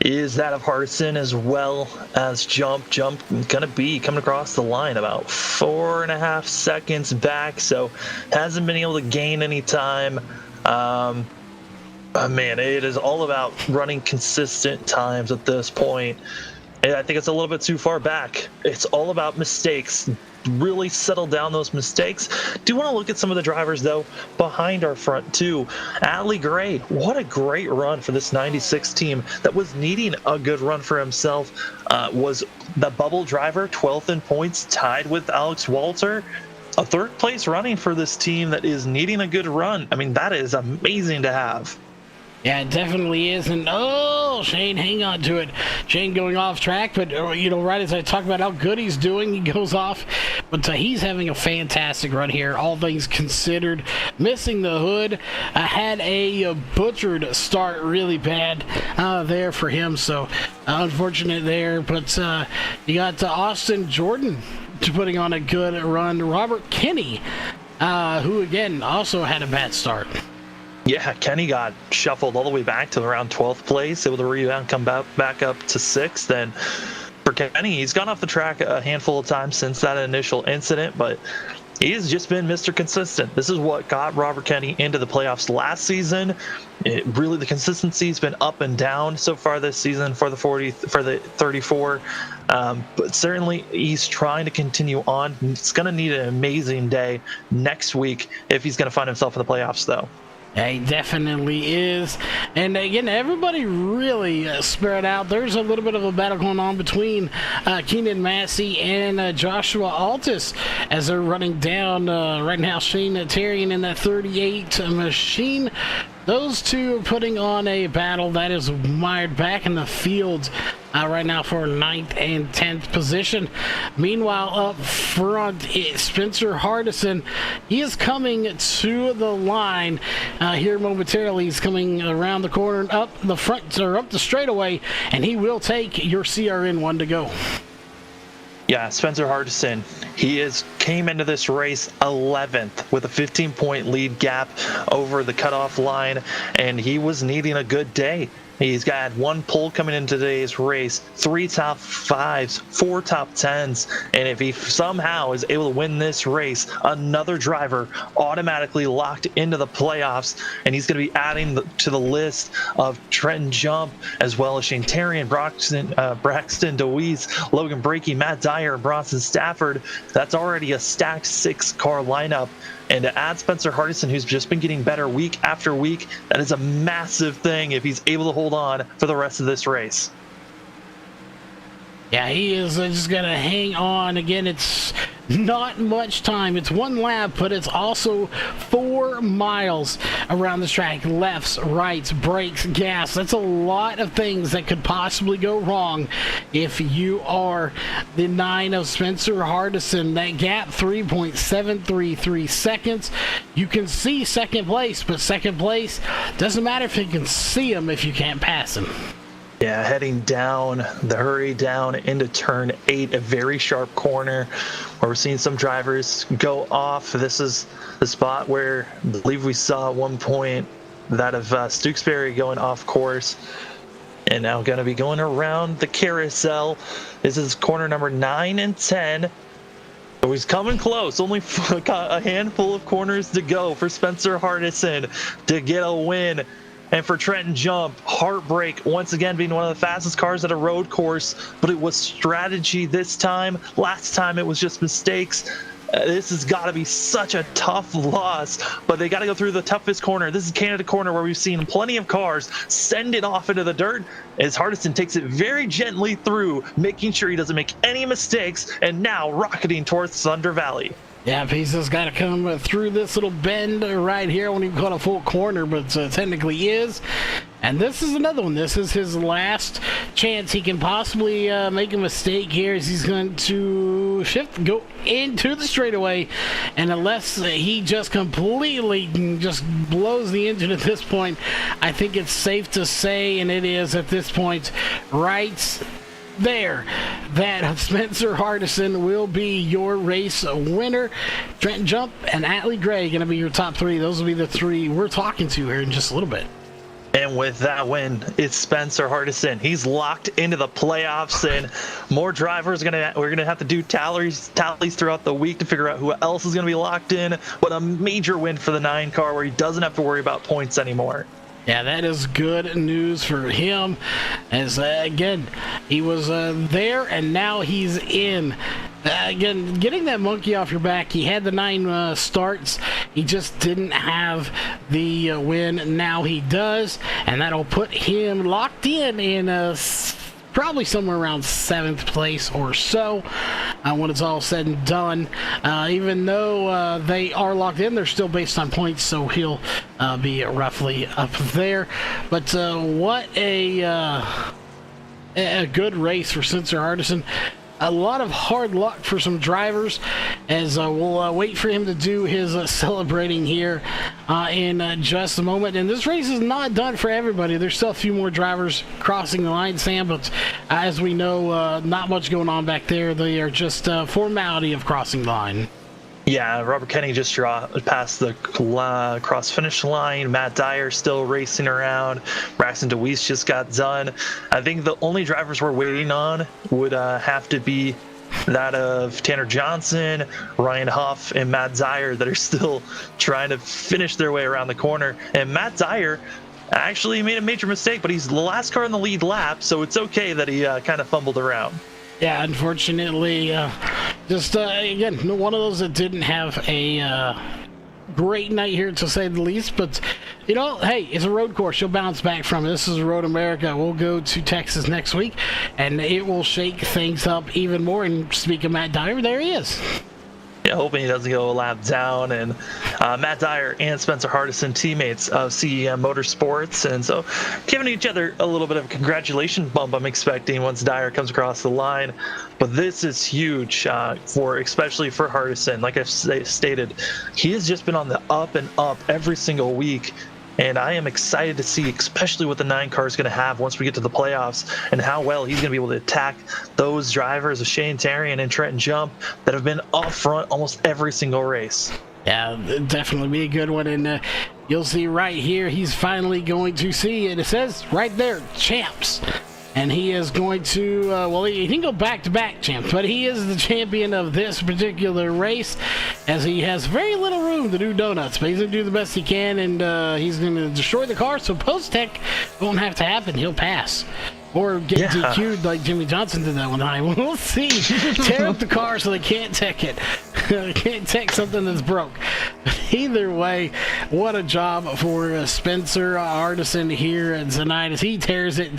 is that of Hardison, as well as Jump. Jump going to be coming across the line about 4.5 seconds back. So hasn't been able to gain any time. Man, it is all about running consistent times at this point. And I think it's a little bit too far back. It's all about mistakes. Really settle down those mistakes. Do want to look at some of the drivers, though, behind our front, too. Adley Gray, what a great run for this 96 team that was needing a good run for himself. Was the bubble driver, 12th in points, tied with Alex Walter. A 3rd place running for this team that is needing a good run. I mean, that is amazing to have. Yeah, it definitely is. And oh, Shane, hang on to it. Shane going off track, but right as I talk about how good he's doing, he goes off. But he's having a fantastic run here, all things considered. Missing the hood, had a butchered start, really bad there for him. So unfortunate there. But you got Austin Jordan putting on a good run. Robert Kinney, who again also had a bad start. Yeah, Kenny got shuffled all the way back to around 12th place, able to rebound, come back up to 6th. And for Kenny, he's gone off the track a handful of times since that initial incident, but he's just been Mr. Consistent. This is what got Robert Kenny into the playoffs last season. The consistency's been up and down so far this season for the 34. But certainly he's trying to continue on. He's going to need an amazing day next week if he's going to find himself in the playoffs, though. Yeah, he definitely is. And again, everybody really spread out. There's a little bit of a battle going on between Keenan Massey and Joshua Altus as they're running down right now. Shane Terrian in that 38 machine. Those two are putting on a battle that is mired back in the field right now for 9th and 10th position. Meanwhile, up front, Spencer Hardison. He is coming to the line here momentarily. He's coming around the corner, up the front, or up the straightaway, and he will take your CRN 1 to go. Yeah, Spencer Hardison, he came into this race 11th with a 15-point lead gap over the cutoff line, and he was needing a good day. He's got 1 pole coming into today's race, 3 top 5s, 4 top 10s, and if he somehow is able to win this race, another driver automatically locked into the playoffs, and he's going to be adding to the list of Trenton Jump, as well as Shane Terrian, Braxton DeWeese, Logan Brakey, Matt Dyer, and Bronson Stafford. That's already a stacked 6-car lineup. And to add Spencer Hardison, who's just been getting better week after week, that is a massive thing if he's able to hold hold on for the rest of this race. Yeah, he is just going to hang on. Again, it's not much time. It's 1 lap, but it's also 4 miles around this track. Lefts, rights, brakes, gas. That's a lot of things that could possibly go wrong if you are the 9 of Spencer Hardison. That gap, 3.733 seconds. You can see second place, but second place doesn't matter if you can see him if you can't pass him. Yeah, heading down, the hurry down into turn 8, a very sharp corner where we're seeing some drivers go off. This is the spot where I believe we saw at one point that of Stewksbury going off course. And now going to be going around the carousel. This is corner number 9 and 10. So he's coming close. Only a handful of corners to go for Spencer Hardison to get a win. And for Trenton Jump, heartbreak once again being one of the fastest cars at a road course, but it was strategy this time. Last time it was just mistakes. This has got to be such a tough loss, but they got to go through the toughest corner. This is Canada Corner where we've seen plenty of cars send it off into the dirt as Hardison takes it very gently through, making sure he doesn't make any mistakes, and now rocketing towards Thunder Valley. Yeah, he's just got to come through this little bend right here. I won't even call it a full corner, but technically is. And this is another one. This is his last chance he can possibly make a mistake here as he's going to go into the straightaway. And unless he just completely just blows the engine at this point, I think it's safe to say, and it is at this point, right there, that Spencer Hardison will be your race winner. Trenton Jump and Atlee Gray going to be your top 3. Those will be the 3 we're talking to here in just a little bit. And with that win, it's Spencer Hardison. He's locked into the playoffs, and more drivers we're gonna have to do tallies throughout the week to figure out who else is gonna be locked in. But a major win for the 9 car where he doesn't have to worry about points anymore. Yeah, that is good news for him, as again, he was there and now he's in. Again, getting that monkey off your back, he had the 9 starts, he just didn't have the win. Now he does, and that'll put him locked in probably somewhere around 7th place or so when it's all said and done. Even though they are locked in, they're still based on points, so he'll be roughly up there. But what a good race for Spencer Hardison. A lot of hard luck for some drivers, as we'll wait for him to do his celebrating here in just a moment. And this race is not done for everybody. There's still a few more drivers crossing the line, Sam, but as we know, not much going on back there. They are just formality of crossing the line. Yeah, Robert Kenny just passed the cross finish line. Matt Dyer still racing around. Braxton DeWeese just got done. I think the only drivers we're waiting on would have to be that of Tanner Johnson, Ryan Huff, and Matt Dyer that are still trying to finish their way around the corner. And Matt Dyer actually made a major mistake, but he's the last car in the lead lap, so it's okay that he kind of fumbled around. Yeah, unfortunately, again, one of those that didn't have a great night here, to say the least. But, you know, hey, it's a road course. You'll bounce back from it. This is Road America. We'll go to Texas next week, and it will shake things up even more. And speaking of Matt Dyer, there he is. Yeah, hoping he doesn't go a lap down. And Matt Dyer and Spencer Hardison, teammates of CEM Motorsports, and so giving each other a little bit of a congratulation bump I'm expecting once Dyer comes across the line. But this is huge especially for Hardison. Like I've stated, he has just been on the up and up every single week. And I am excited to see, especially what the 9 car is going to have once we get to the playoffs, and how well he's going to be able to attack those drivers of Shane Tarian and Trenton Jump that have been up front almost every single race. Yeah, definitely be a good one. And you'll see right here, he's finally going to see, and it says right there, champs. And he is going to, he can go back-to-back champs, but he is the champion of this particular race, as he has very little room to do donuts, but he's going to do the best he can, and he's going to destroy the car, so post-tech won't have to happen. He'll pass. Or get DQ'd like Jimmy Johnson did that one time. We'll see. Tear up the car so they can't tech it. Can't take something that's broke. Either way, what a job for Spencer Artisan here tonight as he tears it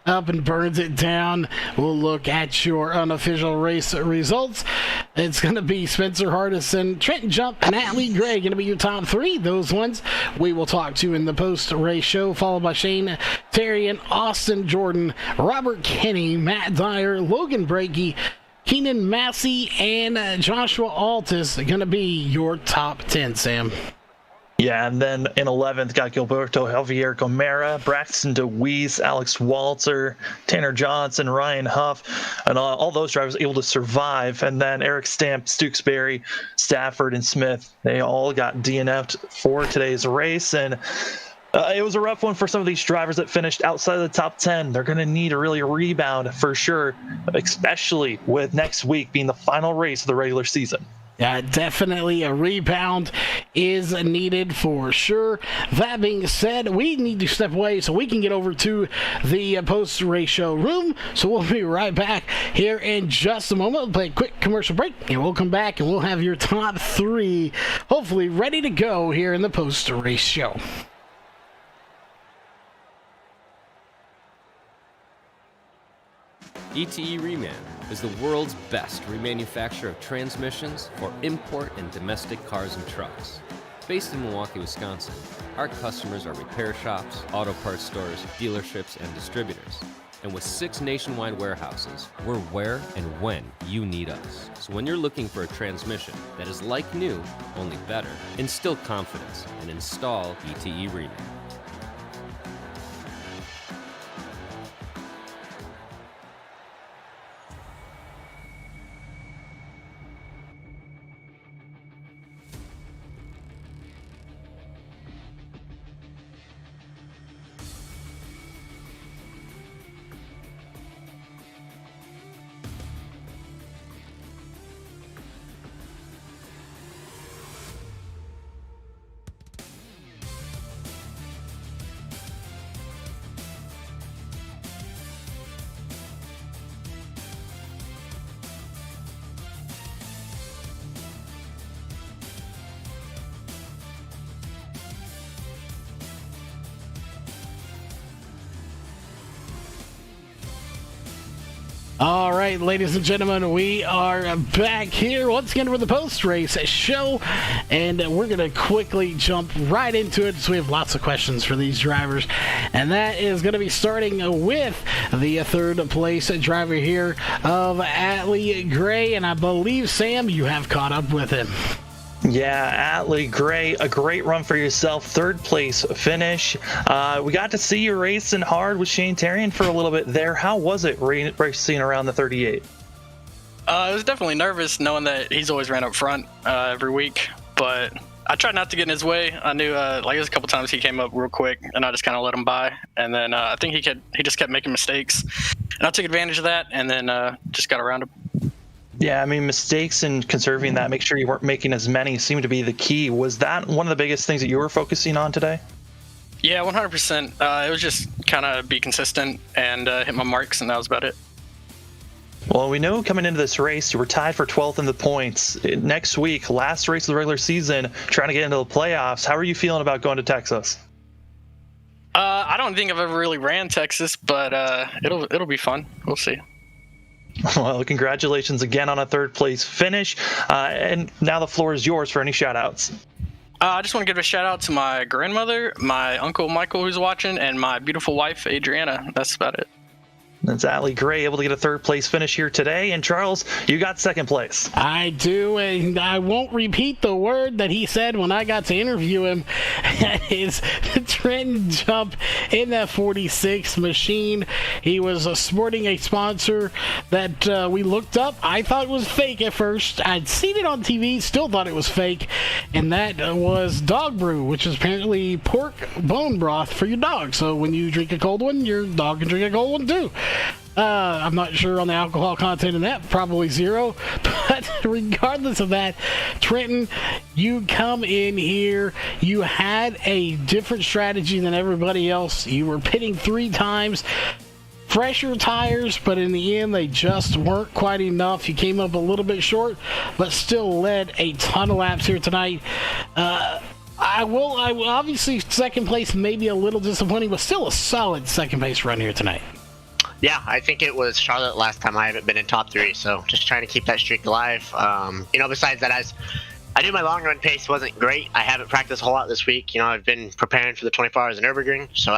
up and burns it down. We'll look at your unofficial race results. It's going to be Spencer Hardison, Trenton Jump, and Atlee Gray going to be your top three. Those ones we will talk to in the post-race show, followed by Shane Terrian, Austin Jordan, Robert Kenny, Matt Dyer, Logan Brakey, Keenan Massey, and Joshua Altus are going to be your top 10, Sam. Yeah, and then in 11th, got Gilberto Javier Gomera, Braxton DeWeese, Alex Walter, Tanner Johnson, Ryan Huff, and all those drivers able to survive. And then Eric Stamp, Stewksbury, Stafford, and Smith, they all got DNF'd for today's race. And it was a rough one for some of these drivers that finished outside of the top 10. They're going to need a really rebound for sure, especially with next week being the final race of the regular season. Yeah, definitely a rebound is needed for sure. That being said, we need to step away so we can get over to the post-race show room. So we'll be right back here in just a moment. We'll play a quick commercial break, and we'll come back and we'll have your top three hopefully ready to go here in the post-race show. ETE Reman is the world's best remanufacturer of transmissions for import and domestic cars and trucks. Based in Milwaukee, Wisconsin, our customers are repair shops, auto parts stores, dealerships, and distributors. And with 6 nationwide warehouses, we're where and when you need us. So when you're looking for a transmission that is like new, only better, instill confidence and install ETE Reman. All right, ladies and gentlemen, we are back here once again with the post-race show, and we're going to quickly jump right into it. So we have lots of questions for these drivers, and that is going to be starting with the third place driver here of Atlee Gray, and I believe, Sam, you have caught up with him. Yeah, Atlee Gray, a great run for yourself. Third place finish. We got to see you racing hard with Shane Terrian for a little bit there. How was it racing around the 38? It was definitely nervous knowing that he's always ran up front every week, but I tried not to get in his way. I knew like there's a couple times he came up real quick and I just kind of let him by, and then I think he just kept making mistakes, and I took advantage of that and then just got around him. Yeah, I mean, mistakes and conserving that, make sure you weren't making as many, seemed to be the key. Was that one of the biggest things that you were focusing on today? Yeah, 100%. It was just kind of be consistent and hit my marks, and that was about it. Well, we know coming into this race, you were tied for 12th in the points. Next week, last race of the regular season, trying to get into the playoffs. How are you feeling about going to Texas? I don't think I've ever really ran Texas, but it'll be fun. We'll see. Well, congratulations again on a third place finish. And now the floor is yours for any shout outs. I just want to give a shout out to my grandmother, my uncle Michael who's watching, and my beautiful wife Adriana. That's about it. That's Atlee Gray able to get a third place finish here today. And Charles, you got second place. I do, and I won't repeat the word that he said when I got to interview him. That is the Trenton Jump in that 46 machine. He was sporting a sponsor that we looked up. I thought it was fake at first. I'd seen it on TV, still thought it was fake, and that was dog brew, which is apparently pork bone broth for your dog. So when you drink a cold one, your dog can drink a cold one too. I'm not sure on the alcohol content in that, probably 0. But regardless of that, Trenton, you come in here, you had a different strategy than everybody else. You were pitting 3 times. fresher tires, but in the end, they just weren't quite enough. He came up a little bit short, but still led a ton of laps here tonight. I will obviously, second place may be a little disappointing, but still a solid second place run here tonight. Yeah, I think it was Charlotte last time I haven't been in top 3, so just trying to keep that streak alive. Besides that, I knew my long run pace wasn't great. I haven't practiced a whole lot this week. I've been preparing for the 24 hours in Nürburgring, so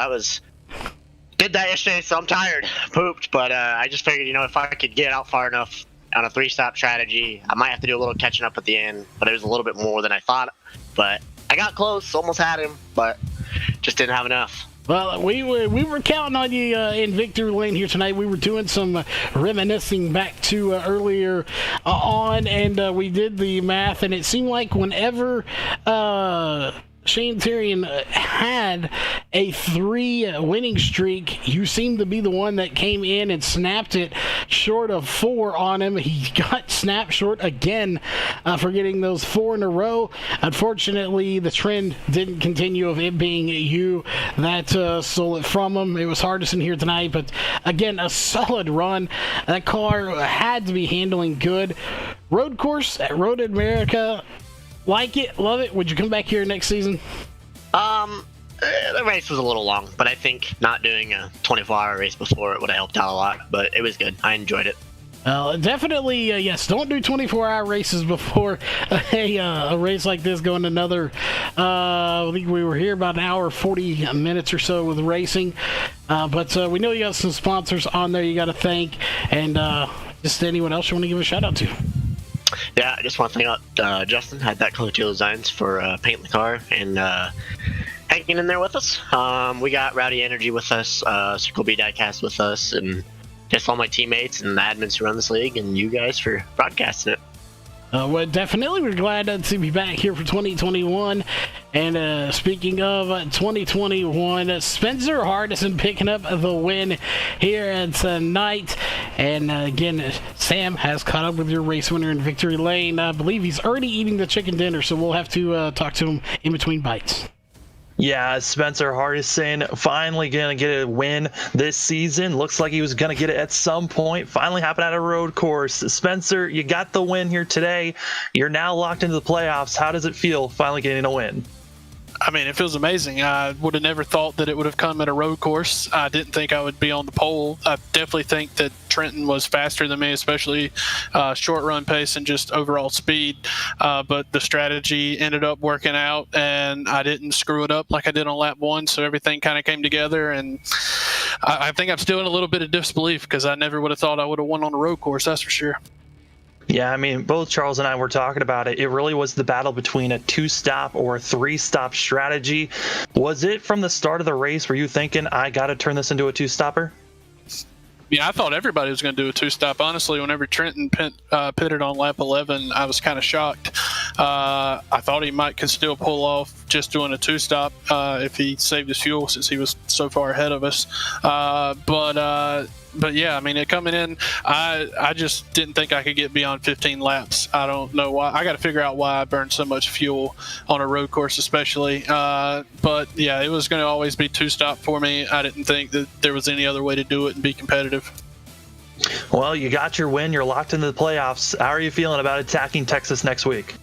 did that yesterday, so I'm tired, pooped, but I just figured, if I could get out far enough on a 3-stop strategy, I might have to do a little catching up at the end, but it was a little bit more than I thought. But I got close, almost had him, but just didn't have enough. Well, we were counting on you in victory lane here tonight. We were doing some reminiscing back to earlier on, and we did the math, and it seemed like whenever Shane Tyrion had a 3 winning streak, you seemed to be the one that came in and snapped it short of 4 on him. He got snapped short again for getting those 4 in a row. Unfortunately, the trend didn't continue of it being you that stole it from him. It was hardest in here tonight, but again, a solid run. That car had to be handling good. Road course at Road America. Like it, love it. Would you come back here next season? The race was a little long, but I think not doing a 24-hour race before it would have helped out a lot, but it was good. I enjoyed it. Definitely, yes. Don't do 24-hour races before a race like this. Going another, I think we were here about an hour, 40 minutes or so with racing. But we know you got some sponsors on there you got to thank, and just anyone else you want to give a shout out to. Yeah, I just want to thank out Justin, had that Color Teal Designs for painting the car and hanging in there with us. We got Rowdy Energy with us, Circle B Diecast with us, and just all my teammates and the admins who run this league, and you guys for broadcasting it. Well, definitely, we're glad to be back here for 2021. And speaking of 2021, Spencer Hardison picking up the win here tonight. And again, Sam has caught up with your race winner in victory lane. I believe he's already eating the chicken dinner, so we'll have to talk to him in between bites. Yeah, Spencer Hardison finally going to get a win this season. Looks like he was going to get it at some point. Finally happened at a road course. Spencer, you got the win here today. You're now locked into the playoffs. How does it feel finally getting a win? I mean, it feels amazing. I would have never thought that it would have come at a road course. I didn't think I would be on the pole. I definitely think that Trenton was faster than me, especially short run pace and just overall speed. But the strategy ended up working out, and I didn't screw it up like I did on lap 1. So everything kind of came together, and I think I'm still in a little bit of disbelief because I never would have thought I would have won on a road course. That's for sure. Yeah, I mean, both Charles and I were talking about it. It really was the battle between a 2-stop or a 3-stop strategy. Was it from the start of the race, were you thinking, I got to turn this into a 2-stopper? Yeah, I thought everybody was going to do a 2-stop. Honestly, whenever Trenton pitted on lap 11, I was kind of shocked. I thought he could still pull off just doing a 2-stop if he saved his fuel since he was so far ahead of us. But yeah, I mean, it coming in, I just didn't think I could get beyond 15 laps. I don't know why. I got to figure out why I burned so much fuel on a road course, especially. But yeah, it was going to always be 2-stop for me. I didn't think that there was any other way to do it and be competitive. Well, you got your win. You're locked into the playoffs. How are you feeling about attacking Texas next week?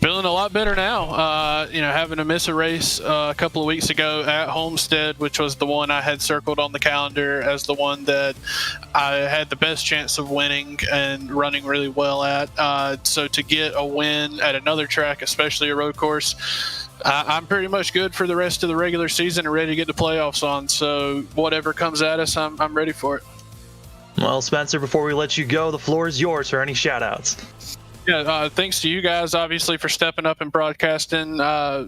Feeling a lot better now. Having to miss a race a couple of weeks ago at Homestead, which was the one I had circled on the calendar as the one that I had the best chance of winning and running really well at. So to get a win at another track, especially a road course, I'm pretty much good for the rest of the regular season and ready to get the playoffs on. So whatever comes at us, I'm ready for it. Well, Spencer, before we let you go, the floor is yours for any shout-outs. Yeah, thanks to you guys, obviously, for stepping up and broadcasting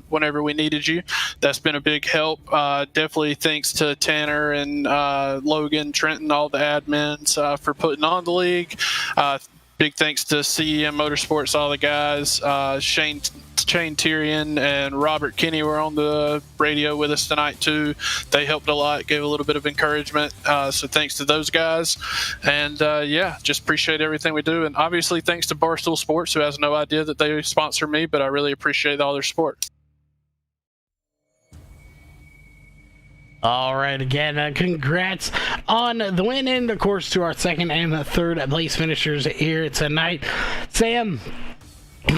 whenever we needed you. That's been a big help. Definitely thanks to Tanner and Logan, Trenton, all the admins for putting on the league. Big thanks to CEM Motorsports, all the guys. Shane Tyrion and Robert Kinney were on the radio with us tonight too. They helped a lot, gave a little bit of encouragement. So thanks to those guys. And just appreciate everything we do. And obviously thanks to Barstool Sports, who has no idea that they sponsor me, but I really appreciate all their support. All right, again, congrats on the win, and of course to our second and third place finishers here tonight. Sam,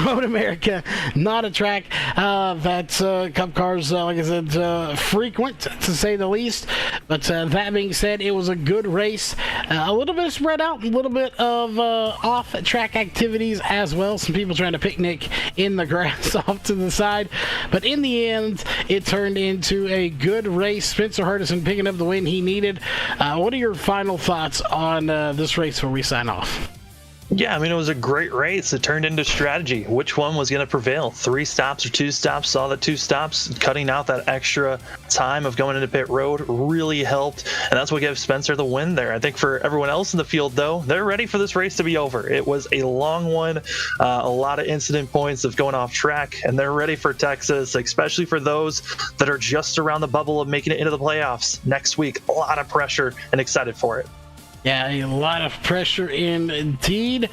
Road America, not a track that's Cup cars, like I said, frequent to say the least. But that being said, it was a good race. A little bit spread out, a little bit of off-track activities as well. Some people trying to picnic in the grass off to the side. But in the end, it turned into a good race. Spencer Hardison picking up the win he needed. What are your final thoughts on this race before we sign off? Yeah, I mean, it was a great race. It turned into strategy. Which one was going to prevail? 3 stops or 2 stops? Saw that 2 stops, cutting out that extra time of going into pit road really helped. And that's what gave Spencer the win there. I think for everyone else in the field, though, they're ready for this race to be over. It was a long one, a lot of incident points of going off track, and they're ready for Texas, especially for those that are just around the bubble of making it into the playoffs next week. A lot of pressure and excited for it. Yeah, a lot of pressure indeed.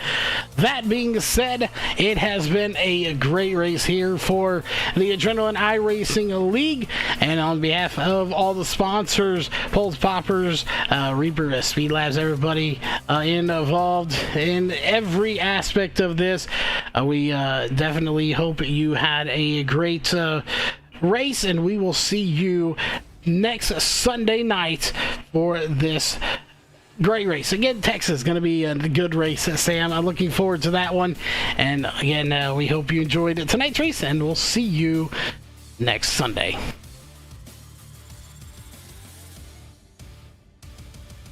That being said, it has been a great race here for the Adrenaline iRacing League. And on behalf of all the sponsors, Pulse Poppers, Reaper, Speed Labs, everybody involved in every aspect of this, we definitely hope you had a great race. And we will see you next Sunday night for this great race. Again, Texas is going to be a good race, Sam. I'm looking forward to that one. And again, we hope you enjoyed tonight's race, and we'll see you next Sunday.